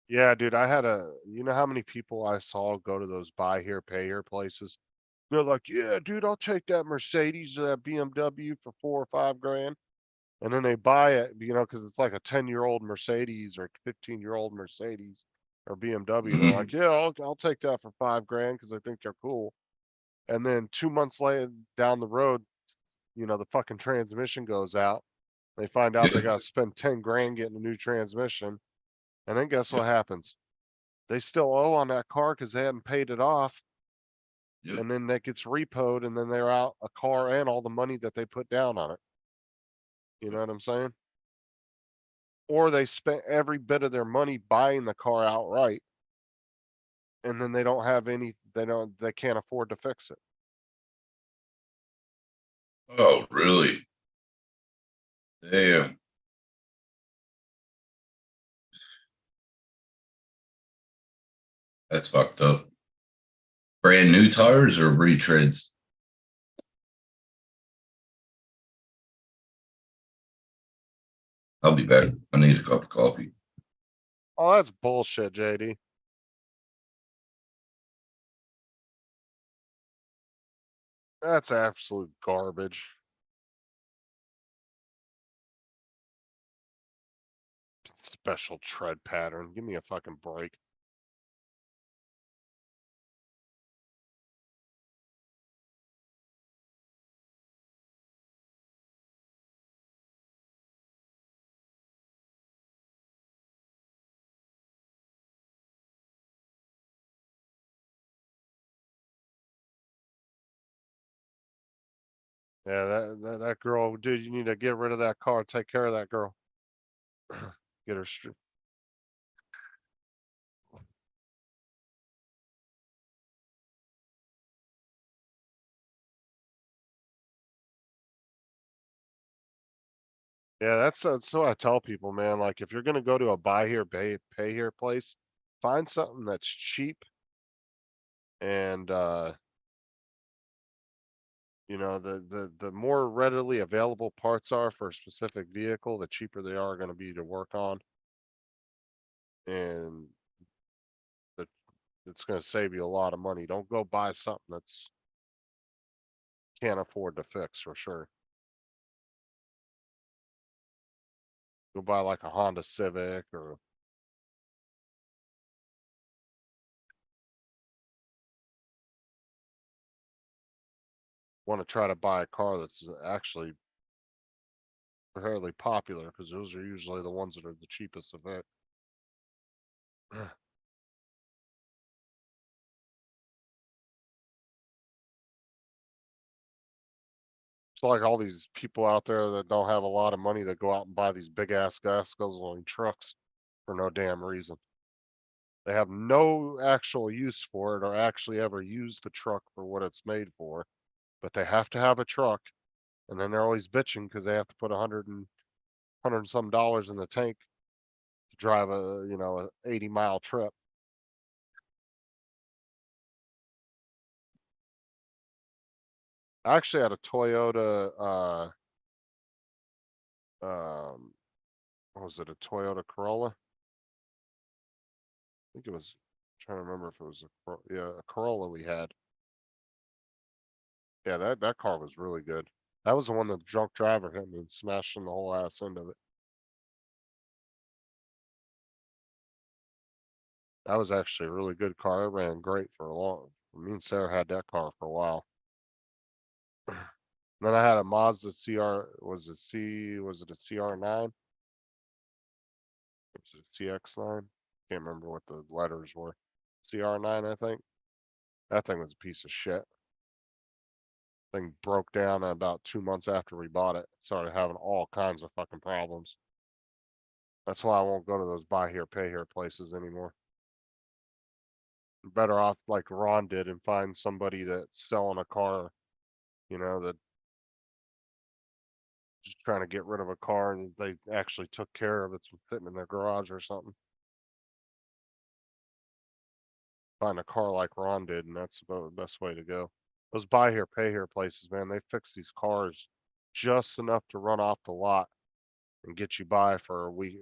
Yeah, dude, you know how many people I saw go to those buy here, pay here places? They're like, yeah, dude, I'll take that Mercedes or that BMW for 4 or 5 grand. And then they buy it, cause it's like a 10-year-old Mercedes or 15-year-old Mercedes or BMW. They're like, Mhm. yeah, I'll take that for 5 grand cause I think they're cool. And then 2 months later down the road, the fucking transmission goes out. They find out they Yeah. gotta spend 10 grand getting a new transmission. And then guess Yep. what happens? They still owe on that car because they hadn't paid it off. Yep. And then that gets repoed and then they're out a car and all the money that they put down on it. You know what I'm saying? Or they spent every bit of their money buying the car outright. And then they don't have any, they can't afford to fix it. Oh, really? Damn. That's fucked up. Brand new tires or retreads? I'll be back. I need a cup of coffee. Oh, that's bullshit, JD. That's absolute garbage. Special tread pattern. Give me a fucking break. Yeah, that girl, dude, you need to get rid of that car. Take care of that girl. Get her straight. Yeah, that's what I tell people, man. Like, if you're gonna go to a buy here, pay here place, find something that's cheap and you know, the more readily available parts are for a specific vehicle, the cheaper they are gonna be to work on. And that it's gonna save you a lot of money. Don't go buy something that's can't afford to fix for sure. Go buy like a Honda Civic or want to try to buy a car that's actually fairly popular because those are usually the ones that are the cheapest of it. It's like all these people out there that don't have a lot of money that go out and buy these big ass gas guzzling trucks for no damn reason. They have no actual use for it or actually ever use the truck for what it's made for, but they have to have a truck. And then they're always bitching because they have to put hundred and some dollars in the tank to drive a 80-mile trip. I actually had a Toyota, what was it, a Toyota Corolla? I think it was, trying to remember if it was a Corolla we had. Yeah, that car was really good. That was the one that the drunk driver hit me and smashed in the whole ass end of it. That was actually a really good car. It ran great for a long. Me and Sarah had that car for a while. Then I had a Mazda CR. Was it a CR9? Was it CX9? Can't remember what the letters were. CR9, I think. That thing was a piece of shit. Thing broke down about 2 months after we bought it. Started having all kinds of fucking problems. That's why I won't go to those buy here, pay here places anymore. Better off like Ron did and find somebody that's selling a car, that just trying to get rid of a car and they actually took care of it's sitting in their garage or something. Find a car like Ron did, and that's about the best way to go. Those buy here, pay here places, man, they fix these cars just enough to run off the lot and get you by for a week,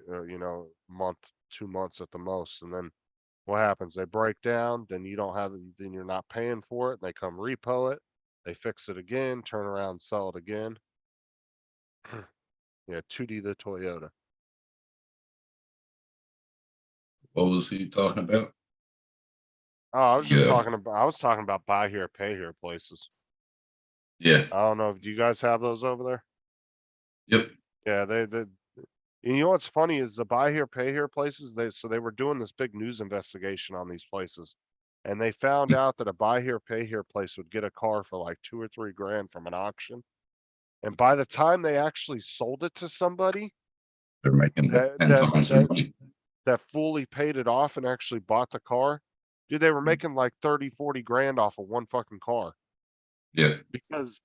month, 2 months at the most. And then what happens? They break down, then you don't have, then you're not paying for it. And they come repo it. They fix it again, turn around, sell it again. Yeah, 2D the Toyota. What was he talking about? Oh, I was just Yeah. talking about buy here, pay here places. Yeah. I don't know. Do you guys have those over there? Yep. Yeah, you know what's funny is the buy here, pay here places, they were doing this big news investigation on these places. And they found out that a buy here, pay here place would get a car for like 2 or 3 grand from an auction. And by the time they actually sold it to somebody, They're making That- 10 that- times their that- money. that fully paid it off and actually bought the car. Dude, they were Mm. making like 30, 40 grand off of one fucking car. Yeah, Because,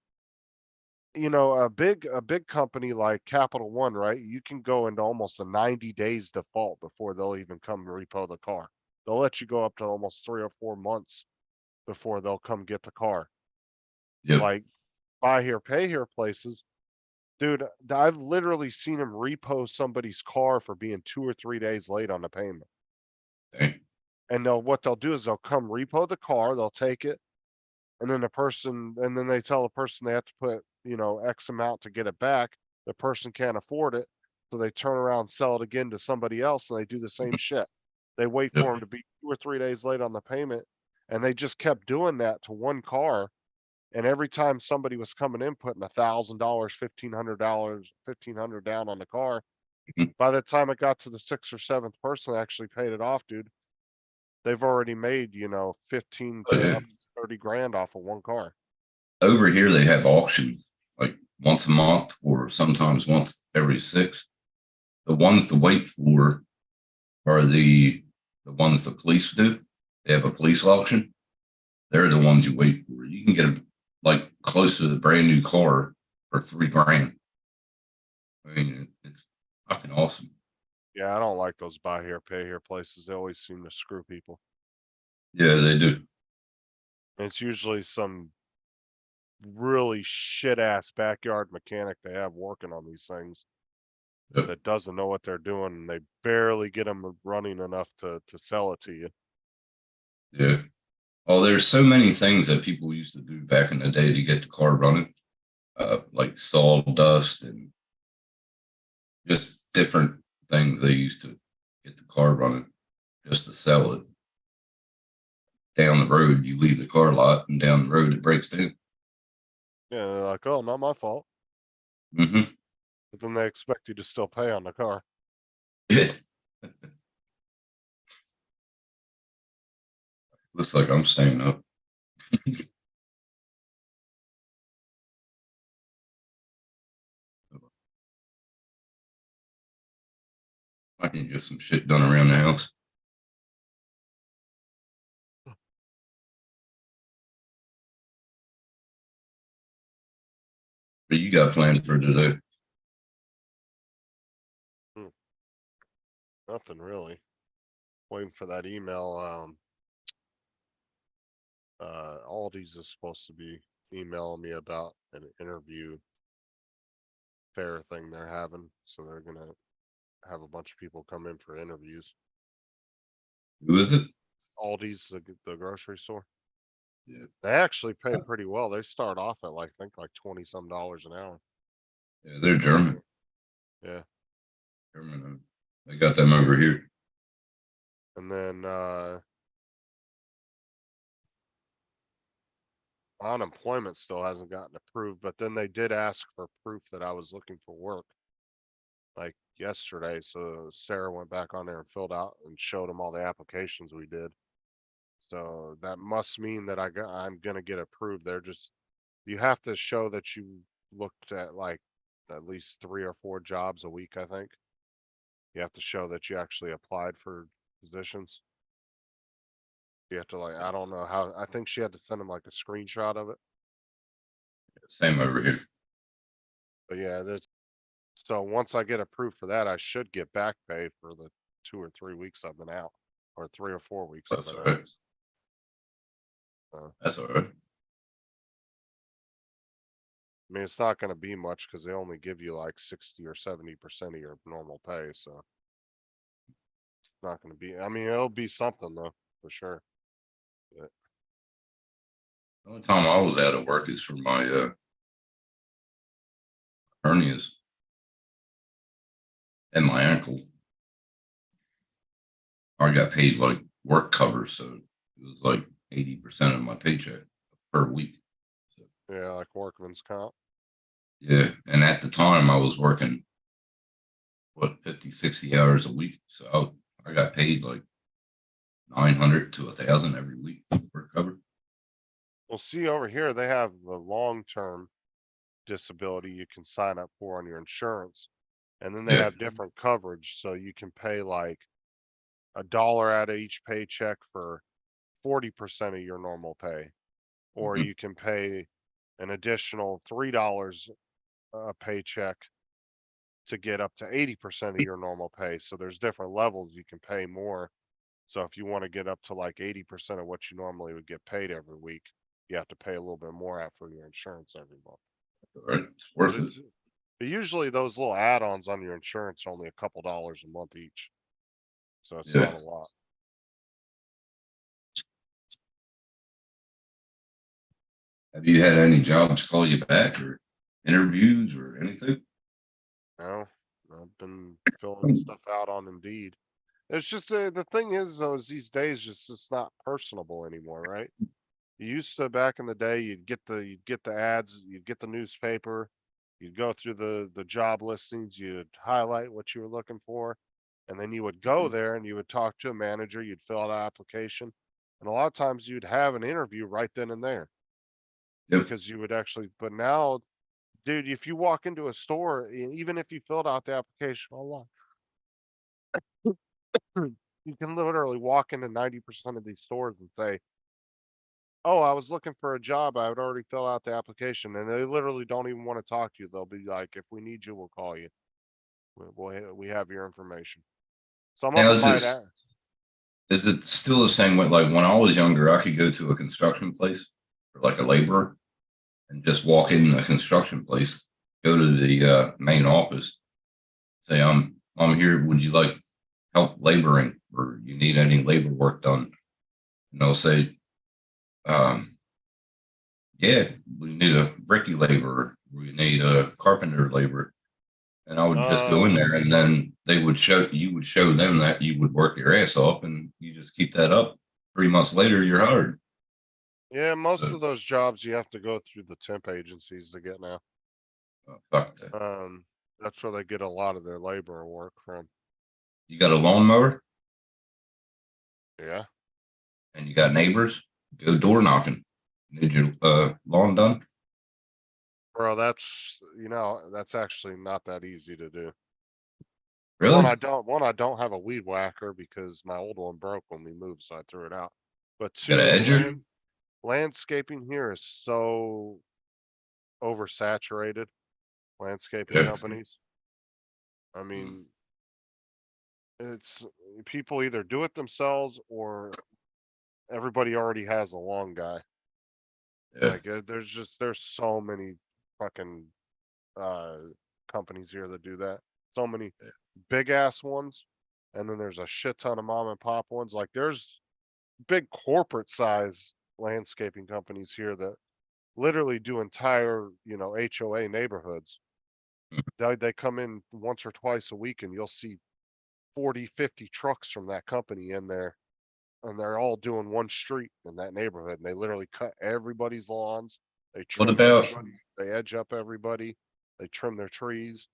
you know, a big company like Capital One, right? You can go into almost a 90 days default before they'll even come repo the car. They'll let you go up to almost 3 or 4 months before they'll come get the car. yep. Like buy here, pay here places. Dude, I've literally seen them repo somebody's car for being 2 or 3 days late on the payment. Dang. And what they'll do is they'll come repo the car, they'll take it. And then they tell the person they have to put, you know, X amount to get it back. The person can't afford it. So they turn around and sell it again to somebody else and they do the same shit. They wait Yep. for them to be 2 or 3 days late on the payment. And they just kept doing that to one car. And every time somebody was coming in, putting $1,000, $1,500 down on the car. Mhm. By the time it got to the 6th or 7th person that actually paid it off, dude, they've already made, you know, 15 Oh, to yeah. up to 30 grand off of one car. Over here, they have auctions like once a month or sometimes once every 6. The ones to wait for are the ones the police do. They have a police auction. They're the ones you wait for. You can get a, like close to the brand new car for 3 grand. I mean, it's fucking awesome. Yeah, I don't like those buy here, pay here places. They always seem to screw people. Yeah, they do. And it's usually some really shit ass backyard mechanic they have working on these things Yep. that doesn't know what they're doing and they barely get them running enough to sell it to you. Yeah. Oh, there's so many things that people used to do back in the day to get the car running, like sawdust and just different things they used to get the car running just to sell it. Down the road, you leave the car lot, and down the road, it breaks down. Yeah, they're like, oh, not my fault. Mm-hmm. But then they expect you to still pay on the car. Looks like I'm staying up. I can get some shit done around the house. But you got plans for today? Nothing really. Waiting for that email. Aldi's is supposed to be emailing me about an interview fair thing they're having. So they're gonna have a bunch of people come in for interviews. Who is it? Aldi's the grocery store. Yeah. They actually pay pretty well. They start off at like, I think like 20 some dollars an hour. Yeah, they're German. Yeah. German. They got them over here. And then, unemployment still hasn't gotten approved, but then they did ask for proof that I was looking for work. Like yesterday, so Sarah went back on there and filled out and showed them all the applications we did. So that must mean that I'm gonna get approved. You have to show that you looked at like at least 3 or 4 jobs a week, I think. You have to show that you actually applied for positions. You have to like, I don't know how, I think she had to send him like a screenshot of it. Same over here. But yeah, so once I get approved for that, I should get back pay for the 2 or 3 weeks I've been out, or 3 or 4 weeks I've That's been all out. right. That's all right. I mean, it's not gonna be much because they only give you like 60 or 70% of your normal pay, so. It's not gonna be, I mean, it'll be something though, for sure. The only time I was out of work is for my hernias and my ankle. I got paid like work cover, so it was like 80% of my paycheck per week. So, Yeah, like workman's comp. yeah, and at the time I was working what 50, 60 hours a week, so I got paid like 900 to 1,000 every week for cover. Well, see over here, they have the long-term disability you can sign up for on your insurance. And then they Yeah. have different coverage, so you can pay like $1 out of each paycheck for 40% of your normal pay. Or Mhm. you can pay an additional $3 a paycheck to get up to 80% of your normal pay. So there's different levels you can pay more. So if you want to get up to like 80% of what you normally would get paid every week, you have to pay a little bit more out for your insurance every month. Right. It's But worth it. but usually those little add-ons on your insurance are only a couple dollars a month each. So it's Yeah. not a lot. Have you had any jobs call you back or interviews or anything? No, I've been filling stuff out on Indeed. It's just the thing is though, is these days just it's not personable anymore, right? You used to back in the day, you'd get the ads, you'd get the newspaper, you'd go through the job listings, you'd highlight what you were looking for, and then you would go there and you would talk to a manager, you'd fill out an application, and a lot of times you'd have an interview right then and there Yep. because you would actually. But now, dude, if you walk into a store, even if you filled out the application online, you can literally walk into 90% of these stores and say, "Oh, I was looking for a job. I would already fill out the application," and they literally don't even want to talk to you. They'll be like, "If we need you, we'll call you. We have your information." Some of Now, them might ask. is it still the same way? Like when I was younger, I could go to a construction place or like a laborer and just walk in a construction place, go to the main office, say, I'm here. Would you like help laboring or you need any labor work done? And they'll say, um, yeah, we need a bricky laborer. We need a carpenter laborer. And I would just go in there and then you would show them that you would work your ass off and you just keep that up. 3 months later, you're hired. Yeah, most So, of those jobs you have to go through the temp agencies to get now. fuck that. That's where they get a lot of their labor work from. You got a lawnmower Yeah. and you got neighbors, go door knocking. Need your lawn done? Bro, that's actually not that easy to do. Really? One, I don't have a weed whacker because my old one broke when we moved, so I threw it out. But Got two, an edger? landscaping here is so oversaturated, landscaping Yeah. companies. I mean, it's people either do it themselves or everybody already has a lawn guy. Yeah. Like there's so many fucking uh companies here that do that. So many Yeah. big ass ones, and then there's a shit ton of mom and pop ones. Like there's big corporate size landscaping companies here that literally do entire, HOA neighborhoods. They come in once or twice a week and you'll see 40, 50 trucks from that company in there, and they're all doing one street in that neighborhood. And they literally cut everybody's lawns. They What trim about everybody. They edge up everybody. They trim their trees.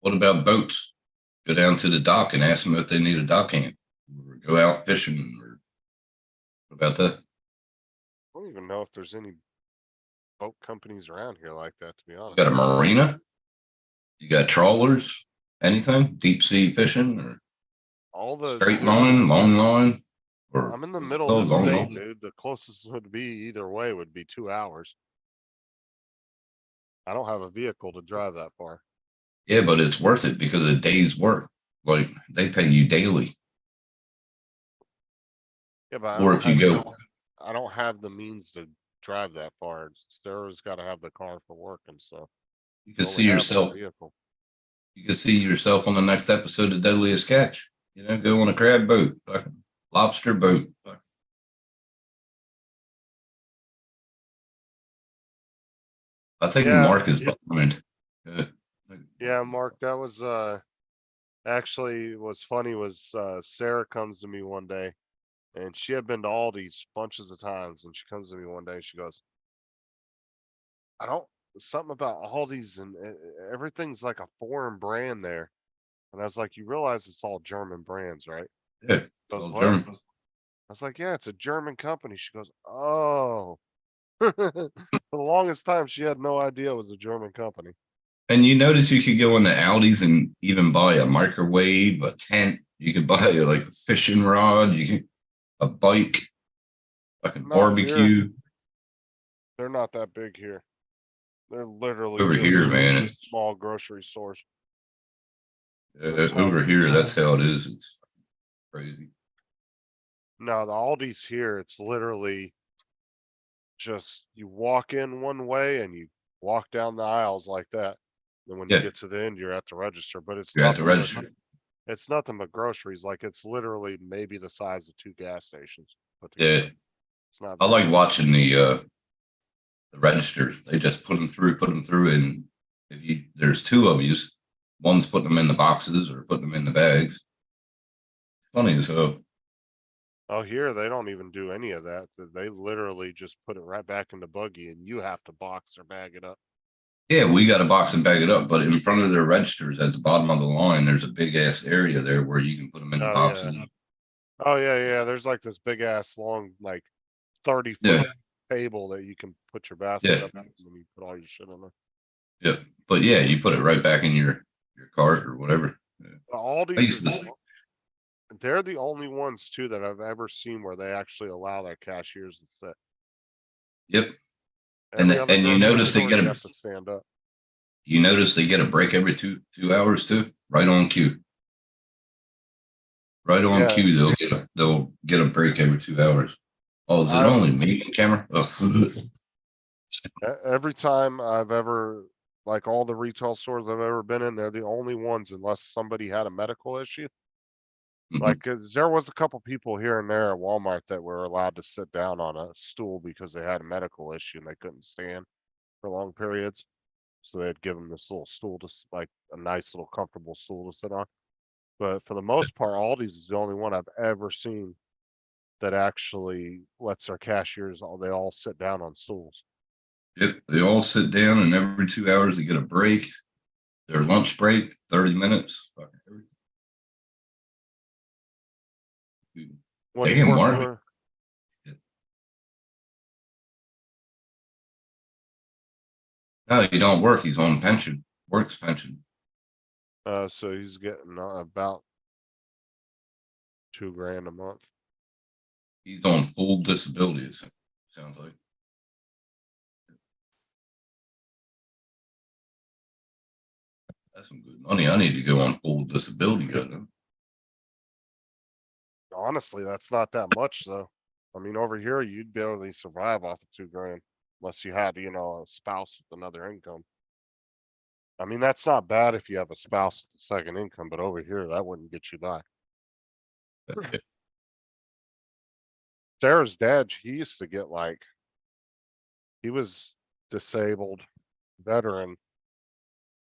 what about boats? Go down to the dock and ask them if they need a dock hand. Or go out fishing or what about that? I don't even know if there's any boat companies around here like that, to be You honest. got a marina? You got trawlers? Anything? Deep sea fishing or All the straight dude, line, long line? Or I'm in the what's it middle called? of the Long state, line? dude. The closest would be either way would be 2 hours. I don't have a vehicle to drive that far. Yeah, but it's worth it because of the day's work. Like they pay you daily. Yeah, but Or if you go, I don't have the means to drive that far. Sarah's got to have the car for work and stuff. you can Only see have yourself. one vehicle. You can see yourself on the next episode of Deadliest Catch. Go on a crab boat, fucking lobster boat. I think Yeah. Mark is behind. Yeah, Mark, that was actually what's funny was Sarah comes to me one day and she had been to Aldi's bunches of times, and she comes to me one day and she goes, I don't something about Aldi's and everything's like a foreign brand there. And I was like, you realize it's all German brands, right? Yeah, it's She goes, all what? German. I was like, yeah, it's a German company. She goes, oh. For the longest time, she had no idea it was a German company. And you notice you could go into Aldi's and even buy a microwave, a tent. You could buy like a fishing rod. You can a bike, fucking Not here. barbecue. They're not that big here. They're literally Over just here, man, it's small grocery stores. over here. That's how it is. It's crazy. No, the Aldi's here, it's literally just you walk in one way and you walk down the aisles like that. Then when you Yeah. get to the end, you're at the register, but it's You're at the nothing but- register. It's nothing but groceries. Like it's literally maybe the size of 2 gas stations. put Yeah. together. It's not. I big. like watching the registers. They just put them through, and if you there's two of you, one's putting them in the boxes or putting them in the bags. Funny as hell. Oh, here, they don't even do any of that. They literally just put it right back in the buggy and you have to box or bag it up. Yeah, we got to box and bag it up, but in front of their registers at the bottom of the line, there's a big ass area there where you can put them in the Oh, boxes. yeah. Oh, yeah. There's like this big ass long, like 30 Yeah. foot table that you can put your basket Yeah. up in when you put all your shit in there. Yep. But yeah, you put it right back in your cart or whatever. The I Aldi's used is, to- they're the only ones too that I've ever seen where they actually allow their cashiers to sit. Yep. And Every other and you grocery notice they store, get you a have to stand up. you notice they get a break every two hours too, right on cue. Right on Yeah. cue, they'll get a break every 2 hours. Oh, is it I- only me on camera? Ugh. Every time I've ever, like all the retail stores I've ever been in, they're the only ones unless somebody had a medical issue. Mhm. Like, 'cause there was a couple people here and there at Walmart that were allowed to sit down on a stool because they had a medical issue and they couldn't stand for long periods. So they'd give them this little stool to, like a nice little comfortable stool to sit on. But for the most part, Aldi's is the only one I've ever seen that actually lets their cashiers, they all sit down on stools. Yep, they all sit down, and every 2 hours they get a break. Their lunch break, 30 minutes. Fucking everything. Dude, When you Damn, work Mark. for, No, he don't work. He's on pension. Works pension. so he's getting about $2,000 a month. He's on full disability. It sounds like. That's some good money. I need to go on full disability. Honestly, that's not that much though. I mean, over here, you'd barely survive off of $2,000 unless you had, a spouse with another income. I mean, that's not bad if you have a spouse with a second income, but over here, that wouldn't get you by. Sarah's dad, he used to get like, he was disabled, veteran,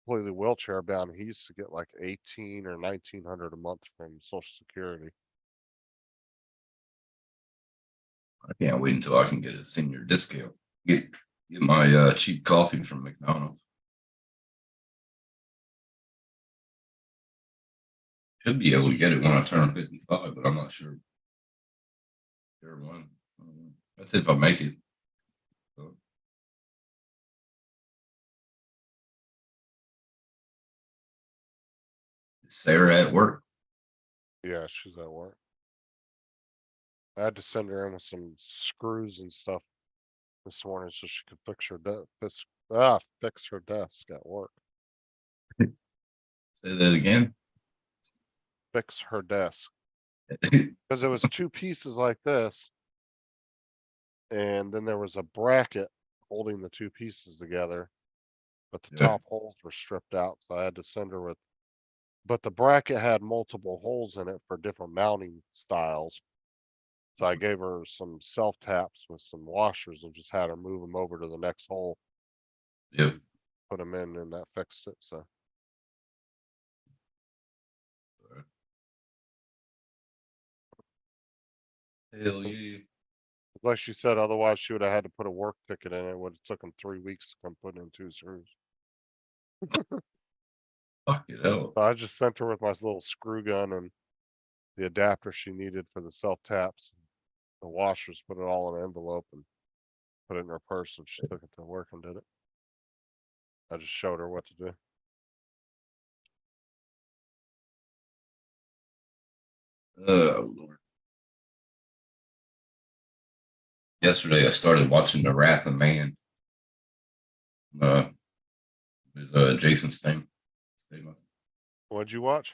completely wheelchair bound. He used to get like 18 or 1900 a month from Social Security. I can't wait until I can get a senior discount. Get my cheap coffee from McDonald's. Should be able to get it when I turn 55, but I'm not sure. Sure when. I don't know. That's if I make it. So. Is Sarah at work? Yeah, she's at work. I had to send her in with some screws and stuff this morning so she could fix her fix her desk at work. Say that again. Fix her desk. Because it was 2 pieces like this. And then there was a bracket holding the 2 pieces together. But the Yeah. top holes were stripped out, so I had to send her with. But the bracket had multiple holes in it for different mounting styles. So I gave her some self taps with some washers and just had her move them over to the next hole, Yep. put them in, and that fixed it. So Hell yeah. like she said, otherwise she would have had to put a work ticket in. It would have took them 3 weeks to come put in 2 screws. Fuck it out. So I just sent her with my little screw gun and the adapter she needed for the self taps, the washers, put it all in an envelope and put it in her purse, and she took it to work and did it. I just showed her what to do. Oh, Lord. Yesterday, I started watching The Wrath of Man. Uh, with Jason Statham. What'd you watch?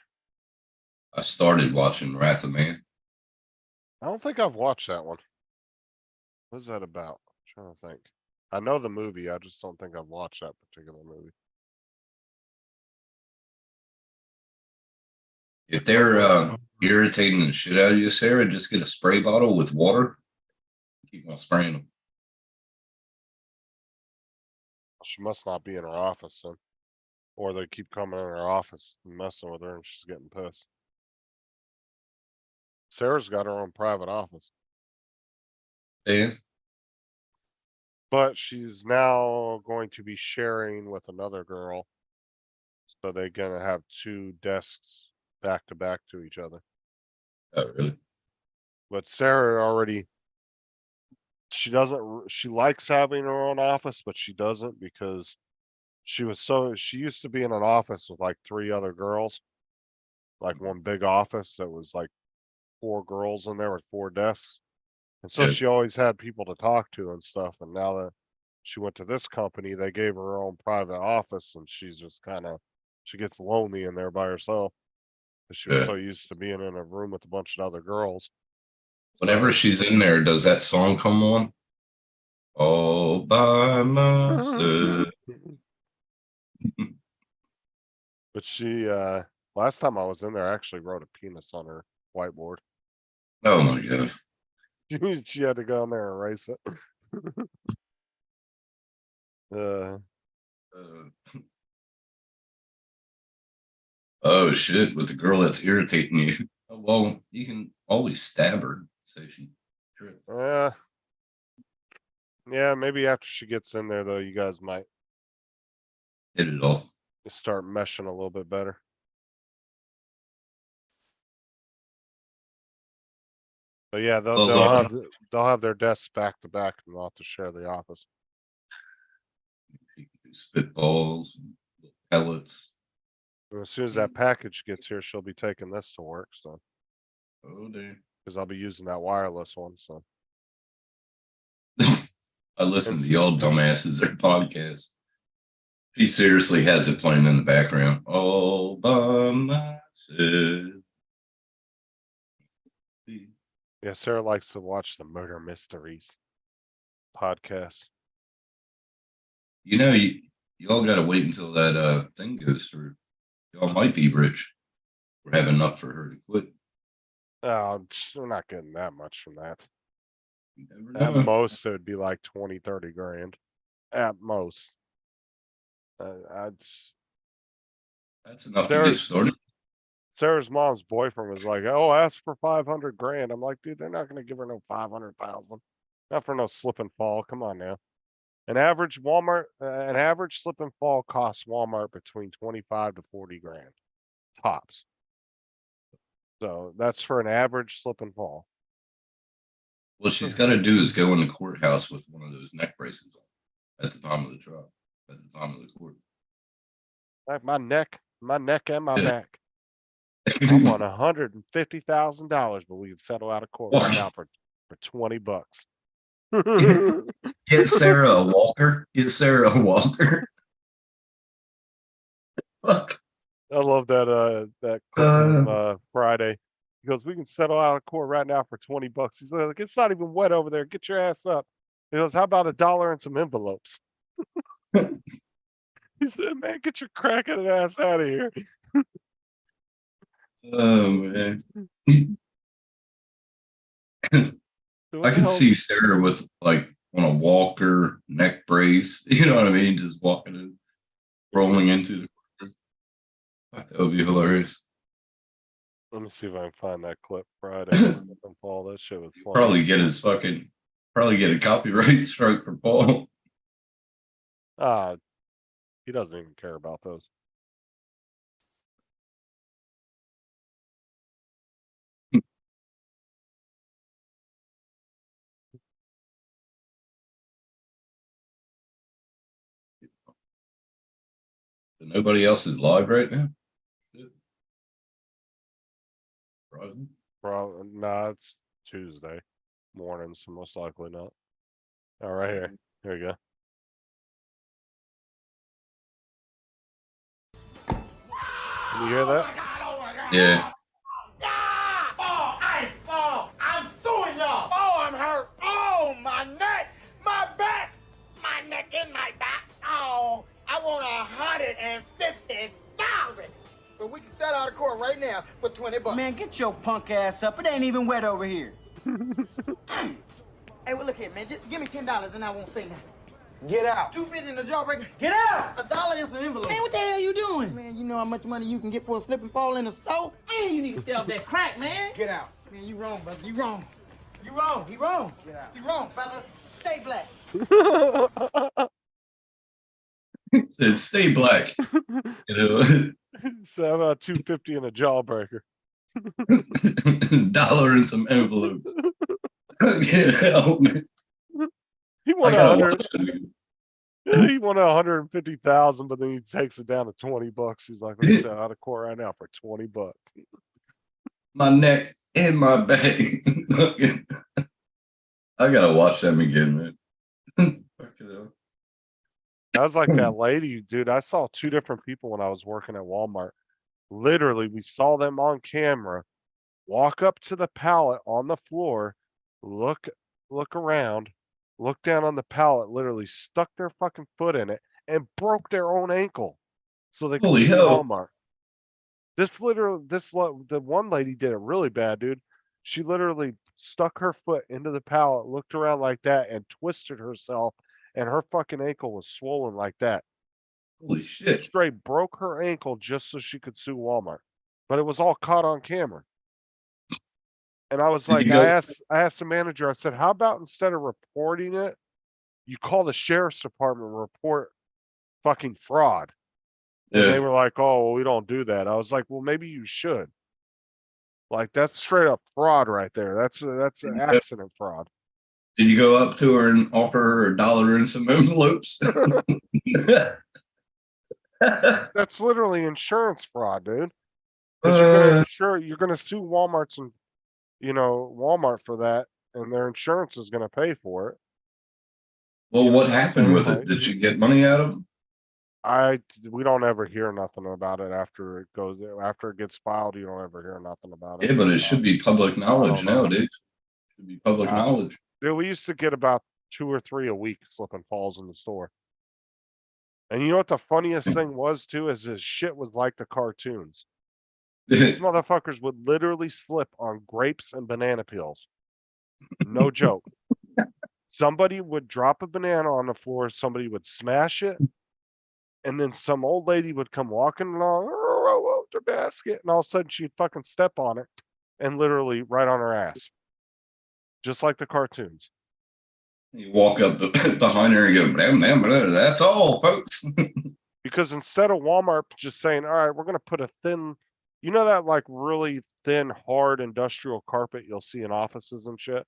I started watching Wrath of Man. I don't think I've watched that one. What's that about? I'm trying to think. I know the movie, I just don't think I've watched that particular movie. If they're irritating the shit out of you, Sarah, just get a spray bottle with water. Keep on spraying them. She must not be in her office then. Or they keep coming in her office and messing with her and she's getting pissed. Sarah's got her own private office, Dan, but she's now going to be sharing with another girl. So they're gonna have 2 desks back to back to each other. oh, really? But Sarah already, she likes having her own office, but she doesn't because she used to be in an office with like 3 other girls. Like one big office that was like 4 girls in there with 4 desks. And so Yeah. she always had people to talk to and stuff. And now that she went to this company, they gave her her own private office and she's just she gets lonely in there by herself. 'Cause she was Yeah. so used to being in a room with a bunch of other girls. Whenever she's in there, does that song come on? All by myself. But she, last time I was in there, I actually wrote a penis on her whiteboard. Oh my god. She had to go in there and erase it. Uh, Oh shit! With the girl that's irritating you. Oh, well, you can always stab her. So she tripped. yeah, maybe after she gets in there though, you guys might Hit it off. start meshing a little bit better. But yeah, Oh, Lord. they'll have their desks back to back and they'll have to share the office. She can do spitballs, and pellets. And as soon as that package gets here, she'll be taking this to work, so, Oh dear. cause I'll be using that wireless one, so. I listen to y'all dumbasses their podcast. He seriously has it playing in the background. All by myself. Yeah, Sarah likes to watch the murder mysteries podcast. You know, y'all gotta wait until that thing goes through. Y'all might be rich. We're having enough for her to quit. Oh, we're not getting that much from that. You never At know. most, it would be like 20, 30 grand. At most. That's enough to get Sarah's started. Sarah's mom's boyfriend was like, "Oh, ask for 500 grand." I'm like, dude, they're not gonna give her no 500,000. Not for no slip and fall. Come on now. An average slip and fall costs Walmart between 25 to 40 grand tops. So that's for an average slip and fall. What she's got to do is go in the courthouse with one of those neck braces on at the time of the trial, at the time of the court. Like my neck and my Yeah. back. I'm on $150,000, but we can settle out of court right now for $20. Get Sarah a walker. Get Sarah a walker. Fuck. I love that clip from Friday. He goes, "We can settle out of court right now for $20." He's like, "It's not even wet over there. Get your ass up." He goes, "How about $1 and some envelopes?" He said, "Man, get your cracking ass out of here." Oh man. So I what the can hell- see Sarah with like on a walker, neck brace. You know what I mean? Just walking and rolling into the court. That would be hilarious. Let me see if I can find that clip Friday. Slip and fall. That shit was funny. Probably get a copyright strike for Paul. He doesn't even care about those. Nobody else is live right now? Surprising. Nah, it's Tuesday morning, so most likely not. All right, here you go. Can you hear that? Yeah. I'm suing y'all. Oh, I'm hurt. Oh, my neck, my back, my neck and my back. Oh, I want 150,000. But we can settle out of court right now for 20 bucks. Man, get your punk ass up. It ain't even wet over here. Hey, well, look here, man. Just give me $10 and I won't say nothing. Get out. $2.50 in the jawbreaker. Get out! $1 in some envelope. Man, what the hell you doing? Man, you know how much money you can get for a slip and fall in the store? And you need to stay off that crack, man. Get out. Man, you wrong, brother. You wrong. You wrong. He wrong. Get out. You wrong, fella. Stay black. Said stay black. You know, So how about 250 in a jawbreaker? dollar and some envelope. Get out, man. He I won gotta 100. watch the movie. He won 150,000, but then he takes it down to 20 bucks. He's like, "Let's sell out of court right now for 20 bucks." My neck and my back. I gotta watch them again, man. Fuck it up. I was like that lady, dude. I saw two different people when I was working at Walmart. Literally, we saw them on camera walk up to the pallet on the floor, look around, look down on the pallet, literally stuck their fucking foot in it and broke their own ankle. So they could Holy sue hell. Walmart. The one lady did it really bad, dude. She literally stuck her foot into the pallet, looked around like that, and twisted herself, and her fucking ankle was swollen like that. Holy shit. Straight broke her ankle just so she could sue Walmart. But it was all caught on camera. And I was Did like, you go- I asked the manager, I said, how about instead of reporting it, you call the sheriff's department and report fucking fraud? And they Yeah. were like, oh, well, we don't do that. I was like, well, maybe you should. Like, that's straight up fraud right there. That's an Yeah. accident fraud. Did you go up to her and offer her $1 and some envelopes? That's literally insurance fraud, dude. Because you're gonna Uh, you're gonna sue Walmart's and Walmart for that, and their insurance is gonna pay for it. well, You know what what I'm happened saying? with it? Like- Did you get money out of them? We don't ever hear nothing about it after it gets filed. You don't ever hear nothing about it. Yeah, but it should be public knowledge know. nowadays. Should be public Uh, knowledge. Dude, we used to get about 2 or 3 a week slip and falls in the store. And you know what the funniest thing was too, is this shit was like the cartoons. These motherfuckers would literally slip on grapes and banana peels. No joke. Somebody would drop a banana on the floor, somebody would smash it, and then some old lady would come walking along, with her basket, and all of a sudden she'd fucking step on it and literally right on her ass. Just like the cartoons. You walk up behind her and go, blam, blam, blam. That's all, folks. Because instead of Walmart just saying, all right, we're gonna put a thin, that like really thin, hard industrial carpet you'll see in offices and shit,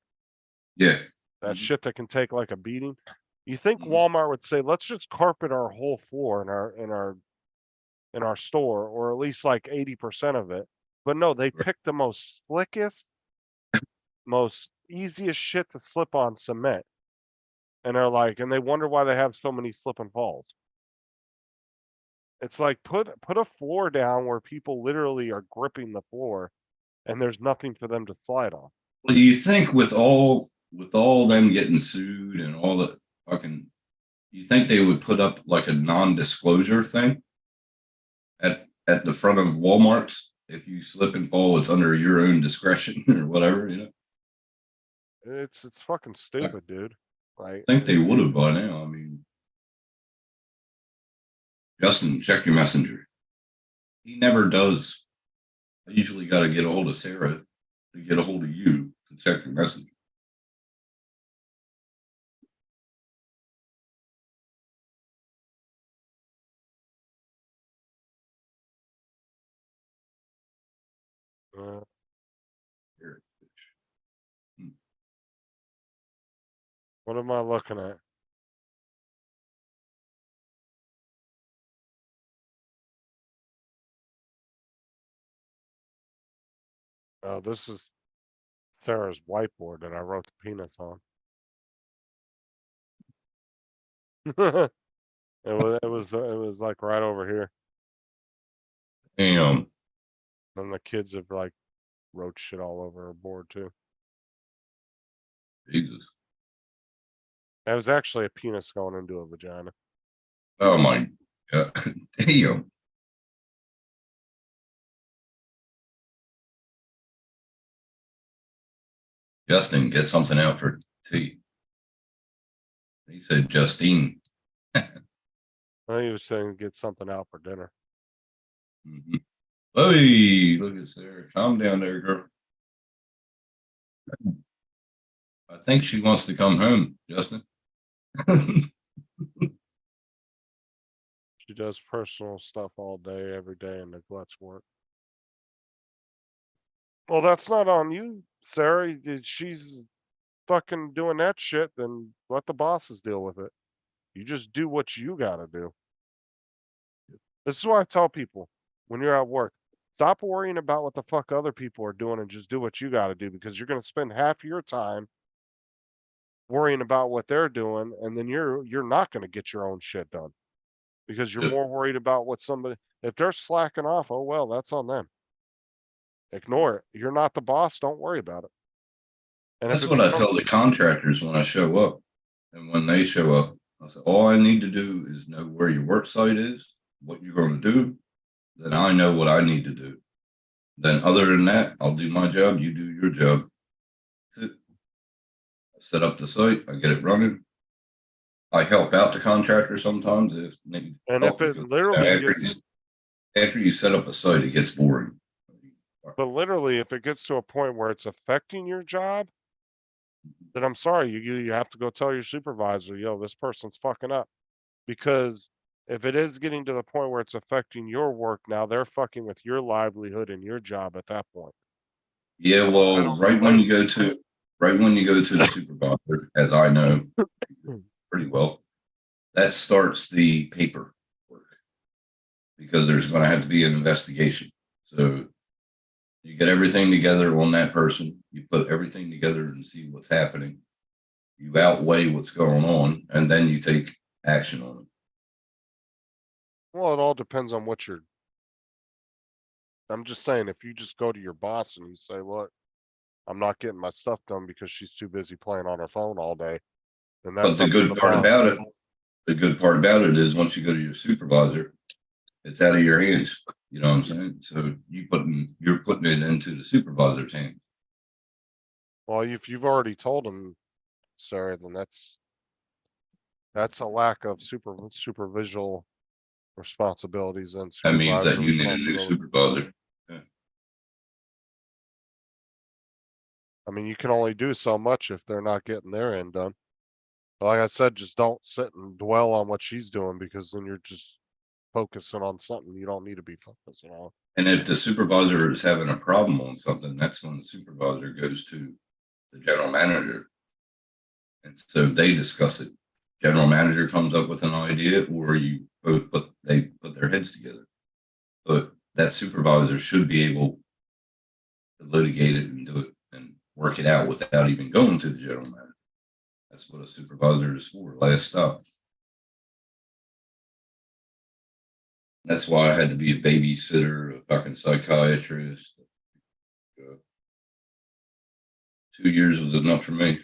Yeah. that Mhm. shit that can take like a beating. You think Mhm. Walmart would say, let's just carpet our whole floor in our store, or at least like 80% of it. But no, they pick the most slickest, most easiest shit to slip on cement. And they're like, and they wonder why they have so many slip and falls. It's like put a floor down where people literally are gripping the floor and there's nothing for them to slide on. Well, you think with all them getting sued and all the fucking, you think they would put up like a non-disclosure thing at the front of Walmarts? If you slip and fall, it's under your own discretion or whatever, It's fucking stupid, dude. Like, I think they would have by now. I mean, Justin, check your messenger. He never does. I usually got to get a hold of Sarah to get a hold of you to check your messenger. uh, Here. what am I looking at? This is Sarah's whiteboard that I wrote the penis on. It was like right over here. Damn. And the kids have like wrote shit all over her board too. Jesus. It was actually a penis going into a vagina. Oh my God. Damn. Justin, get something out for tea. He said Justine. I think he was saying get something out for dinner. Mm-hmm. Hey, look at Sarah. Calm down there, girl. I think she wants to come home, Justin. She does personal stuff all day, every day, and neglects work. Well, that's not on you, Sarah. If she's fucking doing that shit, then let the bosses deal with it. You just do what you gotta do. This is why I tell people when you're at work, stop worrying about what the fuck other people are doing and just do what you gotta do, because you're gonna spend half your time worrying about what they're doing, and then you're not gonna get your own shit done. Because you're Yeah. more worried about what somebody, if they're slacking off, oh well, that's on them. Ignore it. You're not the boss, don't worry about it. And if That's it what I becomes, tell the contractors when I show up. And when they show up, I say, all I need to do is know where your work site is, what you're going to do. Then I know what I need to do. Then, other than that, I'll do my job. You do your job. That's it. I set up the site, I get it running. I help out the contractor sometimes if need and help if it because, literally after, gets, after you set up a site, it gets boring. but literally if it gets to a point where it's affecting your job, then I'm sorry, you have to go tell your supervisor, yo, this person's fucking up. Because if it is getting to the point where it's affecting your work, now they're fucking with your livelihood and your job at that point. Yeah, I well, don't right when blame you go to the supervisor, as I know pretty well, that starts the paperwork because there's going to have to be an investigation. So you get everything together on that person, you put everything together and see what's happening. You outweigh what's going on, and then you take action on it. Well, it all depends on what you're. I'm just saying, if you just go to your boss and you say, look, I'm not getting my stuff done because she's too busy playing on her phone all day, then But that's the up to good the part boss. about it, is once you go to your supervisor, it's out of your hands. You know what I'm saying? So you're putting it into the supervisor's hands. Well, if you've already told them, Sarah, then that's a lack of supervisual responsibilities and That means that supervisor you need a new responsibilities. supervisor. I mean, you can only do so much if they're not getting their end done. But like I said, just don't sit and dwell on what she's doing, because then you're just focusing on something you don't need to be focusing on. And if the supervisor is having a problem on something, that's when the supervisor goes to the general manager. And so they discuss it. General manager comes up with an idea, or they put their heads together. But that supervisor should be able to litigate it and do it and work it out without even going to the general manager. That's what a supervisor is for, last stop. That's why I had to be a babysitter, a fucking psychiatrist. 2 years was enough for me.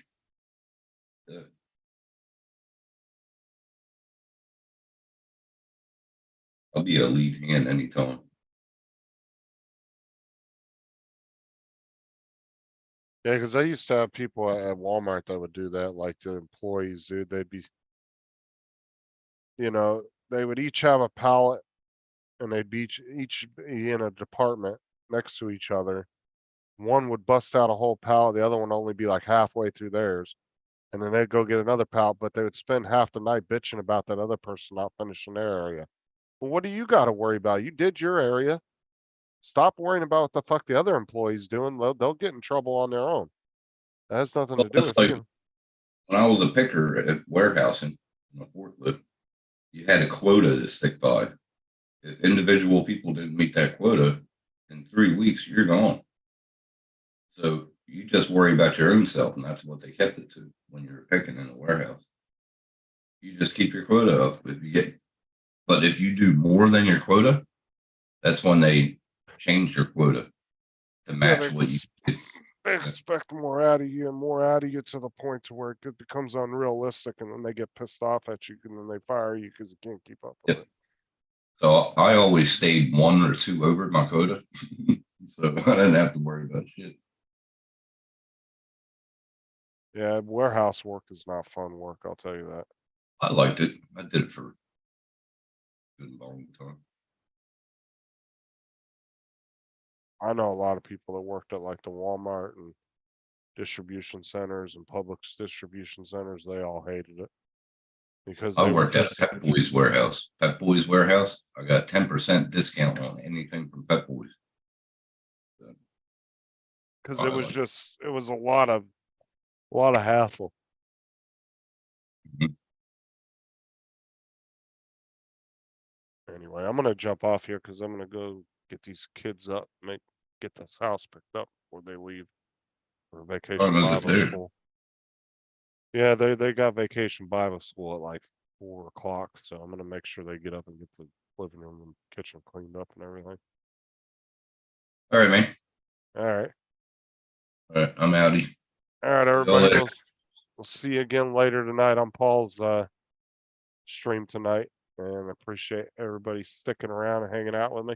Yeah. I'll be a lead hand anytime. Yeah, because I used to have people at Walmart that would do that, like the employees, dude. They'd be, they would each have a pallet, and they'd be each be in a department next to each other. One would bust out a whole pallet, the other one only be like halfway through theirs. And then they'd go get another pallet, but they would spend half the night bitching about that other person not finishing their area. Well, what do you got to worry about? You did your area. Stop worrying about what the fuck the other employees doing. They'll get in trouble on their own. That has nothing to do That's with like you. when I was a picker at warehousing on a forklift, you had a quota to stick by. If individual people didn't meet that quota, in 3 weeks, you're gone. So you just worry about your own self, and that's what they kept it to when you're picking in a warehouse. You just keep your quota up. But if you do more than your quota, that's when they change your quota to match they what you. They expect more out of you and more out of you to the point to where it becomes unrealistic, and then they get pissed off at you, and then they fire you because you can't keep up with Yep. it. So I always stayed 1 or 2 over my quota, so I didn't have to worry about shit. Yeah, warehouse work is not fun work, I'll tell you that. I liked it. I did it for a good long time. I know a lot of people that worked at like the Walmart and distribution centers and Publix distribution centers. They all hated it because I they were worked at just Pep Boys Warehouse. Pep Boys Warehouse. I got 10% discount on anything from Pep Boys. because I it was like it. just it was a lot of hassle. Mhm. Anyway, I'm gonna jump off here because I'm gonna go get these kids up, get this house picked up before they leave for vacation those are Bible too. school. Yeah, they got vacation Bible school at like 4 o'clock, so I'm gonna make sure they get up and get the living room and kitchen cleaned up and everything. All right, man. All right, All right, I'm outie. all right, y'all everybody. later. We'll see you again later tonight on Paul's stream tonight, and I appreciate everybody sticking around and hanging out with me.